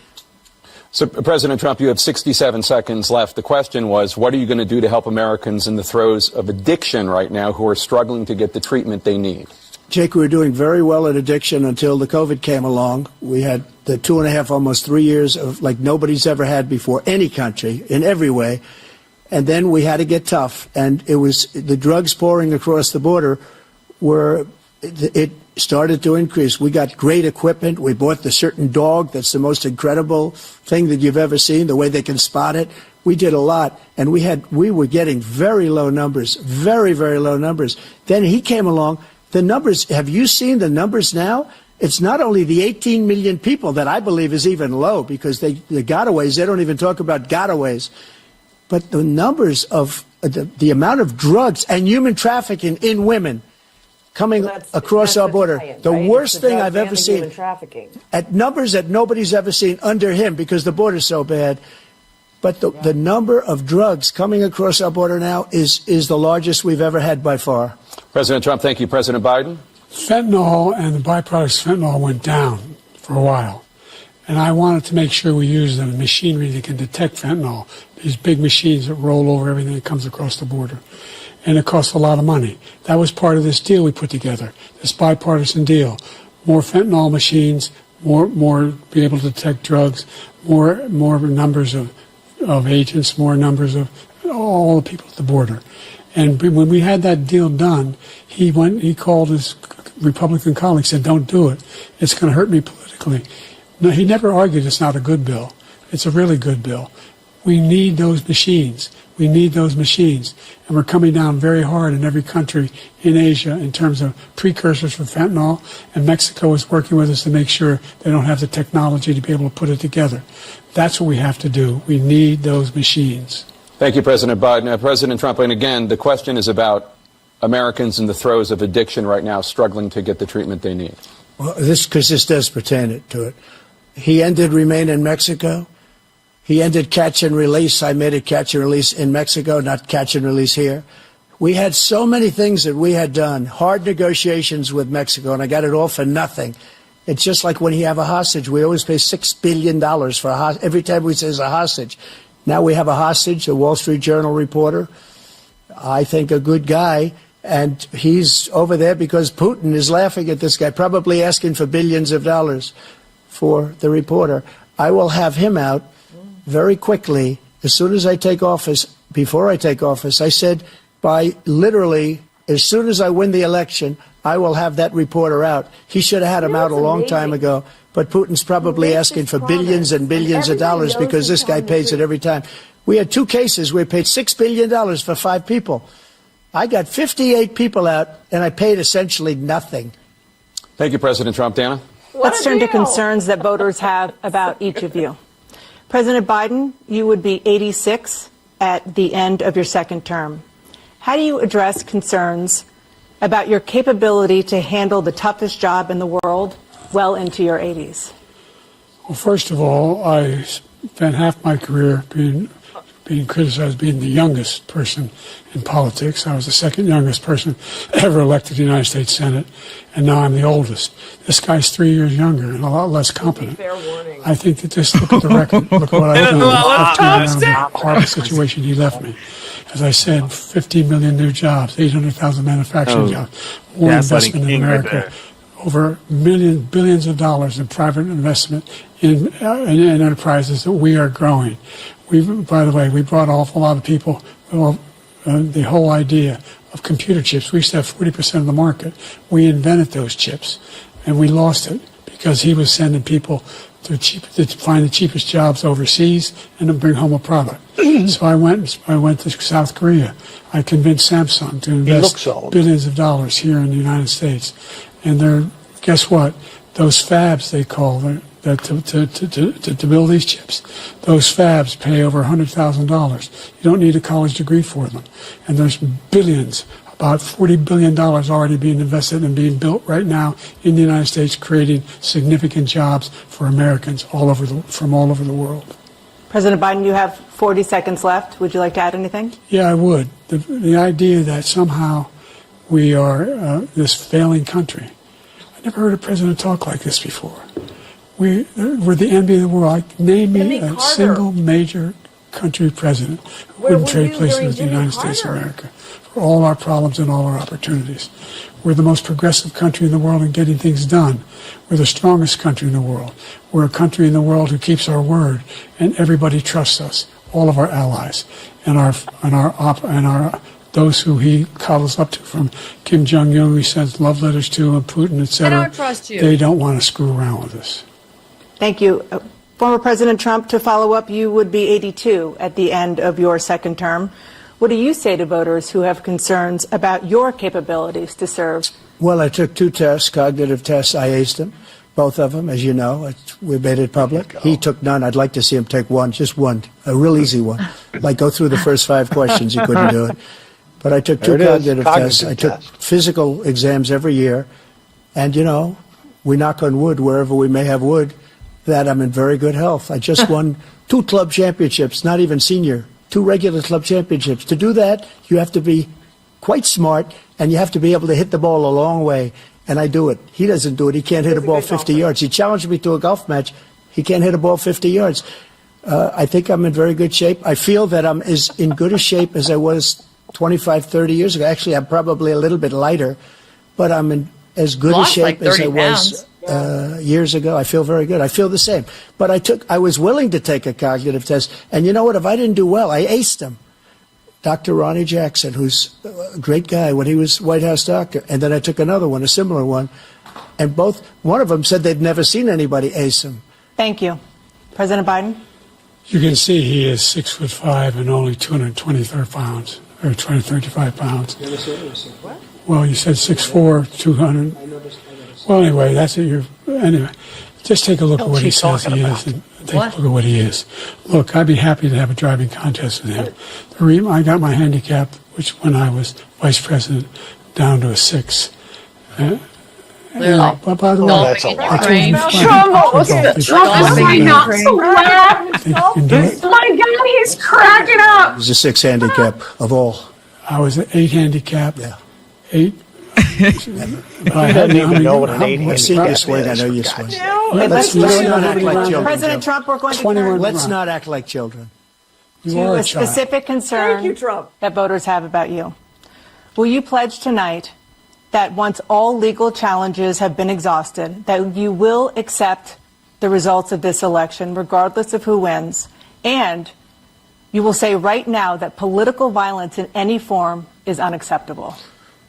So, President Trump, you have 67 seconds left. The question was, what are you going to do to help Americans in the throes of addiction right now who are struggling to get the treatment they need? Jake, we were doing very well at addiction until the COVID came along. We had the 2.5, almost 3 years of like nobody's ever had before, any country, in every way. And then we had to get tough. And it was the drugs pouring across the border it started to increase. We got great equipment. We bought the certain dog that's the most incredible thing that you've ever seen, the way they can spot it. We did a lot, and we were getting very low numbers, very, very low numbers. Then he came along. The numbers, have you seen the numbers now? It's not only the 18 million people that I believe is even low because the gotaways, they don't even talk about gotaways. But the numbers of the amount of drugs and human trafficking in women coming across our border, the worst thing I've ever seen, at numbers that nobody's ever seen under him because the border's so bad. But the number of drugs coming across our border now is the largest we've ever had by far. President Trump, thank you. President Biden? Fentanyl and the byproducts of fentanyl went down for a while. And I wanted to make sure we use the machinery that can detect fentanyl, these big machines that roll over everything that comes across the border. And it costs a lot of money. That was part of this deal we put together, this bipartisan deal. More fentanyl machines, more be able to detect drugs, more numbers of agents, more numbers of all the people at the border. And when we had that deal done, he called his Republican colleagues, said, don't do it. It's going to hurt me politically. No, he never argued it's not a good bill. It's a really good bill. We need those machines. We need those machines. And we're coming down very hard in every country in Asia in terms of precursors for fentanyl. And Mexico is working with us to make sure they don't have the technology to be able to put it together. That's what we have to do. We need those machines. Thank you, President Biden. President Trump, and again, the question is about Americans in the throes of addiction right now struggling to get the treatment they need. Well, this does pertain to it. He ended Remain in Mexico. He ended catch and release. I made it catch and release in Mexico, not catch and release here. We had so many things that we had done, hard negotiations with Mexico, and I got it all for nothing. It's just like when you have a hostage. We always pay $6 billion for a hostage. Every time we say it's a hostage. Now we have a hostage, a Wall Street Journal reporter. I think a good guy. And he's over there because Putin is laughing at this guy, probably asking for billions of dollars for the reporter. I will have him out very quickly as soon as I take office. Before I take office, I said by literally as soon as I win the election, I will have that reporter out. He should have had him out a long time ago. But Putin's probably asking for billions and billions of dollars because this guy pays it every time. We had 2 cases where we paid $6 billion for 5 people. I got 58 people out, and I paid essentially nothing. Thank you, President Trump. Dana? Let's turn to concerns that voters have about each of you. President Biden, you would be 86 at the end of your second term. How do you address concerns about your capability to handle the toughest job in the world well into your 80s? Well, first of all, I spent half my career being criticized as being the youngest person in politics. I was the second youngest person ever elected to the United States Senate, and now I'm the oldest. This guy's 3 years younger and a lot less competent. Fair warning. I think that just look at the record, look what I've done. I've turned around the horrible situation he left me. As I said, 15 million new jobs, 800,000 manufacturing jobs, more investment in America, over billions of dollars in private investment in enterprises that we are growing. By the way, we brought an awful lot of people, the whole idea of computer chips. We used to have 40% of the market. We invented those chips, and we lost it because he was sending people to find the cheapest jobs overseas and to bring home a product. So I went to South Korea. I convinced Samsung to invest billions of dollars here in the United States. And guess what? Those fabs, they call them, to build these chips, those fabs pay over $100,000. You don't need a college degree for them. And there's billions, about $40 billion already being invested and being built right now in the United States, creating significant jobs for Americans from all over the world. President Biden, you have 40 seconds left. Would you like to add anything? Yeah, I would. The idea that somehow we are this failing country. I never heard a president talk like this before. We're the envy of the world. Name me a single major country president who wouldn't trade places with the United States of America for all our problems and all our opportunities. We're the most progressive country in the world in getting things done. We're the strongest country in the world. We're a country in the world who keeps our word, and everybody trusts us. All of our allies and those who he coddles up to, from Kim Jong-un, he sends love letters to, and Putin, etc. I don't trust you. They don't want to screw around with us. Thank you. Former President Trump, to follow up, you would be 82 at the end of your second term. What do you say to voters who have concerns about your capabilities to serve? Well, I took 2 tests, cognitive tests. I aced them, both of them, as you know. We made it public. He took none. I'd like to see him take one, just one, a real easy one. Like go through the first 5 questions. He couldn't do it. But I took 2 cognitive tests. I took physical exams every year. And, we knock on wood wherever we may have wood, that I'm in very good health. I just won 2 club championships, not even senior, 2 regular club championships. To do that, you have to be quite smart, and you have to be able to hit the ball a long way. And I do it. He doesn't do it. He can't hit a ball 50 yards. He challenged me to a golf match. He can't hit a ball 50 yards. I think I'm in very good shape. I feel that I'm as in good a shape as I was 25, 30 years ago. Actually, I'm probably a little bit lighter, but I'm in as good a shape as I was years ago. I feel very good. I feel the same. But I was willing to take a cognitive test. And you know what? If I didn't do well, I aced him. Dr. Ronnie Jackson, who's a great guy when he was White House doctor. And then I took another one, a similar one. And one of them said they'd never seen anybody ace him. Thank you. President Biden? You can see he is 6'5" and only 223 pounds, or 235 pounds. What? Well, you said 6'4", 200. Well, anyway, that's it. Anyway, just take a look at what he says he is, and take a look at what he is. Look, I'd be happy to have a driving contest with him. I got my handicap, which when I was vice president, down to a 6. But by the way, that's a lot. My God, he's cracking up. It was a 6 handicap of all. I was an 8 handicap. Yeah. 8 I don't even know what an 8-handed See you cap swing. I is, know for you God's swing. sake. Let's not act like children. President Trump, we're going to turn Let's not act like children. to a specific concern Thank you, Trump. that voters have about you. Will you pledge tonight that once all legal challenges have been exhausted, that you will accept the results of this election, regardless of who wins, and you will say right now that political violence in any form is unacceptable?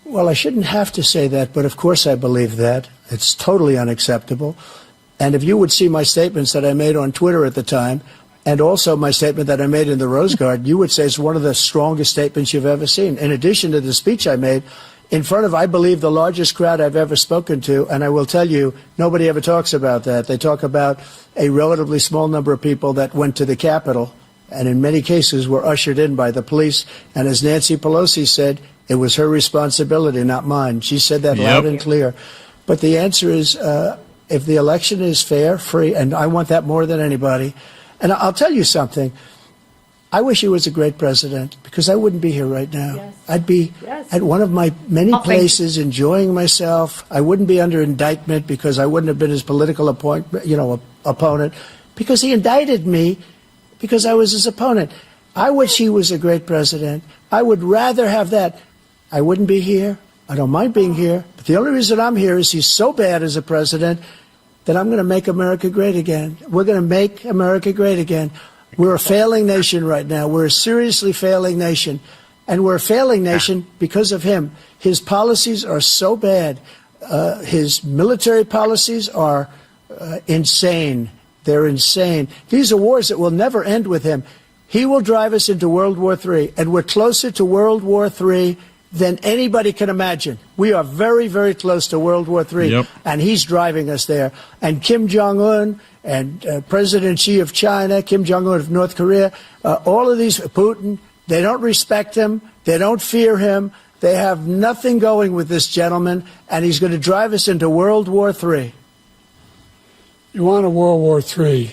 Well, I shouldn't have to say that, but of course I believe that. It's totally unacceptable. And if you would see my statements that I made on Twitter at the time, and also my statement that I made in the Rose Garden, you would say it's one of the strongest statements you've ever seen. In addition to the speech I made in front of, I believe, the largest crowd I've ever spoken to, and I will tell you, nobody ever talks about that. They talk about a relatively small number of people that went to the Capitol, and in many cases were ushered in by the police. And as Nancy Pelosi said, it was her responsibility, not mine. She said that loud and clear. But the answer is, if the election is fair, free, and I want that more than anybody. And I'll tell you something. I wish he was a great president, because I wouldn't be here right now. Yes. I'd be at one of my many places enjoying myself. I wouldn't be under indictment because I wouldn't have been his political opponent, because he indicted me because I was his opponent. I wish he was a great president. I would rather have that. I wouldn't be here. I don't mind being here. But the only reason I'm here is he's so bad as a president that I'm going to make America great again. We're going to make America great again. We're a failing nation right now. We're a seriously failing nation. And we're a failing nation because of him. His policies are so bad. His military policies are insane. They're insane. These are wars that will never end with him. He will drive us into World War III, and we're closer to World War III than anybody can imagine. We are very, very close to World War III, and he's driving us there. And Kim Jong-un and President Xi of China, Kim Jong-un of North Korea, all of these, Putin, they don't respect him. They don't fear him. They have nothing going with this gentleman, and he's going to drive us into World War III. You want a World War III,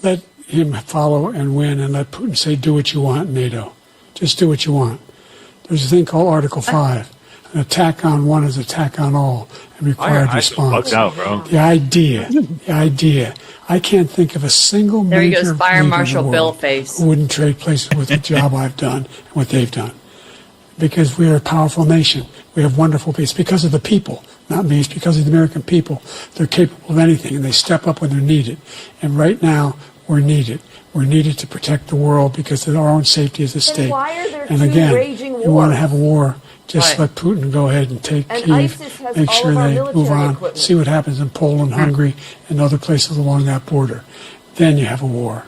let him follow and win, and let Putin say, do what you want, NATO. Just do what you want. There's a thing called Article 5. An attack on one is attack on all, and required response. Out, bro. The idea. I can't think of a single There he major goes, Fire leader in Marshal the Bill world Face. who wouldn't trade places with the job I've done and what they've done. Because we are a powerful nation. We have wonderful people. It's because of the people, not me. It's because of the American people. They're capable of anything, and they step up when they're needed. And right now, we're needed. We're needed to protect the world because of our own safety as a state. Why are there And two again, raging you want to wars? have a war, just Right. let Putin go ahead and take And Kyiv, ISIS has make all sure of our they move military on, equipment. see what happens in Poland, Hungary, and other places along that border. Then you have a war.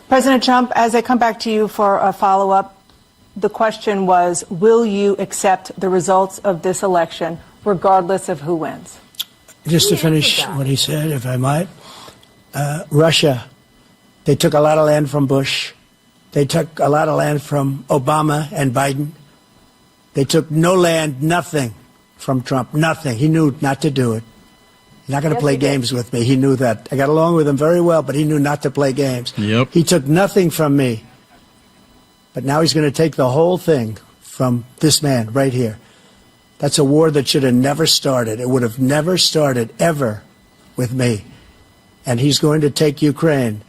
President Trump, as I come back to you for a follow-up, the question was, will you accept the results of this election, regardless of who wins? Just to finish what he said, if I might, Russia, they took a lot of land from Bush. They took a lot of land from Obama and Biden. They took no land, nothing from Trump, nothing. He knew not to do it. He's not going to play games with me. He knew that. I got along with him very well, but he knew not to play games. Yep. He took nothing from me. But now he's going to take the whole thing from this man right here. That's a war that should have never started. It would have never started ever with me. And he's going to take Ukraine.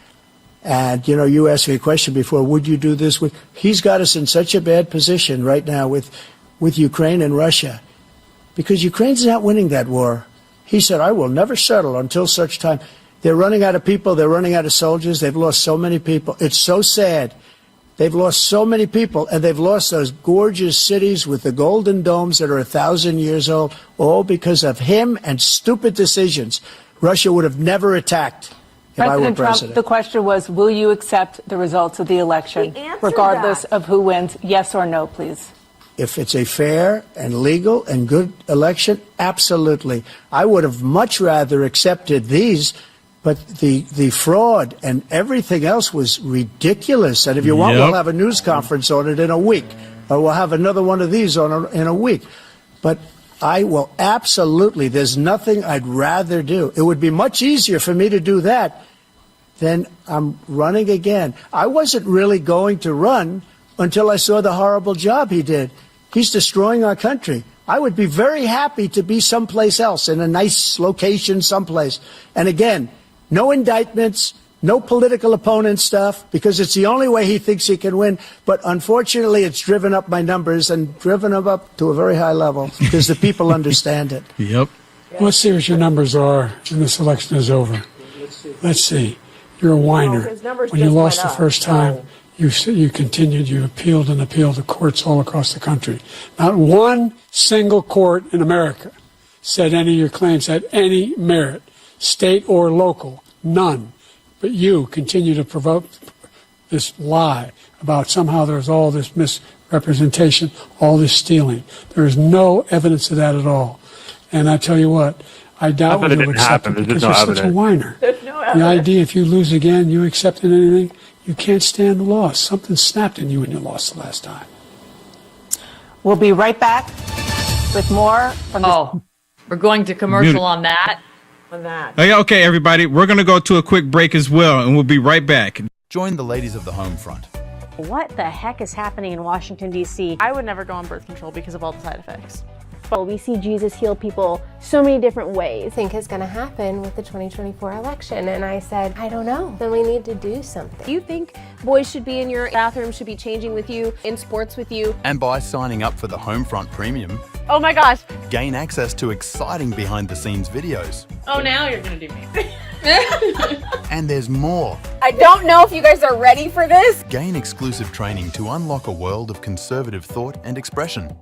And, you know, you asked me a question before, would you do this with... He's got us in such a bad position right now with Ukraine and Russia. Because Ukraine's not winning that war. He said, I will never settle until such time. They're running out of people. They're running out of soldiers. They've lost so many people. It's so sad. They've lost so many people, and they've lost those gorgeous cities with the golden domes that are 1,000 years old, all because of him and stupid decisions. Russia would have never attacked if I were President Trump, president. the question was, will you accept the results of the election, regardless of who wins? Yes or no, please. If it's a fair and legal and good election, absolutely. I would have much rather accepted these, but the fraud and everything else was ridiculous. And if you want, we'll have a news conference on it in a week, or we'll have another one of these in a week. But I will absolutely, there's nothing I'd rather do. It would be much easier for me to do that than I'm running again. I wasn't really going to run until I saw the horrible job he did. He's destroying our country. I would be very happy to be someplace else, in a nice location someplace. And again, no indictments, no political opponent stuff, because it's the only way he thinks he can win. But unfortunately, it's driven up my numbers and driven them up to a very high level because the people understand it. Yep. Let's see what your numbers are when this election is over. Let's see. You're a whiner. his numbers When you just lost went the up, first time, so- you continued, you appealed and appealed to courts all across the country. Not one single court in America said any of your claims had any merit, state or local, none. But you continue to provoke this lie about somehow there's all this misrepresentation, all this stealing. There is no evidence of that at all. And I tell you what, I doubt whether you'll accept it because you're such a whiner. There's no The evidence. idea if you lose again, you accepting anything, you can't stand the loss. Something snapped in you when you lost the last time. We'll be right back with more from the Oh, we're going to commercial on that. On that. Okay, everybody, we're going to go to a quick break as well, and we'll be right back. Join the ladies of the home front. What the heck is happening in Washington, D.C.? I would never go on birth control because of all the side effects. Well, we see Jesus heal people so many different ways. I think is going to happen with the 2024 election. And I said, I don't know. Then we need to do something. Do you think boys should be in your bathroom, should be changing with you, in sports with you? And by signing up for the Homefront Premium, Oh my gosh. gain access to exciting behind-the-scenes videos. Oh, now you're going to do me. And there's more. I don't know if you guys are ready for this. Gain exclusive training to unlock a world of conservative thought and expression.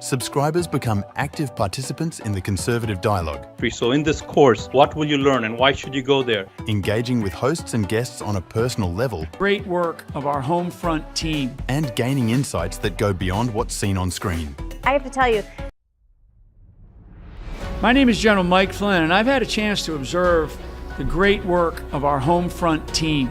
Subscribers become active participants in the conservative dialogue, So in this course, what will you learn and why should you go there? engaging with hosts and guests on a personal level, Great work of our home front team. and gaining insights that go beyond what's seen on screen. I have to tell you, My name is General Mike Flynn, and I've had a chance to observe the great work of our home front team.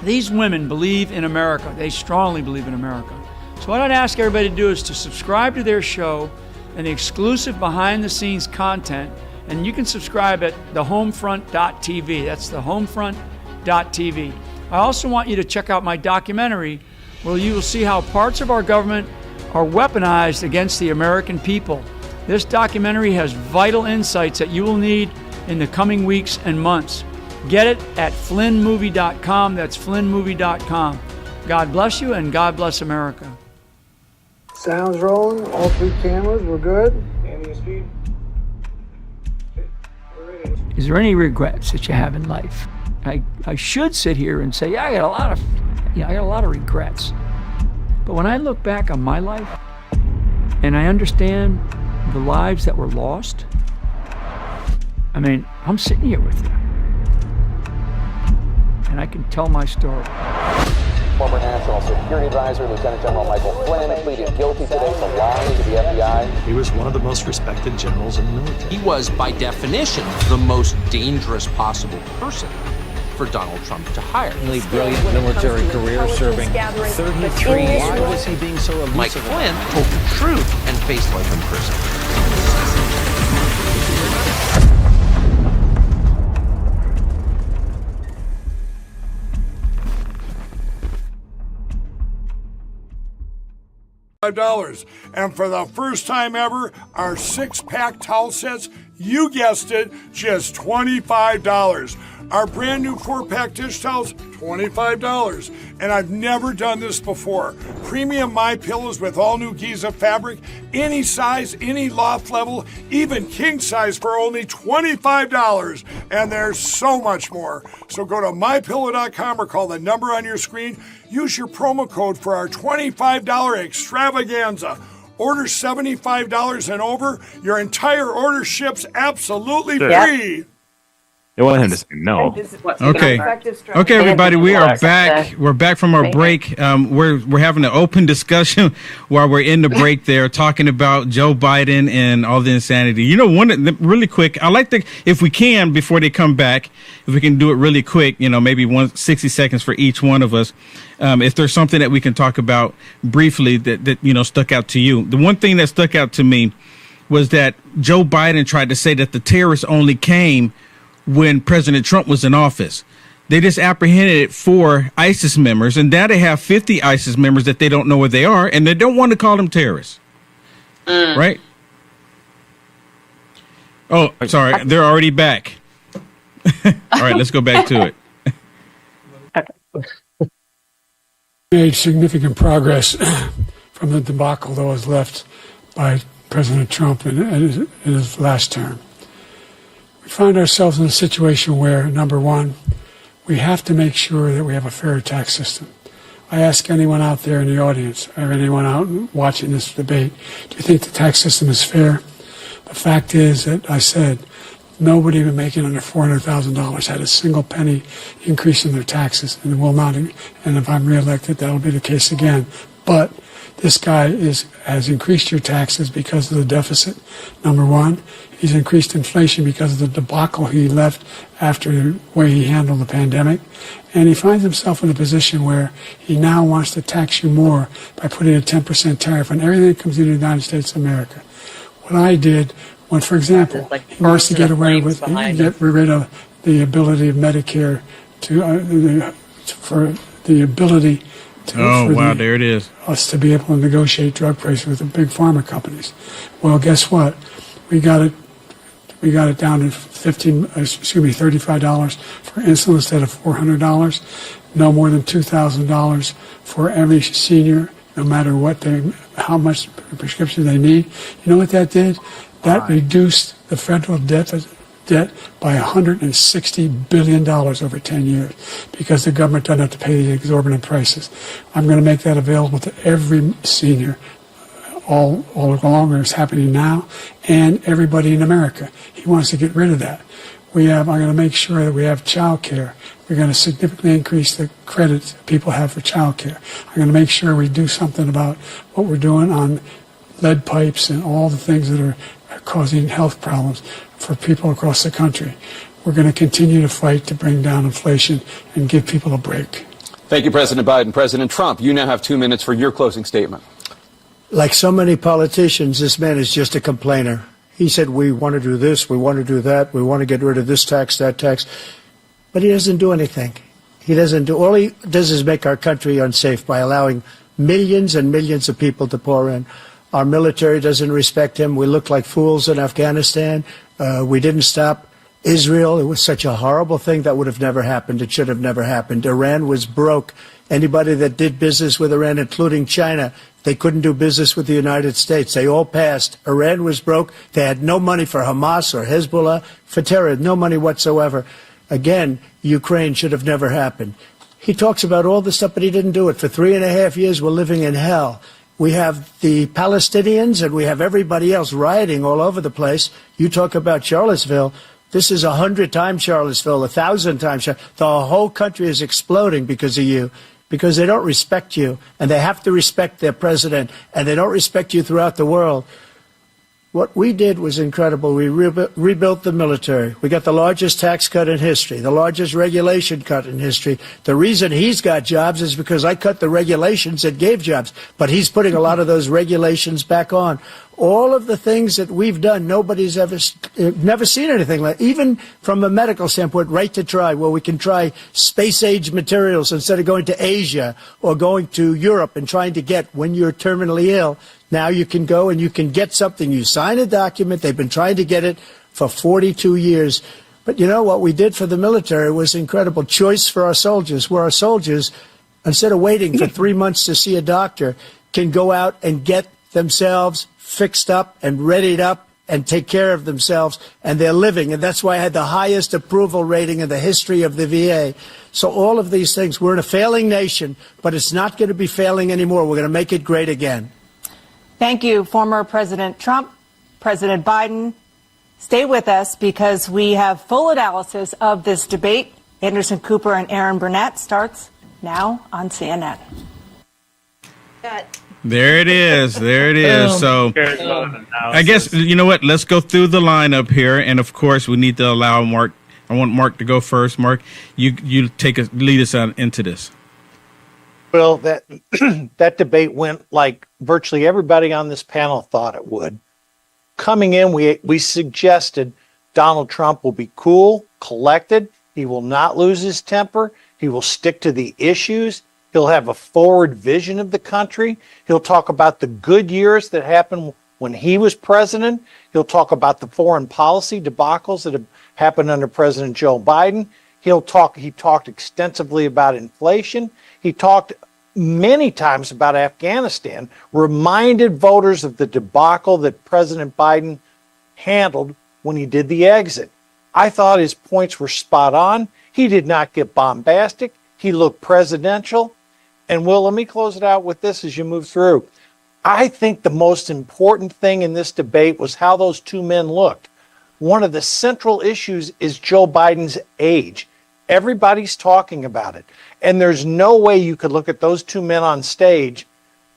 These women believe in America. They strongly believe in America. So what I'd ask everybody to do is to subscribe to their show and the exclusive behind-the-scenes content, and you can subscribe at thehomefront.tv. That's thehomefront.tv. I also want you to check out my documentary where you will see how parts of our government are weaponized against the American people. This documentary has vital insights that you will need in the coming weeks and months. Get it at flynnmovie.com. That's flynnmovie.com. God bless you and God bless America. Sounds rolling. All three cameras. We're good. Is there any regrets that you have in life? I should sit here and say, yeah, I got a lot of regrets. But when I look back on my life and I understand the lives that were lost, I mean, I'm sitting here with you. And I can tell my story. Former National Security Advisor Lieutenant General Michael Flynn pleaded guilty today to lying to the FBI. He was one of the most respected generals in the military. He was, by definition, the most dangerous possible person for Donald Trump to hire. Brilliant military career, serving 33 years. Why was he being so elusive? Mike Flynn told the truth and faced life in prison. $5. And for the first time ever, our 6-pack towel sets, you guessed it, just $25. Our brand new 4-pack dish towels, $25. And I've never done this before. Premium My Pillows with all new Giza fabric, any size, any loft level, even king size for only $25. And there's so much more. So go to mypillow.com or call the number on your screen. Use your promo code for our $25 extravaganza. Order $75 and over. Your entire order ships absolutely free. They want him to say no. Okay. Okay, everybody, we are back. We're back from our break. We're having an open discussion while we're in the break there, talking about Joe Biden and all the insanity. You know, really quick, I like to, if we can, before they come back, if we can do it really quick, you know, maybe 60 seconds for each one of us. If there's something that we can talk about briefly that you know, stuck out to you. The one thing that stuck out to me was that Joe Biden tried to say that the terrorists only came when President Trump was in office. They just apprehended 4 ISIS members, and now they have 50 ISIS members that they don't know where they are, and they don't want to call them terrorists. right? Oh, sorry, they're already back. All right, let's go back to it. Made significant progress from the debacle that was left by President Trump in his last term. We find ourselves in a situation where, number one, we have to make sure that we have a fair tax system. I ask anyone out there in the audience, or anyone out watching this debate, do you think the tax system is fair? The fact is that I said nobody even making under $400,000 had a single penny increase in their taxes, and will not. And if I'm reelected, that'll be the case again. But this guy has increased your taxes because of the deficit, number one. He's increased inflation because of the debacle he left after the way he handled the pandemic. And he finds himself in a position where he now wants to tax you more by putting a 10% tariff on everything that comes into the United States of America. What I did, when, for example, he wants to get rid of the ability of Medicare There it is. Us to be able to negotiate drug prices with the big pharma companies. Well, guess what? We got it down to $35 for insulin instead of $400. No more than $2,000 for every senior, no matter how much prescription they need. You know what that did? That reduced the federal debt by $160 billion over 10 years because the government doesn't have to pay the exorbitant prices. I'm going to make that available to every senior all along, it's happening now, and everybody in America. He wants to get rid of that. I'm going to make sure that we have child care. We're going to significantly increase the credits people have for child care. I'm going to make sure we do something about what we're doing on lead pipes and all the things that are causing health problems for people across the country. We're going to continue to fight to bring down inflation and give people a break. Thank you, President Biden. President Trump, you now have 2 minutes for your closing statement. Like so many politicians, this man is just a complainer. He said, we want to do this, we want to do that, we want to get rid of this tax, that tax. But he doesn't do anything. All he does is make our country unsafe by allowing millions and millions of people to pour in. Our military doesn't respect him. We look like fools in Afghanistan. We didn't stop Israel. It was such a horrible thing that would have never happened. It should have never happened. Iran was broke. Anybody that did business with Iran, including China, they couldn't do business with the United States. They all passed. Iran was broke. They had no money for Hamas or Hezbollah, for terror, no money whatsoever. Again, Ukraine should have never happened. He talks about all this stuff, but he didn't do it. For 3.5 years, we're living in hell. We have the Palestinians and we have everybody else rioting all over the place. You talk about Charlottesville. This is 100 times Charlottesville, 1,000 times. The whole country is exploding because of you, because they don't respect you, and they have to respect their president, and they don't respect you throughout the world. What we did was incredible. We rebuilt the military. We got the largest tax cut in history, the largest regulation cut in history. The reason he's got jobs is because I cut the regulations that gave jobs, but he's putting a lot of those regulations back on. All of the things that we've done, nobody's never seen anything like, even from a medical standpoint, right to try, where we can try space-age materials instead of going to Asia or going to Europe and trying to get, when you're terminally ill, now you can go and you can get something. You sign a document. They've been trying to get it for 42 years. But you know what we did for the military was incredible. Choice for our soldiers, where our soldiers, instead of waiting for 3 months to see a doctor, can go out and get themselves fixed up and readied up and take care of themselves, and they're living. And that's why I had the highest approval rating in the history of the VA. So all of these things, we're in a failing nation, but it's not going to be failing anymore. We're going to make it great again. Thank you, former President Trump, President Biden. Stay with us because we have full analysis of this debate. Anderson Cooper and Aaron Burnett starts now on CNN. There it is. There it is. So I guess, you know what? Let's go through the lineup here. And of course, we need to allow Mark. I want Mark to go first. Mark, you lead us on into this. Well, that debate went like virtually everybody on this panel thought it would. Coming in, we suggested Donald Trump will be cool, collected. He will not lose his temper. He will stick to the issues. He'll have a forward vision of the country. He'll talk about the good years that happened when he was president. He'll talk about the foreign policy debacles that have happened under President Joe Biden. He talked extensively about inflation. He talked many times about Afghanistan, reminded voters of the debacle that President Biden handled when he did the exit. I thought his points were spot on. He did not get bombastic. He looked presidential. And Will, let me close it out with this as you move through. I think the most important thing in this debate was how those two men looked. One of the central issues is Joe Biden's age. Everybody's talking about it. And there's no way you could look at those two men on stage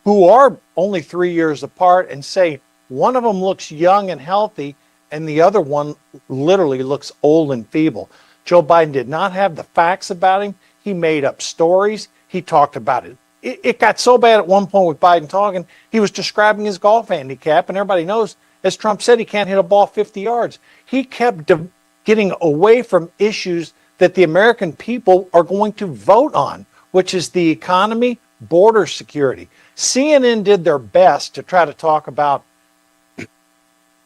who are only 3 years apart and say one of them looks young and healthy and the other one literally looks old and feeble. Joe Biden did not have the facts about him. He made up stories. He talked about it. It got so bad at one point with Biden talking, he was describing his golf handicap, and everybody knows, as Trump said, he can't hit a ball 50 yards. He kept getting away from issues that the American people are going to vote on, which is the economy, border security. CNN did their best to try to talk about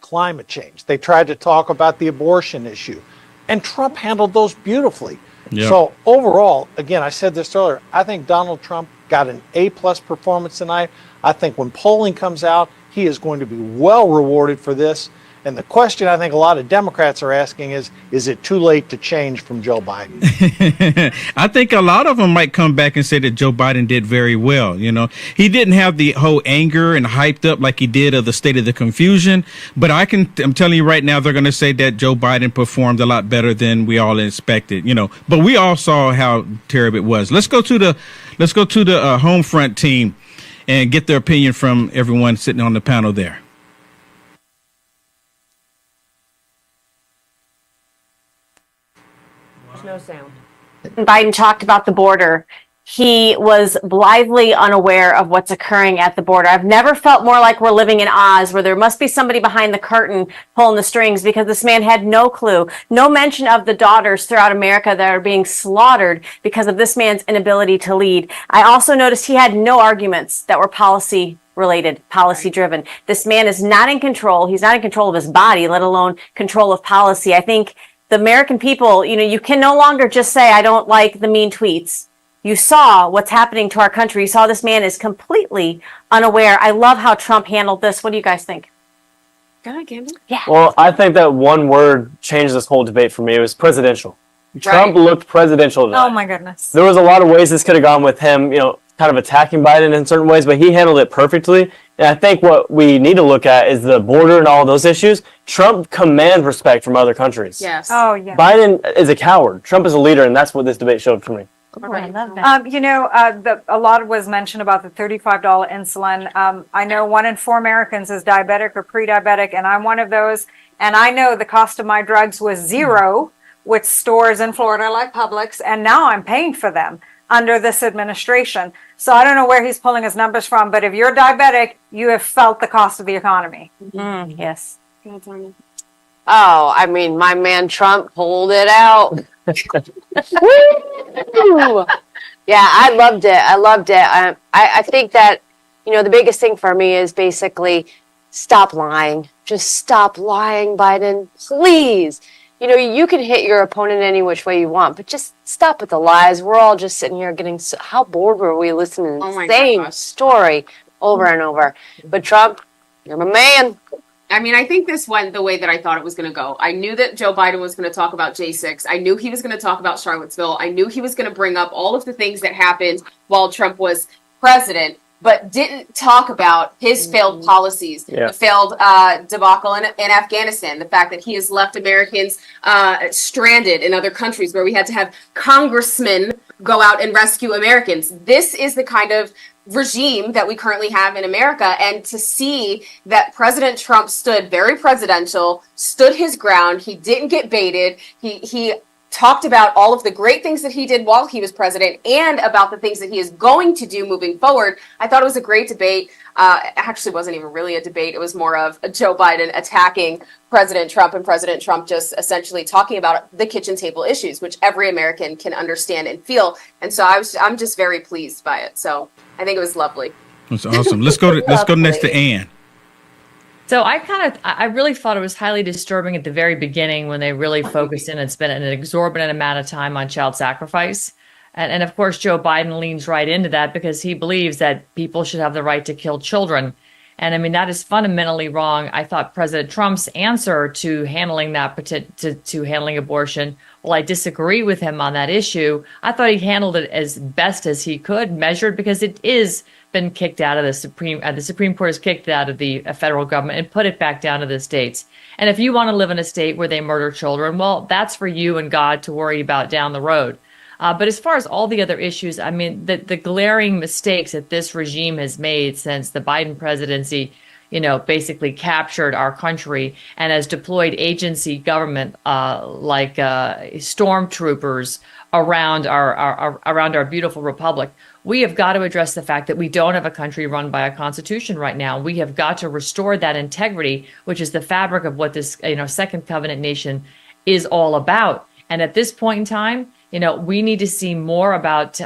climate change. They tried to talk about the abortion issue, and Trump handled those beautifully. Yep. So overall, again, I said this earlier, I think Donald Trump got an A-plus performance tonight. I think when polling comes out, he is going to be well rewarded for this. And the question I think a lot of Democrats are asking is it too late to change from Joe Biden? I think a lot of them might come back and say that Joe Biden did very well. You know, he didn't have the whole anger and hyped up like he did of the State of the Confusion. But I'm telling you right now, they're going to say that Joe Biden performed a lot better than we all expected. You know, but we all saw how terrible it was. Let's go to the home front team and get their opinion from everyone sitting on the panel there. No sound. Biden talked about the border. He was blithely unaware of what's occurring at the border. I've never felt more like we're living in Oz, where there must be somebody behind the curtain pulling the strings, because this man had no clue. No mention of the daughters throughout America that are being slaughtered because of this man's inability to lead. I also noticed he had no arguments that were policy related, policy driven. This man is not in control. He's not in control of his body, let alone control of policy. I think the American people, you can no longer just say, I don't like the mean tweets. You saw what's happening to our country. You saw this man is completely unaware. I love how Trump handled this. What do you guys think? Go ahead, Camden. Yeah. Well, I think that one word changed this whole debate for me. It was presidential. Trump looked presidential tonight. Oh my goodness. There was a lot of ways this could have gone with him, kind of attacking Biden in certain ways, but he handled it perfectly. And I think what we need to look at is the border and all those issues. Trump commands respect from other countries. Yes. Oh, yeah. Biden is a coward. Trump is a leader, and that's what this debate showed for me. Right. I love that. A lot was mentioned about the $35 insulin. I know 1 in 4 Americans is diabetic or pre-diabetic, and I'm one of those. And I know the cost of my drugs was zero with stores in Florida like Publix, and now I'm paying for them under this administration. So I don't know where he's pulling his numbers from, but if you're diabetic, you have felt the cost of the economy. Yes. Oh, I mean, my man Trump pulled it out. Yeah, I loved it. I think that, the biggest thing for me is basically stop lying. Just stop lying, Biden, please. You can hit your opponent any which way you want, but just stop with the lies. We're all just sitting here getting how bored were we listening to the same story over and over. But Trump, you're my man. I mean, I think this went the way that I thought it was going to go. I knew that Joe Biden was going to talk about J6. I knew he was going to talk about Charlottesville. I knew he was going to bring up all of the things that happened while Trump was president, but didn't talk about his failed policies, the failed debacle in Afghanistan, the fact that he has left Americans stranded in other countries where we had to have congressmen go out and rescue Americans. This is the kind of regime that we currently have in America, and to see that President Trump stood very presidential, stood his ground, he didn't get baited, he talked about all of the great things that he did while he was president and about the things that he is going to do moving forward. I thought it was a great debate. It actually wasn't even really a debate. It was more of Joe Biden attacking President Trump and President Trump just essentially talking about the kitchen table issues, which every American can understand and feel. And so I'm just very pleased by it. So I think it was lovely. That's awesome. Let's go next to Ann. So I really thought it was highly disturbing at the very beginning when they really focused in and spent an exorbitant amount of time on child sacrifice. And of course, Joe Biden leans right into that because he believes that people should have the right to kill children. And I mean, that is fundamentally wrong. I thought President Trump's answer to handling that, to handling abortion, well, I disagree with him on that issue. I thought he handled it as best as he could, measured, because it is been kicked out of the Supreme Court has kicked it out of the federal government and put it back down to the states. And if you want to live in a state where they murder children, well, that's for you and God to worry about down the road. But as far as all the other issues, I mean, the glaring mistakes that this regime has made since the Biden presidency, basically captured our country and has deployed agency government like stormtroopers around our beautiful republic. We have got to address the fact that we don't have a country run by a constitution right now. We have got to restore that integrity, which is the fabric of what this second covenant nation is all about. And at this point in time, we need to see more about,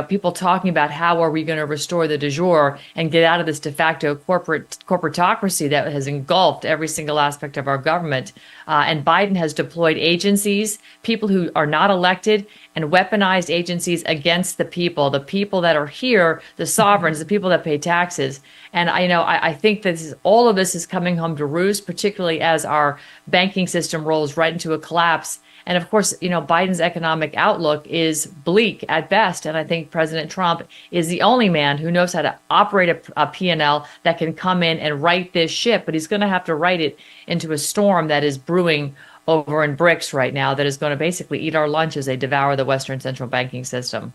people talking about how are we going to restore the de jure and get out of this de facto corporatocracy that has engulfed every single aspect of our government. And Biden has deployed agencies, people who are not elected, and weaponized agencies against the people that are here, the sovereigns, the people that pay taxes. And I think that all of this is coming home to roost, particularly as our banking system rolls right into a collapse. And of course, Biden's economic outlook is bleak at best. And I think President Trump is the only man who knows how to operate a P&L that can come in and right this ship. But he's going to have to right it into a storm that is brewing over in BRICS right now that is going to basically eat our lunch as they devour the Western central banking system.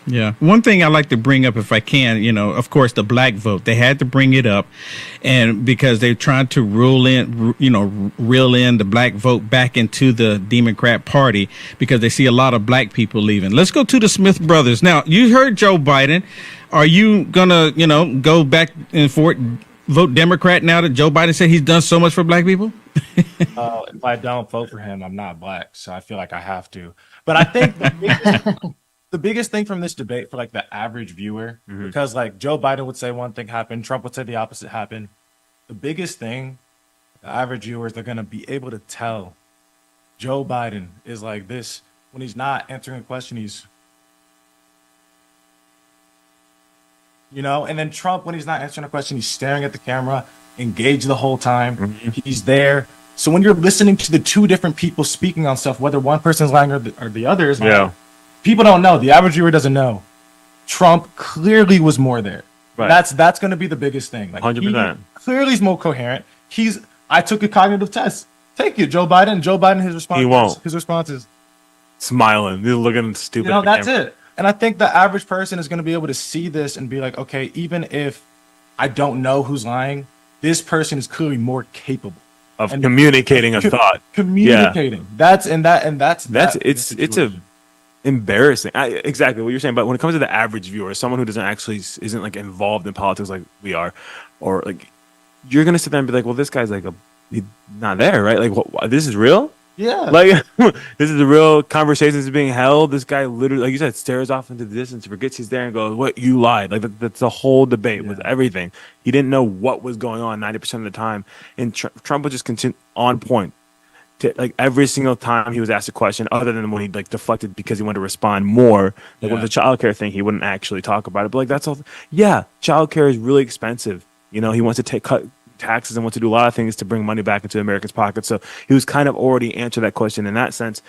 Yeah. One thing I like to bring up, if I can, of course, the black vote, they had to bring it up, and because they're trying to reel in the black vote back into the Democrat Party because they see a lot of black people leaving. Let's go to the Smith brothers. Now, you heard Joe Biden. Are you gonna, go back and forth, vote Democrat now that Joe Biden said he's done so much for black people? If I don't vote for him, I'm not black, so I feel like I have to. But I think the biggest thing from this debate for like the average viewer, because like Joe Biden would say one thing happened, Trump would say the opposite happened. The biggest thing, the average viewers, they're going to be able to tell Joe Biden is like this when he's not answering a question. He's, and then Trump, when he's not answering a question, he's staring at the camera, engaged the whole time. He's there. So when you're listening to the two different people speaking on stuff, whether one person's lying or the other is lying, people don't know. The average viewer doesn't know. Trump clearly was more there. Right. That's going to be the biggest thing. Like 100%. Clearly is more coherent. I took a cognitive test. Take it, Joe Biden. Joe Biden, his response. He won't. His response is smiling. He's looking stupid. That's it. And I think the average person is going to be able to see this and be like, okay, even if I don't know who's lying, this person is clearly more capable of communicating a thought. Communicating. Yeah. It's embarrassing. Exactly what you're saying. But when it comes to the average viewer, someone who isn't like involved in politics like we are, or like you're gonna sit there and be like, well, this guy's like he's not there, right? Like, what, this is real. Yeah. Like this is the real conversation that's being held. This guy literally, like you said, stares off into the distance, forgets he's there, and goes, "What, you lied?" Like that's the whole debate with everything. He didn't know what was going on 90% of the time, and Trump would just continue on point. Like every single time he was asked a question, other than when he like deflected because he wanted to respond more, like with the childcare thing, he wouldn't actually talk about it. But like that's all. Yeah, childcare is really expensive. He wants to cut taxes and wants to do a lot of things to bring money back into Americans' pockets. So he was kind of already answered that question in that sense.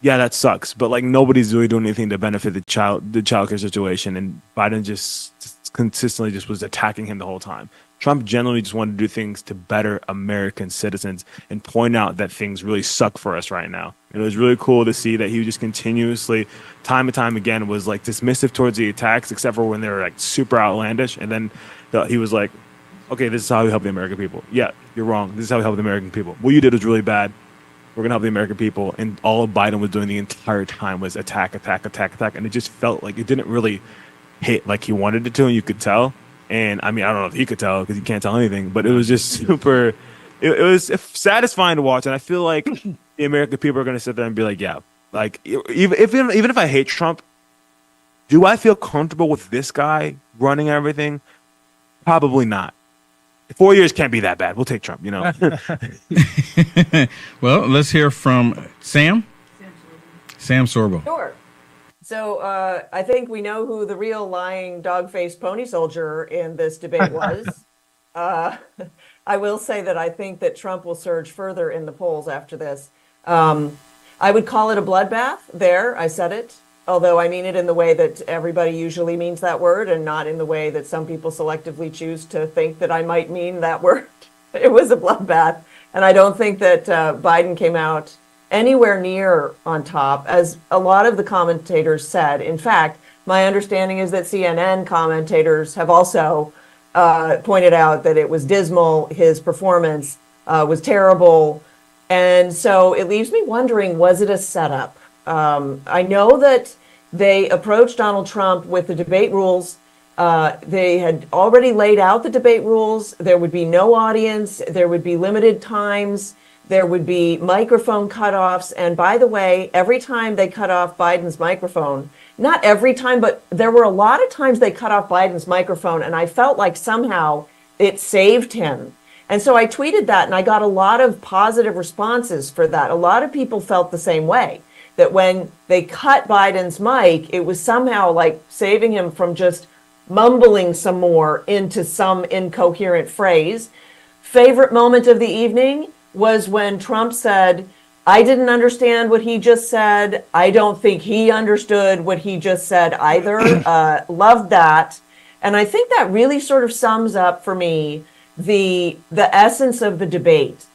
Yeah, that sucks. But like nobody's really doing anything to benefit the childcare situation, and Biden just consistently just was attacking him the whole time. Trump generally just wanted to do things to better American citizens and point out that things really suck for us right now. It was really cool to see that he just continuously, time and time again, was like dismissive towards the attacks, except for when they were like super outlandish. And then he was like, okay, this is how we help the American people. Yeah, you're wrong. This is how we help the American people. What you did was really bad. We're going to help the American people. And all Biden was doing the entire time was attack. And it just felt like it didn't really hit like he wanted it to, and you could tell. And I mean, I don't know if he could tell because he can't tell anything, but it was just super, it was satisfying to watch. And I feel like the American people are going to sit there and be like, yeah, like even if I hate Trump, do I feel comfortable with this guy running everything? Probably not. 4 years can't be that bad. We'll take Trump. Well, let's hear from Sam. Sam Sorbo. Sure. So I think we know who the real lying dog-faced pony soldier in this debate was. I will say that I think that Trump will surge further in the polls after this. I would call it a bloodbath there. I said it, although I mean it in the way that everybody usually means that word and not in the way that some people selectively choose to think that I might mean that word. It was a bloodbath. And I don't think that Biden came out anywhere near on top, as a lot of the commentators said. In fact, my understanding is that CNN commentators have also pointed out that it was dismal. His performance was terrible. And so it leaves me wondering, was it a setup? I know that they approached Donald Trump with the debate rules. They had already laid out the debate rules. There would be no audience. There would be limited times. There would be microphone cutoffs. And by the way, every time they cut off Biden's microphone, not every time, but there were a lot of times they cut off Biden's microphone, and I felt like somehow it saved him. And so I tweeted that, and I got a lot of positive responses for that. A lot of people felt the same way, that when they cut Biden's mic, it was somehow like saving him from just mumbling some more into some incoherent phrase. Favorite moment of the evening was when Trump said, I didn't understand what he just said. I don't think he understood what he just said either. Loved that. And I think that really sort of sums up for me the essence of the debate.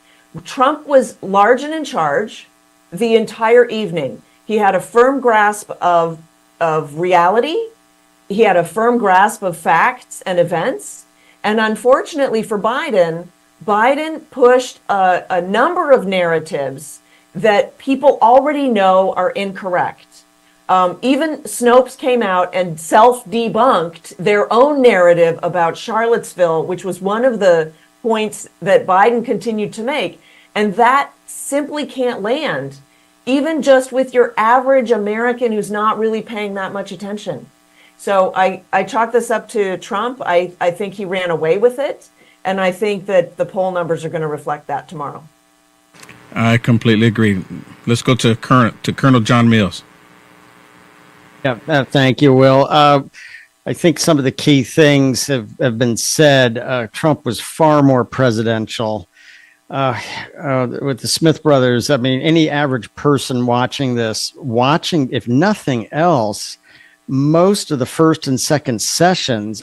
Trump was large and in charge the entire evening. He had a firm grasp of reality. He had a firm grasp of facts and events. And unfortunately for Biden pushed a number of narratives that people already know are incorrect. Even Snopes came out and self-debunked their own narrative about Charlottesville, which was one of the points that Biden continued to make. And that simply can't land, even just with your average American who's not really paying that much attention. So I chalk this up to Trump. I think he ran away with it. And I think that the poll numbers are going to reflect that tomorrow. I completely agree. Let's go to Colonel John Mills. Yeah, thank you, Will. I think some of the key things have been said. Trump was far more presidential. With the Smith brothers, I mean, any average person watching, if nothing else, most of the first and second sessions,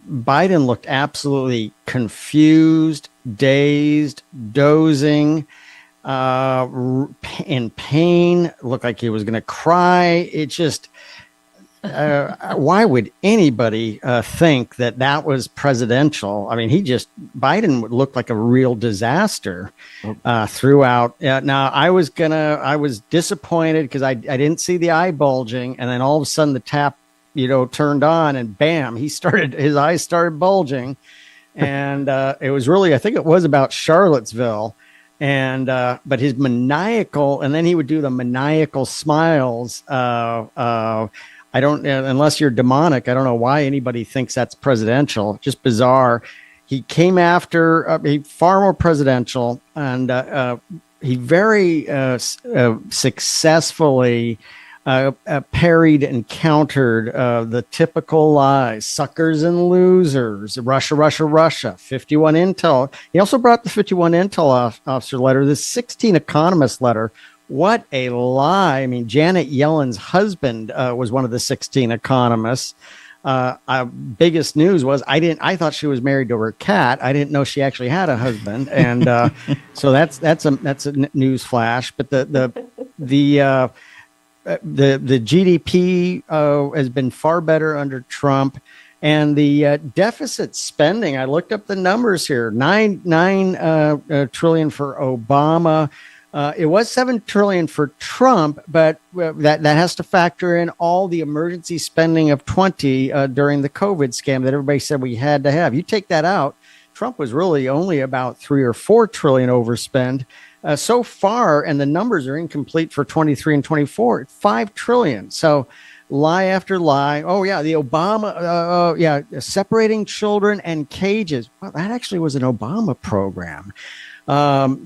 Biden looked absolutely confused, dazed, dozing, in pain, looked like he was going to cry. It just, why would anybody think that was presidential? I mean, Biden would look like a real disaster throughout. Now, I was disappointed because I didn't see the eye bulging, and then all of a sudden the tap turned on, and bam, his eyes started bulging. And it was really, I think it was about Charlottesville. And but his maniacal, and then he would do the maniacal smiles. I don't, unless you're demonic, I don't know why anybody thinks that's presidential. Just bizarre. He came after, far more presidential, and he very successfully parried and countered the typical lies, suckers and losers, Russia, Russia, Russia, 51 Intel. He also brought the 51 Intel officer letter, the 16 Economist letter. What a lie. I mean, Janet Yellen's husband was one of the 16 economists. Biggest news was I thought she was married to her cat. I didn't know she actually had a husband. And so that's a news flash. But the GDP has been far better under Trump, and the deficit spending. I looked up the numbers here: nine trillion for Obama. It was $7 trillion for Trump, but that has to factor in all the emergency spending of 20 during the COVID scam that everybody said we had to have. You take that out, Trump was really only about 3 or 4 trillion overspend. So far, and the numbers are incomplete for 23 and 24, $5 trillion. So lie after lie. Oh yeah, the Obama, separating children and cages. Well, that actually was an Obama program.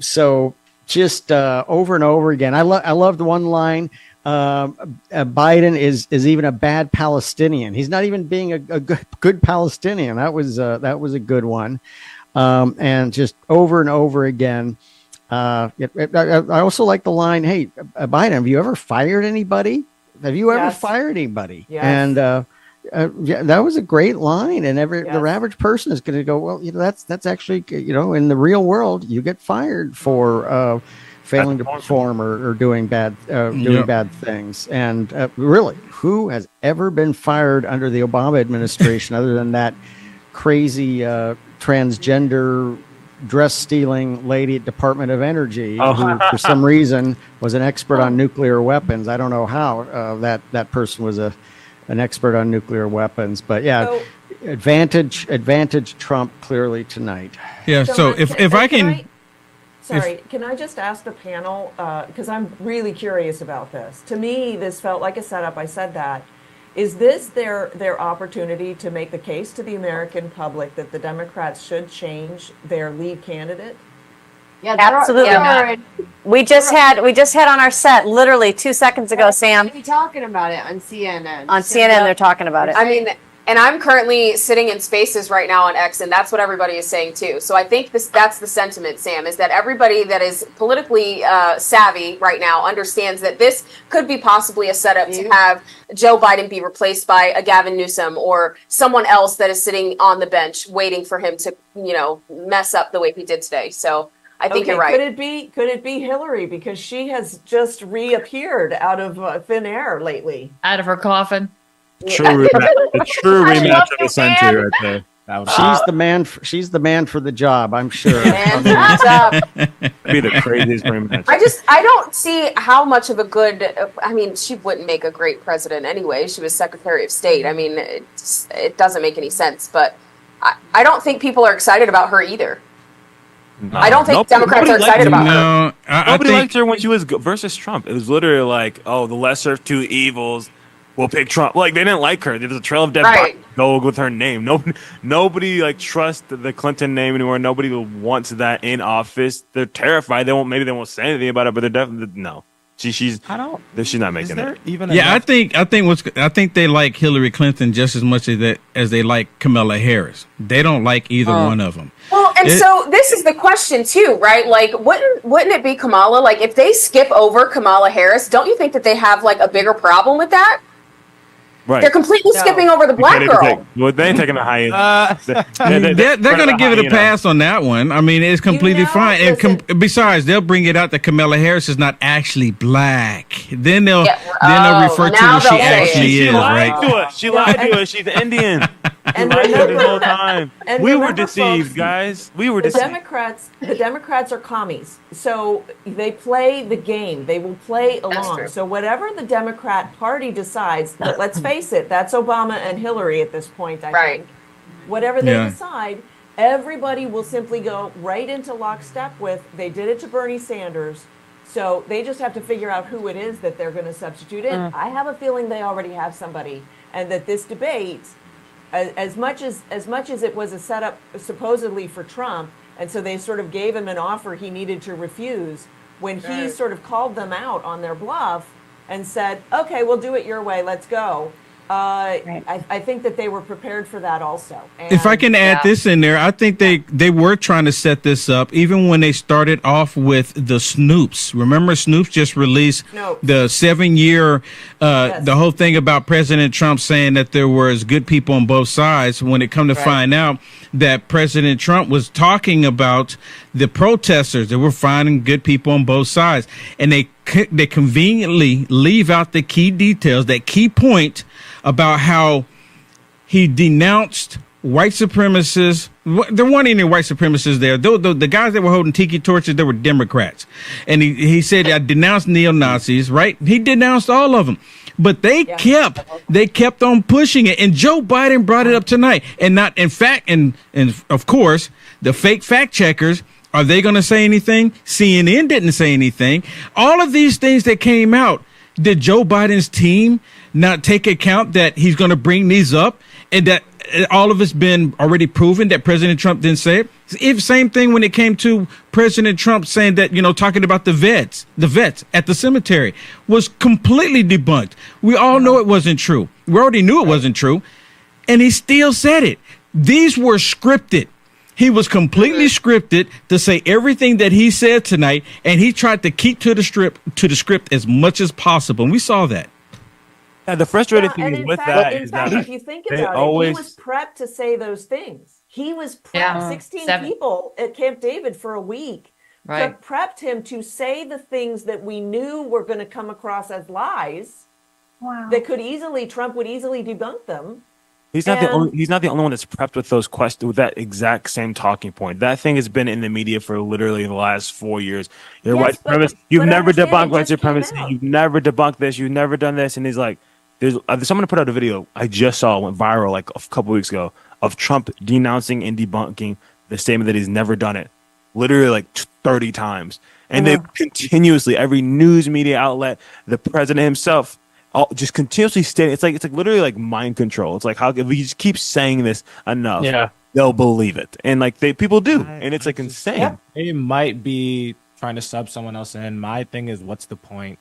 So just over and over again. I loved one line. Biden is even a bad Palestinian. He's not even being a good Palestinian. That was a good one. And just over and over again. I also like the line, "Hey, Biden, have you ever fired anybody? Have you ever fired anybody?" Yes. And that was a great line. And the average person is going to go, well, that's actually, in the real world, you get fired for failing to perform or doing bad things. And really, who has ever been fired under the Obama administration other than that crazy transgender dress stealing lady at Department of Energy who for some reason was an expert on nuclear weapons. I don't know how that person was an expert on nuclear weapons, but advantage Trump clearly tonight. Yeah. So if I can. Can I just ask the panel, because I'm really curious about this. To me, this felt like a setup. I said that. Is this their opportunity to make the case to the American public that the Democrats should change their lead candidate? Yeah, absolutely. We just had on our set literally 2 seconds ago, Sam. They're talking about it on CNN. On CNN, they're talking about it. I mean, and I'm currently sitting in Spaces right now on X, and that's what everybody is saying too. So I think that's the sentiment, Sam, is that everybody that is politically savvy right now understands that this could be possibly a setup to have Joe Biden be replaced by a Gavin Newsom or someone else that is sitting on the bench waiting for him to, mess up the way he did today. So I think you're right. Could it be Hillary, because she has just reappeared out of thin air lately? Out of her coffin. True rematch of the century right there. She's the man for the job, I'm sure. That'd be the craziest rematch. I don't see how much of a good. I mean, she wouldn't make a great president anyway. She was Secretary of State. I mean, it doesn't make any sense. But I don't think people are excited about her either. No. I don't think Democrats are excited about her. Nobody liked her when she was versus Trump. It was literally like, oh, the lesser of two evils. We'll pick Trump. Like, they didn't like her. There was a trail of dead bodies go with her name. Nobody like trusts the Clinton name anymore. Nobody wants that in office. They're terrified. Maybe they won't say anything about it, but they're definitely no. She's not making it. I think they like Hillary Clinton just as much as they like Kamala Harris. They don't like either one of them. Well, and so this is the question too, right? Like, wouldn't it be Kamala? Like, if they skip over Kamala Harris, don't you think that they have like a bigger problem with that? Right. They're completely skipping over the black girl. They ain't taking a high. They're going to give it a pass on that one. I mean, it's completely fine. And besides, they'll bring it out that Kamala Harris is not actually black. Then they'll refer to what she actually is, right? She lied to us. She's Indian. And the whole time. We were deceived, folks, guys. We were deceived. The Democrats are commies, so they play the game. They will play along. So whatever the Democrat Party decides, let's face it, that's Obama and Hillary at this point. I think. Whatever they decide, everybody will simply go right into lockstep with. They did it to Bernie Sanders. So they just have to figure out who it is that they're going to substitute in. I have a feeling they already have somebody, and that this debate, as much as it was a setup supposedly for Trump, and so they sort of gave him an offer he needed to refuse, when he sort of called them out on their bluff and said, okay, we'll do it your way, let's go. I think that they were prepared for that also. And if I can add this in there, I think they were trying to set this up even when they started off with the Snoops. Remember, Snoops just released the 7-year, the whole thing about President Trump saying that there was good people on both sides. When it come to find out that President Trump was talking about the protesters, that were finding good people on both sides, and they conveniently leave out the key details, that key point about how he denounced white supremacists. There weren't any white supremacists there. The guys that were holding tiki torches, they were Democrats. And he said, I denounced neo-Nazis, right? He denounced all of them. But they kept on pushing it. And Joe Biden brought it up tonight. And not, in fact, and of course, the fake fact checkers, are they going to say anything? CNN didn't say anything. All of these things that came out, did Joe Biden's team not take account that he's going to bring these up and that all of it's been already proven that President Trump didn't say it? If same thing when it came to President Trump saying that, talking about the vets at the cemetery was completely debunked. We all know it wasn't true. We already knew it wasn't true. And he still said it. These were scripted. He was completely scripted to say everything that he said tonight, and he tried to keep to the script as much as possible. And we saw that. Yeah, the frustrating thing is with that in is fact, that if you think they about always. it, he was prepped to say those things. He was prepped. Yeah. 16 7. people at Camp David for a week Right. prepped him to say the things that we knew were going to come across as lies. Wow. That Trump would easily debunk them. He's not the only one that's prepped with those questions, with that exact same talking point. That thing has been in the media for literally the last 4 years. You're white supremacy. You've never debunked white supremacy. You've never debunked this. You've never done this. And he's like, there's someone put out a video I just saw, went viral like a couple weeks ago, of Trump denouncing and debunking the statement that he's never done it, literally like 30 times. And they continuously, every news media outlet, the president himself, just continuously stating, it's like literally like mind control. It's like, how if we just keep saying this enough, they'll believe it, and like people do, and it's like insane. It might be trying to sub someone else in. My thing is, what's the point?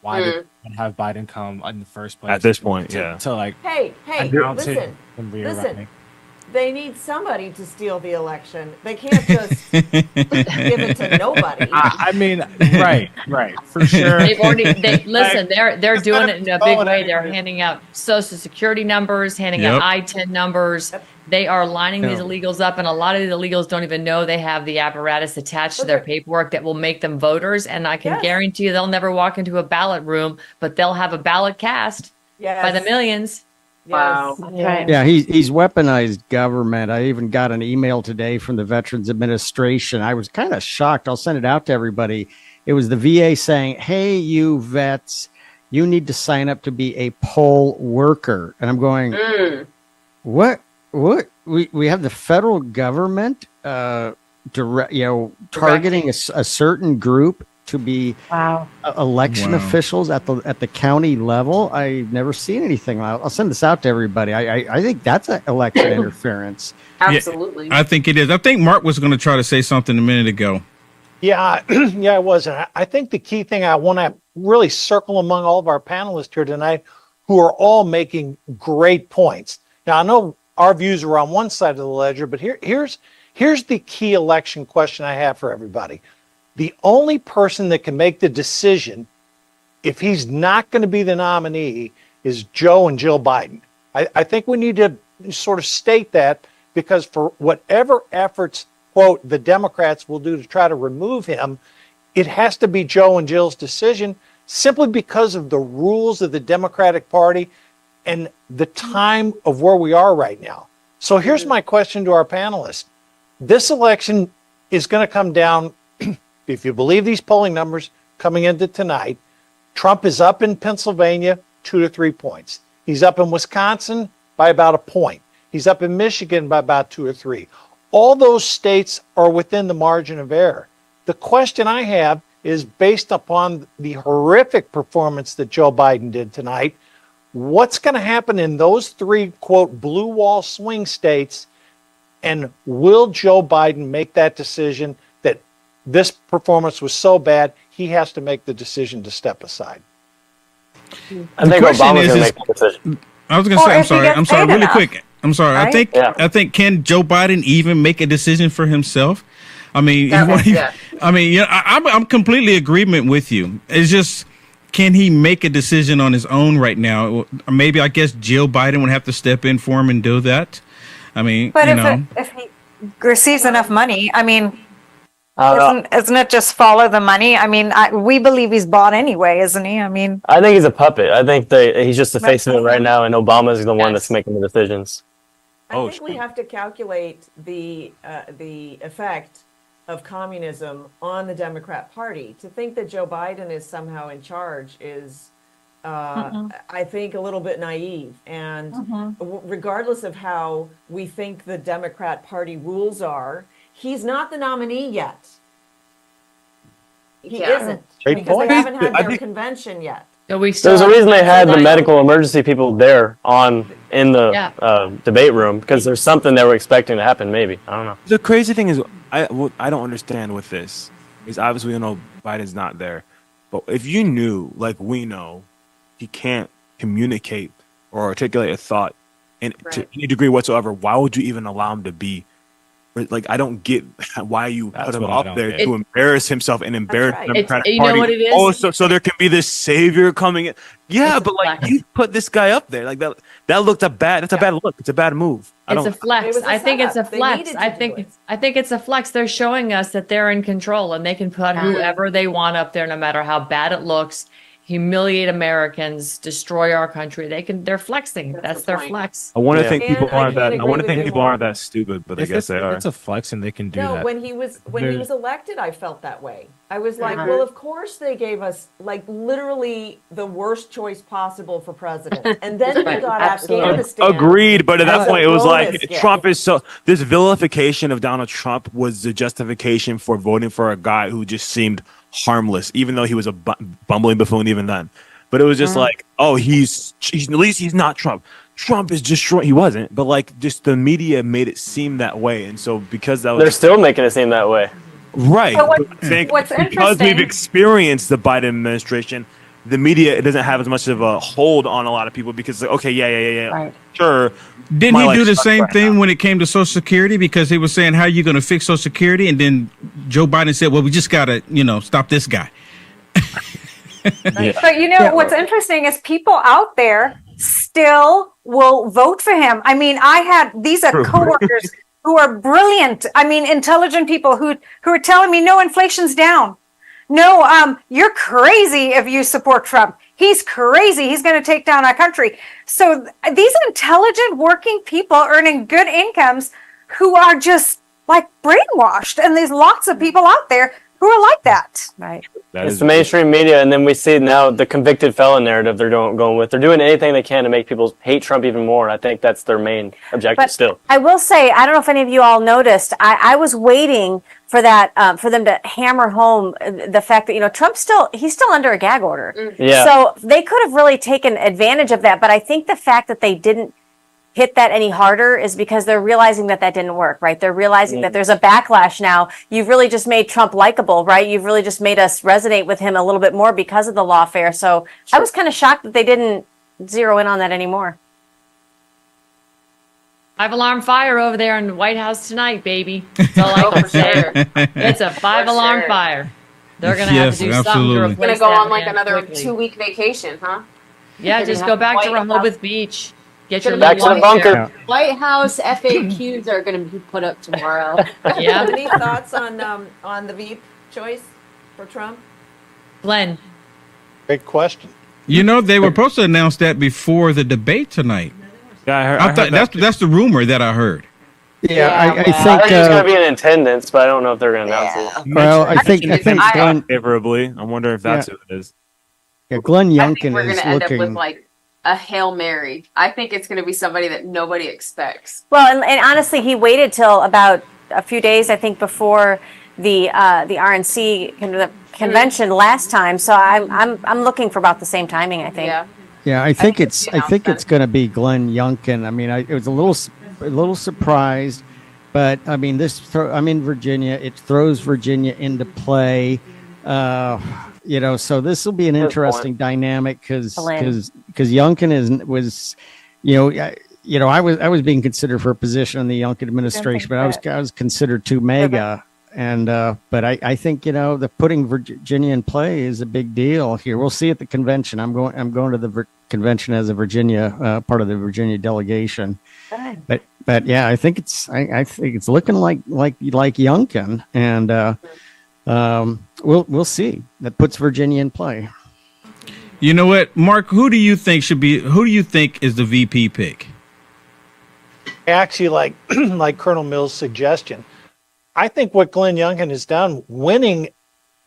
Why did have Biden come in the first place? At this point, to like, hey, announce it listen, and listen. They need somebody to steal the election. They can't just give it to nobody. I mean, right, for sure. They've already listen. They're doing it in a big way. They're handing out Social Security numbers, handing out I-10 numbers. They are lining these illegals up, and a lot of these illegals don't even know they have the apparatus attached to their paperwork that will make them voters. And I can guarantee you, they'll never walk into a ballot room, but they'll have a ballot cast by the millions. Wow. Right. Yeah, he's weaponized government. I even got an email today from the Veterans Administration. I was kind of shocked. I'll send it out to everybody. It was the VA saying, "Hey, you vets, you need to sign up to be a poll worker." And I'm going, what? We have the federal government targeting a certain group to be election officials at the county level. I've never seen anything. I'll send this out to everybody. I think that's an election interference. Absolutely. Yeah, I think it is. I think Mark was going to try to say something a minute ago. Yeah, I was. And I think the key thing I want to really circle among all of our panelists here tonight, who are all making great points. Now, I know our views are on one side of the ledger, but here's the key election question I have for everybody. The only person that can make the decision if he's not going to be the nominee is Joe and Jill Biden. I think we need to sort of state that, because for whatever efforts, quote, the Democrats will do to try to remove him, it has to be Joe and Jill's decision, simply because of the rules of the Democratic Party and the time of where we are right now. So here's my question to our panelists. This election is going to come down, if you believe these polling numbers coming into tonight, Trump is up in Pennsylvania 2 to 3 points. He's up in Wisconsin by about a point. He's up in Michigan by about 2 or 3. All those states are within the margin of error. The question I have is, based upon the horrific performance that Joe Biden did tonight, what's going to happen in those 3, quote, blue wall swing states? And will Joe Biden make that decision that this performance was so bad, he has to make the decision to step aside? I think Obama's going to make the decision. I was going to say, I'm sorry, really quick. I'm sorry. Right? I think can Joe Biden even make a decision for himself? I mean, I'm completely agreement with you. It's just, can he make a decision on his own right now? Maybe, I guess Jill Biden would have to step in for him and do that. I mean, but if he receives enough money, I mean, isn't it just follow the money? I mean, we believe he's bought anyway, isn't he? I mean, I think he's a puppet. I think he's just the face of it right now, and Obama's the one that's making the decisions. I think we have to calculate the effect of communism on the Democrat Party. To think that Joe Biden is somehow in charge is, I think, a little bit naive. And regardless of how we think the Democrat Party rules are, he's not the nominee yet. He isn't. Great because point. they haven't had their convention yet. So we still There's a have reason they had the tonight. medical emergency people there So we still There's a have reason they had the tonight. medical emergency people there in the debate room because there's something they were expecting to happen. Maybe I don't know. The crazy thing is, what I don't understand with this is obviously we know Biden's not there, but if you knew, like we know, he can't communicate or articulate a thought to any degree whatsoever, why would you even allow him to be? Like, I don't get why you put him what I up don't there get. to embarrass himself and embarrass the Democratic you know Party. what it is? Oh, so there can be this savior coming in. Yeah, but like you put this guy up there, like that looked a bad. That's a bad look. It's a bad move. It's a flex. I think it's a They flex. needed I to think do it. I think it's a flex. They're showing us that they're in control and they can put whoever they want up there, no matter how bad it looks. Humiliate Americans, destroy our country. They're flexing. That's their flex. I want to think people And I aren't that. can't I want to agree think with people you aren't more. that stupid, but I If guess it's, they if are. it's a flex and they can do No, that. when he was elected, I felt that way. I was like, Uh-huh. well, of course they gave us like literally the worst choice possible for president, and then we got Afghanistan. Agreed, but at that as a point, it was like bonus gift. Trump is so. This vilification of Donald Trump was the justification for voting for a guy who just seemed harmless, even though he was a bumbling buffoon even then. But it was just like, oh, he's at least he's not Trump. Trump is destroying. He wasn't, but like just the media made it seem that way, and so because that was They're still making it seem that way. right. So But I think what's because we've interesting- experienced the Biden administration, the media it doesn't have as much of a hold on a lot of people because like, okay, yeah, Right. sure. Didn't my he do life the sucks same right thing now. when it came to Social Security? Because he was saying, how are you going to fix Social Security? And then Joe Biden said, well, we just got to, stop this guy. But what's interesting is people out there still will vote for him. I mean, these are coworkers who are brilliant. I mean, intelligent people who are telling me, no, inflation's down. No, you're crazy if you support Trump. He's crazy. He's going to take down our country. So these intelligent working people earning good incomes who are just like brainwashed. And there's lots of people out there who are like that. Right. It's the mainstream media, and then we see now the convicted felon narrative they're going with. They're doing anything they can to make people hate Trump even more. I think that's their main objective But still. I will say, I don't know if any of you all noticed, I was waiting for that, for them to hammer home the fact that, he's still under a gag order. Yeah. So they could have really taken advantage of that. But I think the fact that they didn't hit that any harder is because they're realizing that didn't work, right? They're realizing that there's a backlash now. You've really just made Trump likable, right? You've really just made us resonate with him a little bit more because of the lawfare. So I was kind of shocked that they didn't zero in on that anymore. 5-alarm fire over there in the White House tonight, baby. That's all I can say. It's a 5-alarm fire. They're going to have to do something to absolutely. replace Gonna go that on like man another quickly. 2-week vacation, huh? Yeah, Gonna just have go back to White Rehoboth Beach. Get your Back to the little bunker. chair. White House FAQs are going to be put up tomorrow. Yeah, Any thoughts on the Veep choice for Trump? Glenn. Great question. They were supposed to announce that before the debate tonight. Yeah, I heard I thought that's the rumor that I heard. Yeah, I I think. heard he's going to be in attendance, but I don't know if they're going to announce it. Well, I think Glenn, favorably. I wonder if that's who it is. Glenn I think Youngkin we're is gonna end up with looking. like a Hail Mary. I think it's gonna be somebody that nobody expects. Well, and honestly, he waited till about a few days, I think, before the RNC convention last time. So I'm looking for about the same timing, I think. Yeah. Yeah, I think it's announcement. going to be Glenn Youngkin. I mean, I was a little surprised, but I mean, I'm in Virginia. It throws Virginia into play. So this will be an interesting dynamic because Youngkin was I was being considered for a position in the Youngkin administration, but I was considered too mega. And but I think the putting Virginia in play is a big deal here. We'll see at the convention. I'm going to the convention as a Virginia part of the Virginia delegation. But yeah, I think it's looking like Youngkin, and we'll see. That puts Virginia in play. You know what, Mark? Who do you think is the VP pick? Actually, like Colonel Mills' suggestion, I think what Glenn Youngkin has done, winning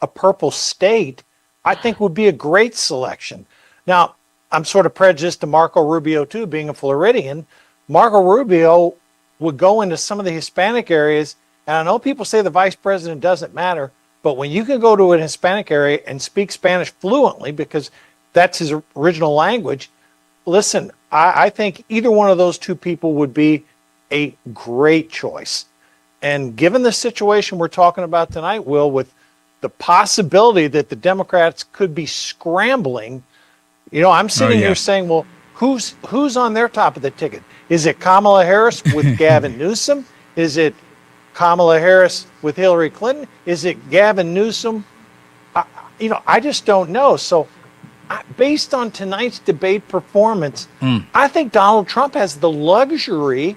a purple state, I think would be a great selection. Now, I'm sort of prejudiced to Marco Rubio too, being a Floridian. Marco Rubio would go into some of the Hispanic areas, and I know people say the vice president doesn't matter, but when you can go to an Hispanic area and speak Spanish fluently, because that's his original language. Listen, I think either one of those two people would be a great choice. And given the situation we're talking about tonight, Will, with the possibility that the Democrats could be scrambling, I'm sitting here saying, well, who's on their top of the ticket? Is it Kamala Harris with Gavin Newsom? Is it Kamala Harris with Hillary Clinton? Is it Gavin Newsom? I just don't know. So based on tonight's debate performance, I think Donald Trump has the luxury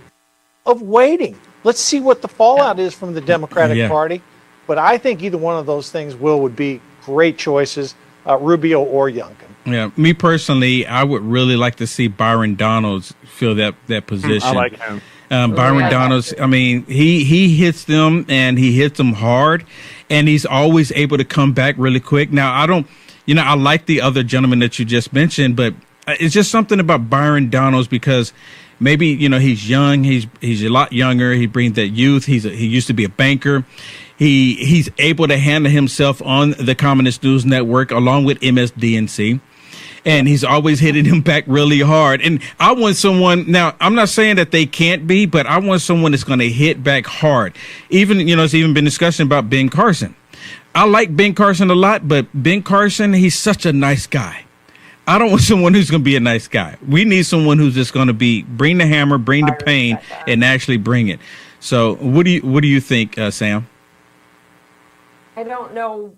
of waiting. Let's see what the fallout is from the Democratic Party. But I think either one of those things would be great choices, Rubio or Youngkin. Yeah, me personally, I would really like to see Byron Donalds fill that position. I like him. Byron Donalds, I mean, he hits them and he hits them hard, and he's always able to come back really quick. Now, I like the other gentleman that you just mentioned, but it's just something about Byron Donalds because maybe, he's young, he's a lot younger, he brings that youth, he used to be a banker. He's able to handle himself on the Communist News Network along with MSDNC. And he's always hitting him back really hard. And I want someone, now, I'm not saying that they can't be, but I want someone that's going to hit back hard. Even, it's even been discussion about Ben Carson. I like Ben Carson a lot, but Ben Carson, he's such a nice guy. I don't want someone who's going to be a nice guy. We need someone who's just going to bring the hammer, bring the pain, and actually bring it. So what do you think, Sam? I don't know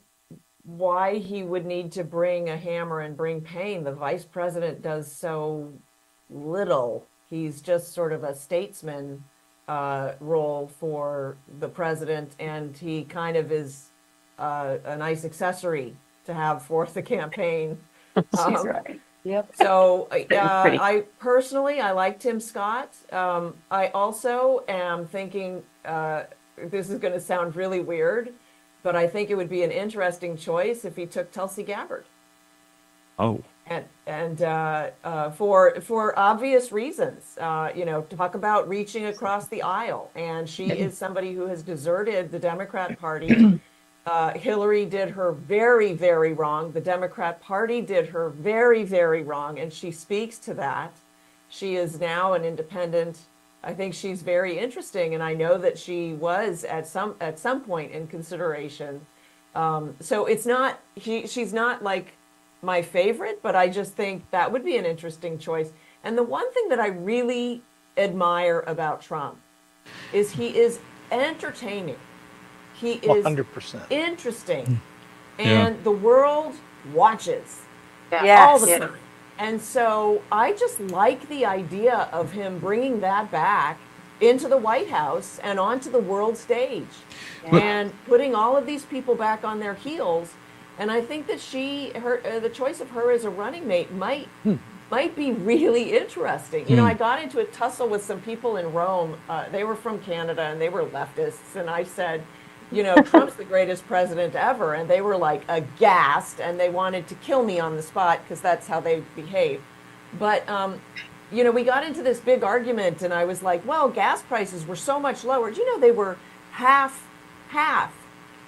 why he would need to bring a hammer and bring pain. The vice president does so little. He's just sort of a statesman role for the president, and he kind of is a nice accessory to have for the campaign. She's right. Yep. So I personally, I like Tim Scott. I also am thinking, this is going to sound really weird, but I think it would be an interesting choice if he took Tulsi Gabbard. Oh. And for obvious reasons, talk about reaching across the aisle. And she is somebody who has deserted the Democrat Party. Hillary did her very, very wrong. The Democrat Party did her very, very wrong. And she speaks to that. She is now an independent. I think she's very interesting, and I know that she was at some point in consideration. So it's not she's not like my favorite, but I just think that would be an interesting choice. And the one thing that I really admire about Trump is he is entertaining. He is 100% interesting, and the world watches all the time. And so I just like the idea of him bringing that back into the White House and onto the world stage and putting all of these people back on their heels. And I think that the choice of her as a running mate might be really interesting. I got into a tussle with some people in Rome. They were from Canada and they were leftists. And I said, Trump's the greatest president ever. And they were like aghast and they wanted to kill me on the spot because that's how they behave. But, we got into this big argument and I was like, well, gas prices were so much lower. Do you know they were half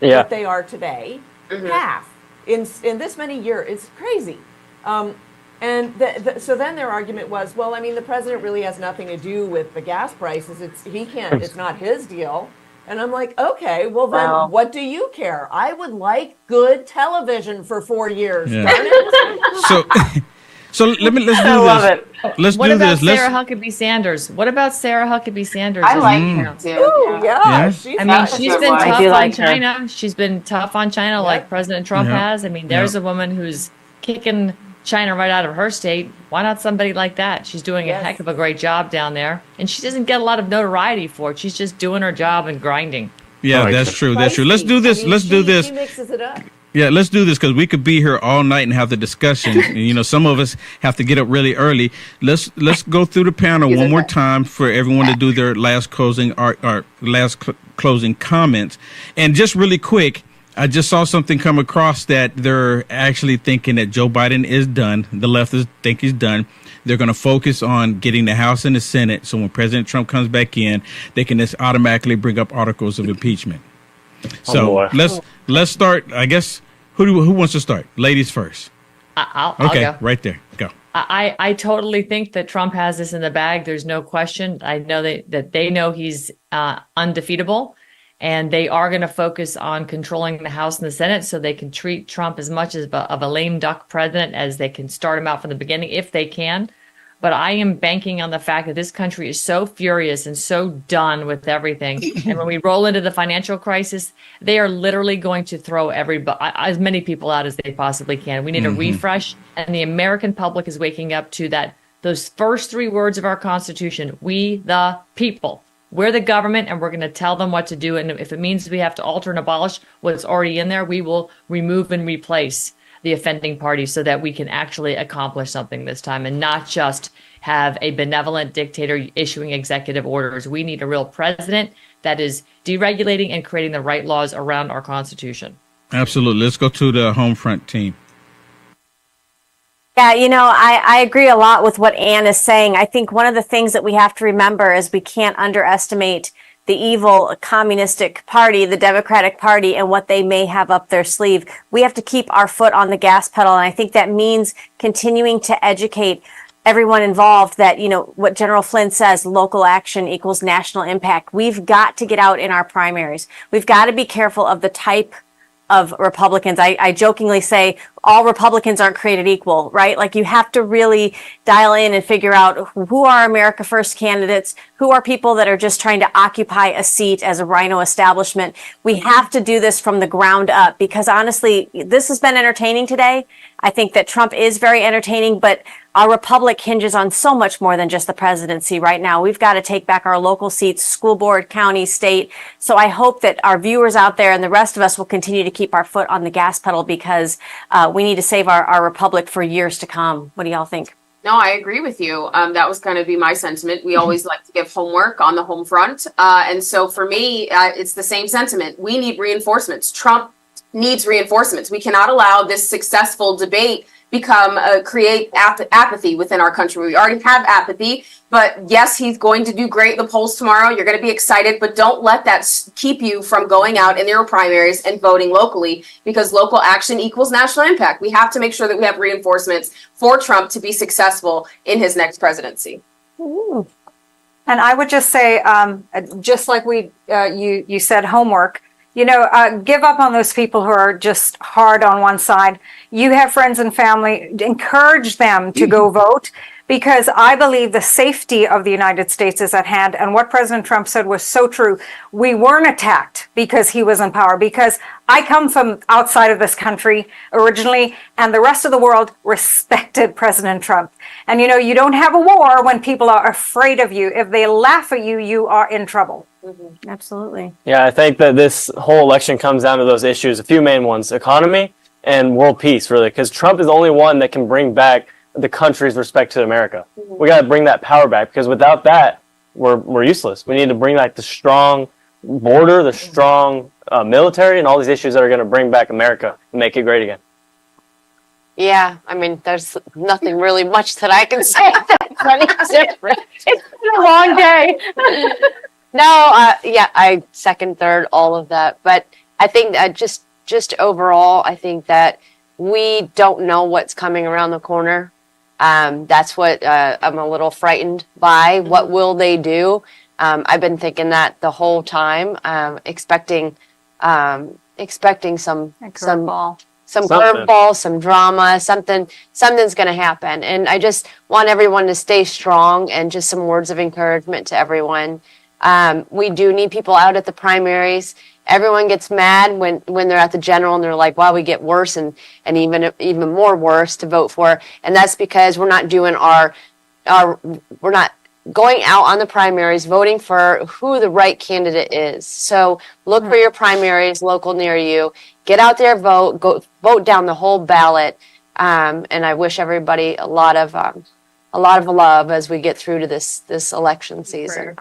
what they are today? Mm-hmm. Half in this many years. It's crazy. So then their argument was, well, I mean, the president really has nothing to do with the gas prices. It's not his deal. And I'm like, okay, well then what do you care? I would like good television for 4 years. Yeah. Darn it. So let's do this. What about Sarah Huckabee Sanders? I like her too. Ooh, yeah. She's been tough on like China. She's been tough on China like President Trump has. I mean, there's a woman who's kicking China right out of her state. Why not somebody like that? She's doing a heck of a great job down there. And she doesn't get a lot of notoriety for it. She's just doing her job and grinding. Yeah, that's true. That's true. Let's do this. She mixes it up. Yeah, let's do this because we could be here all night and have the discussion. And, some of us have to get up really early. Let's go through the panel one more time for everyone to do their last closing closing comments. And just really quick, I just saw something come across that they're actually thinking that Joe Biden is done. The leftists think he's done. They're going to focus on getting the House and the Senate. So when President Trump comes back in, they can just automatically bring up articles of impeachment. So let's start. I guess who wants to start? Ladies first. I'll Okay, go. right there. Go. I totally think that Trump has this in the bag. There's no question. I know that they know he's undefeatable, and they are going to focus on controlling the House and the Senate so they can treat Trump as much as of a lame duck president as they can start him out from the beginning if they can. But I am banking on the fact that this country is so furious and so done with everything. And when we roll into the financial crisis, they are literally going to throw as many people out as they possibly can. We need a refresh, and the American public is waking up to those first three words of our Constitution: we the people. We're the government, and we're going to tell them what to do. And if it means we have to alter and abolish what's already in there, we will remove and replace the offending party so that we can actually accomplish something this time and not just have a benevolent dictator issuing executive orders. We need a real president that is deregulating and creating the right laws around our Constitution. Absolutely. Let's go to the home front team. Yeah, I agree a lot with what Ann is saying. I think one of the things that we have to remember is we can't underestimate the evil communistic party, the Democratic Party, and what they may have up their sleeve. We have to keep our foot on the gas pedal. And I think that means continuing to educate everyone involved that, what General Flynn says, local action equals national impact. We've got to get out in our primaries. We've got to be careful of the type of Republicans. I jokingly say all Republicans aren't created equal, right? Like, you have to really dial in and figure out who are America First candidates, who are people that are just trying to occupy a seat as a rhino establishment. We have to do this from the ground up, because honestly, this has been entertaining today. I think that Trump is very entertaining, but our republic hinges on so much more than just the presidency right now. We've got to take back our local seats, school board, county, state. So I hope that our viewers out there and the rest of us will continue to keep our foot on the gas pedal, because we need to save our republic for years to come. What do y'all think? No, I agree with you. That was going to be my sentiment. We always like to give homework on the home front. And so for me, it's the same sentiment. We need reinforcements. Trump needs reinforcements. We cannot allow this successful debate create apathy within our country. We already have apathy, but yes, he's going to do great in the polls tomorrow. You're going to be excited, but don't let that keep you from going out in your primaries and voting locally, because local action equals national impact. We have to make sure that we have reinforcements for Trump to be successful in his next presidency. Ooh. And I would just say, just like you said, homework. Give up on those people who are just hard on one side. You have friends and family, encourage them to go vote, because I believe the safety of the United States is at hand. And what President Trump said was so true. We weren't attacked because he was in power, because I come from outside of this country originally, and the rest of the world respected President Trump. And you don't have a war when people are afraid of you. If they laugh at you, you are in trouble. Mm-hmm. Absolutely. Yeah, I think that this whole election comes down to those issues, a few main ones: economy and world peace, really, because Trump is the only one that can bring back the country's respect to America. Mm-hmm. We got to bring that power back, because without that, we're useless. We need to bring back the strong border, the strong military, and all these issues that are going to bring back America and make it great again. Yeah, I mean, there's nothing really much that I can say that's any different. It's been a long day. No, yeah, I second, third, all of that. But I think that just overall, I think that we don't know what's coming around the corner. That's what I'm a little frightened by. What will they do? I've been thinking that the whole time, expecting some curveball, some drama, something's going to happen. And I just want everyone to stay strong, and just some words of encouragement to everyone. We do need people out at the primaries. Everyone gets mad when they're at the general and they're like, wow, we get worse and even more worse to vote for. And that's because we're not doing we're not going out on the primaries, voting for who the right candidate is. So look for your primaries local near you. Get out there, go vote down the whole ballot. And I wish everybody a lot of love as we get through to this election season.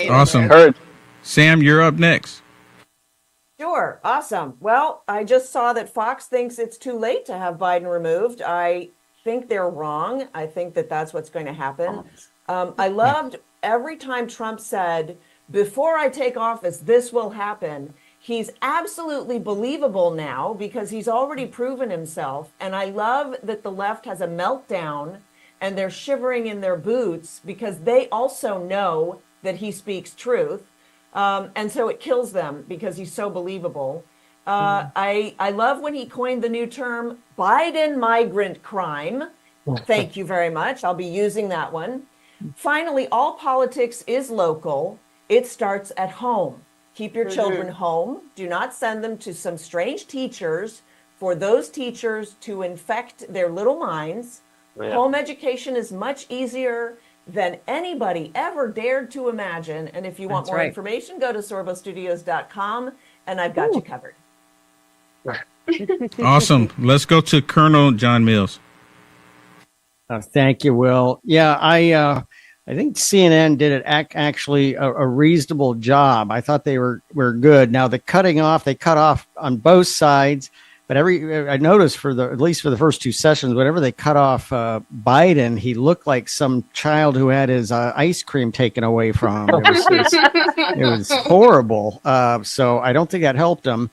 Awesome. Sam, you're up next. Sure. Awesome. Well, I just saw that Fox thinks it's too late to have Biden removed. I think they're wrong. I think that that's what's going to happen. I loved every time Trump said, before I take office, this will happen. He's absolutely believable now because he's already proven himself. And I love that the left has a meltdown and they're shivering in their boots because they also know that he speaks truth. And so it kills them because he's so believable. I love when he coined the new term Biden migrant crime. Thank you very much. I'll be using that one. Finally, all politics is local. It starts at home. Keep your children home. Do not send them to some strange teachers for those teachers to infect their little minds. Yeah. Home education is much easier than anybody ever dared to imagine. And if you want That's more right. information, go to sorbostudios.com and I've got you covered. Awesome. Let's go to Colonel John Mills. Thank you, Will. Yeah, I think CNN did it actually a reasonable job. I thought they were good. Now the cutting off, they cut off on both sides, but I noticed at least for the first two sessions, whenever they cut off Biden, he looked like some child who had his ice cream taken away from him. It was horrible. So I don't think that helped him.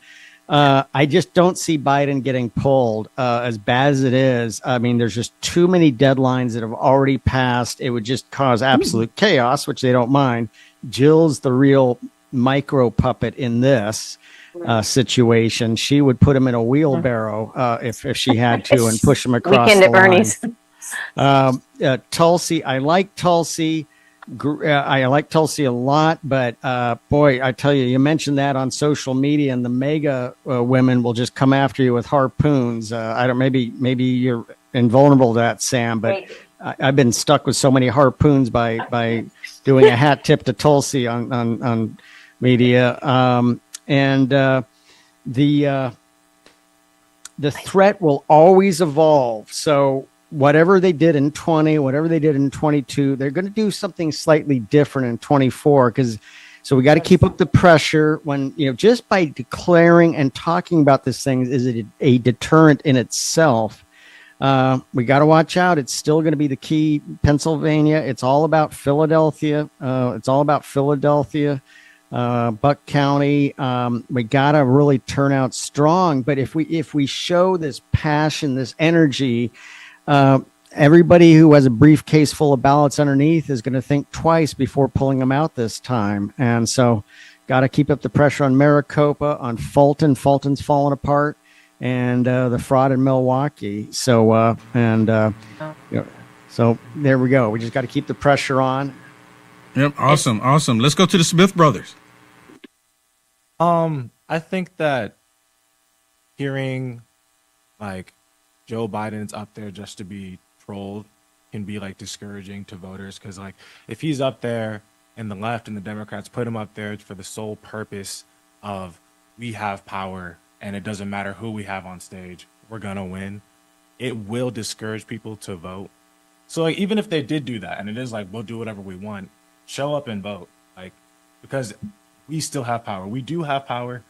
I just don't see Biden getting pulled as bad as it is. I mean, there's just too many deadlines that have already passed. It would just cause absolute chaos, which they don't mind. Jill's the real micro puppet in this situation. She would put him in a wheelbarrow if she had to and push him across Weekend the at Bernie's. line. Tulsi, I like Tulsi. I like Tulsi a lot, but boy, I tell you, you mentioned that on social media, and the mega women will just come after you with harpoons. I don't. Maybe you're invulnerable to that, Sam, but I've been stuck with so many harpoons by doing a hat tip to Tulsi on media, and the threat will always evolve. So whatever they did in 20, whatever they did in 22, they're going to do something slightly different in 24. So we got to keep up the pressure when, just by declaring and talking about this thing is a deterrent in itself. We got to watch out. It's still going to be the key. Pennsylvania. It's all about Philadelphia. Buck County. We got to really turn out strong. But if we show this passion, this energy, everybody who has a briefcase full of ballots underneath is going to think twice before pulling them out this time. And so got to keep up the pressure on Maricopa, on Fulton. Fulton's falling apart, and the fraud in Milwaukee. So so there we go. We just got to keep the pressure on. Yep. Awesome. Let's go to the Smith brothers. I think that hearing like Joe Biden's up there just to be trolled can be like discouraging to voters, because like if he's up there and the left and the Democrats put him up there for the sole purpose of we have power and it doesn't matter who we have on stage, we're gonna win, it will discourage people to vote. So like even if they did do that and it is like we'll do whatever we want, show up and vote, like, because we still have power. We do have power.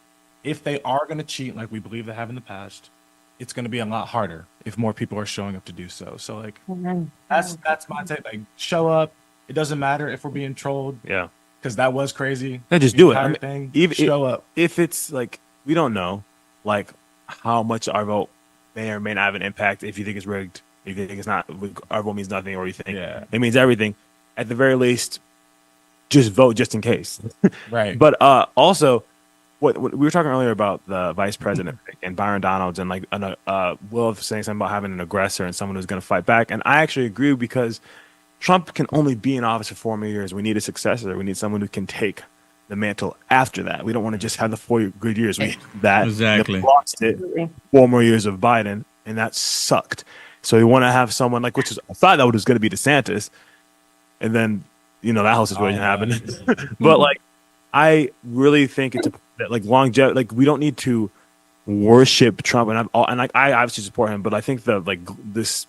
If they are going to cheat like we believe they have in the past, it's going to be a lot harder if more people are showing up to do so. So like that's my take. Like show up. It doesn't matter if we're being trolled. Yeah, because that was crazy. Yeah, just do it. I I mean, even show up. If it's like we don't know, like how much our vote may or may not have an impact. If you think it's rigged, if you think it's not, our vote means nothing, or you think it means everything. At the very least, just vote just in case. Right. But also, what we were talking earlier about the vice president and Byron Donalds and like Will saying something about having an aggressor and someone who's going to fight back. And I actually agree, because Trump can only be in office for 4 more years. We need a successor. We need someone who can take the mantle after that. We don't want to just have the 4 good years. We that Exactly. We lost it. 4 more years of Biden, and that sucked. So we want to have someone like, which is I thought that was going to be DeSantis, and then that whole situation happened. But like, I really think it's like longevity. Like we don't need to worship Trump, and I obviously support him, but I think that like this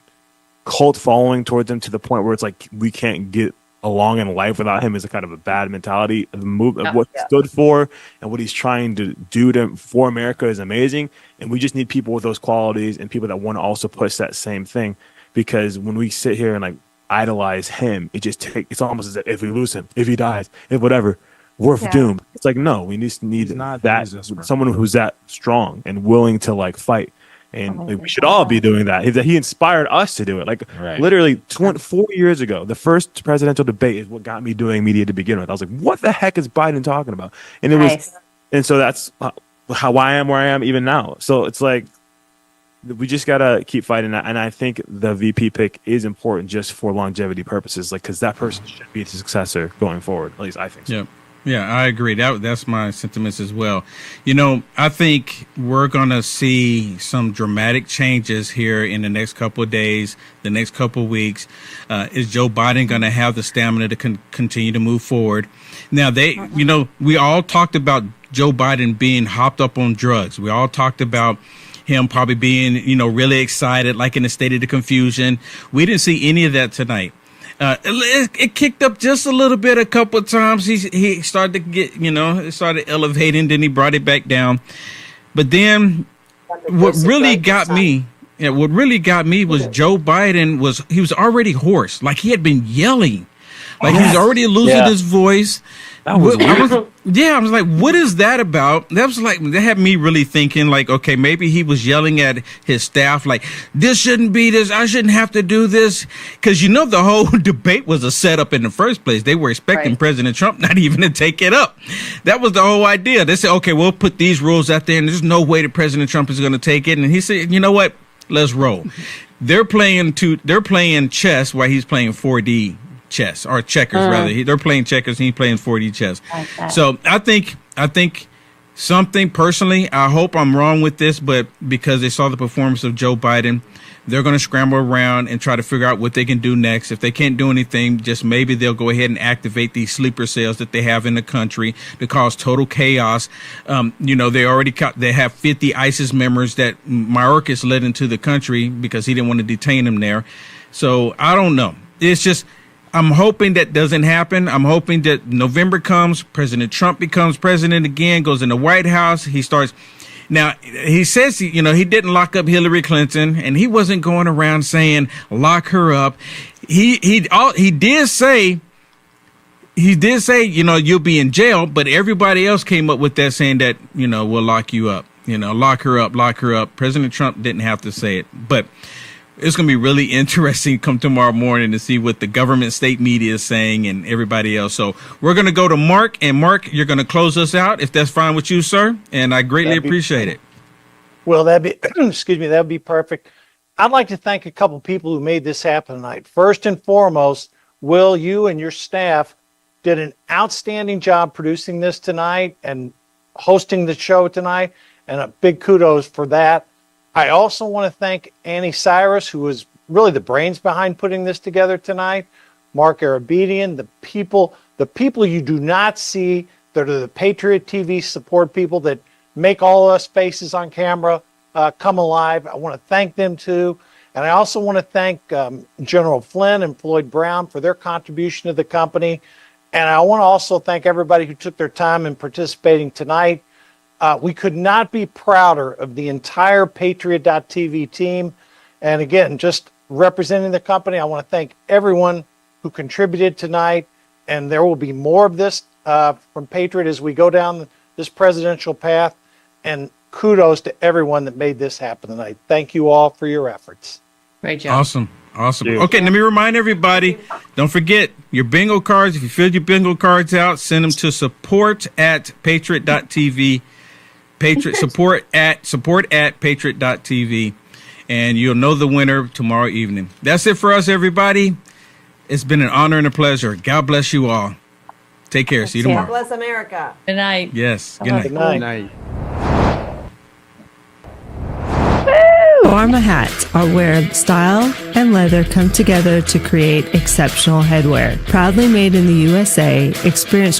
cult following towards him to the point where it's like we can't get along in life without him is a kind of a bad mentality. The move of what he stood for and what he's trying to do for America is amazing, and we just need people with those qualities and people that want to also push that same thing. Because when we sit here and like idolize him, it's almost as if we lose him, if he dies, if whatever, we're Yeah. doomed. It's like, no, we need that someone who's that strong and willing to like fight. And like, we should all be doing that. He inspired us to do it. Like literally 4 years ago, the first presidential debate is what got me doing media to begin with. I was like, what the heck is Biden talking about? And it was, and so that's how I am where I am even now. So it's like, we just gotta keep fighting that, and I think the VP pick is important just for longevity purposes, like because that person should be the successor going forward. At least I think so. Yep. Yeah, I agree. That's my sentiments as well. You know, I think we're gonna see some dramatic changes here in the next couple of days, the next couple of weeks. Is Joe Biden gonna have the stamina to continue to move forward? Now, you know, we all talked about Joe Biden being hopped up on drugs. We all talked about him probably being, you know, really excited, like in a state of the confusion. We didn't see any of that tonight. It kicked up just a little bit a couple of times. He started to get, you know, it started elevating, then he brought it back down. But then what really got me was Joe Biden was already hoarse. Like he had been yelling. Like he was already losing his voice. I was like, what is that about? That had me really thinking like, okay, maybe he was yelling at his staff like, this shouldn't be this. I shouldn't have to do this. Because, you know, the whole debate was a setup in the first place. They were expecting President Trump not even to take it up. That was the whole idea. They said, okay, we'll put these rules out there and there's no way that President Trump is going to take it. And he said, you know what? Let's roll. They're playing chess while he's playing 4D chess or checkers rather. They're playing checkers and he's playing 4D chess. So I think something personally, I hope I'm wrong with this, but because they saw the performance of Joe Biden, they're going to scramble around and try to figure out what they can do next. If they can't do anything, just maybe they'll go ahead and activate these sleeper cells that they have in the country to cause total chaos. You know, they have 50 ISIS members that Mayorkas led into the country because he didn't want to detain them there. So I don't know. It's just, I'm hoping that doesn't happen. I'm hoping that November comes, President Trump becomes president again, goes in the White House. He starts. Now, he says, you know, he didn't lock up Hillary Clinton and he wasn't going around saying lock her up. He did say, you know, you'll be in jail. But everybody else came up with that saying that, you know, we'll lock you up, you know, lock her up. President Trump didn't have to say it. But it's going to be really interesting come tomorrow morning to see what the government state media is saying and everybody else. So we're going to go to Mark, and Mark, you're going to close us out if that's fine with you, sir. And I greatly appreciate it. Well, that'd be perfect. I'd like to thank a couple people who made this happen tonight. First and foremost, Will, you and your staff did an outstanding job producing this tonight and hosting the show tonight. And a big kudos for that. I also want to thank Annie Cyrus, who was really the brains behind putting this together tonight. Mark Arabedian, the people you do not see that are the Patriot TV support people that make all us faces on camera come alive. I want to thank them too. And I also want to thank General Flynn and Floyd Brown for their contribution to the company. And I want to also thank everybody who took their time in participating tonight. We could not be prouder of the entire Patriot.tv team. And again, just representing the company, I want to thank everyone who contributed tonight. And there will be more of this from Patriot as we go down this presidential path. And kudos to everyone that made this happen tonight. Thank you all for your efforts. Great job. Awesome. Okay, let me remind everybody, don't forget your bingo cards. If you fill your bingo cards out, send them to support@patriot.tv. support at patriot.tv, and you'll know the winner tomorrow evening. That's it for us, everybody. It's been an honor and a pleasure. God bless you all. Take care. See you tomorrow. God bless America. Good night. Yes. Good night. Good night. Arma hats are where style and leather come together to create exceptional headwear. Proudly made in the USA, experience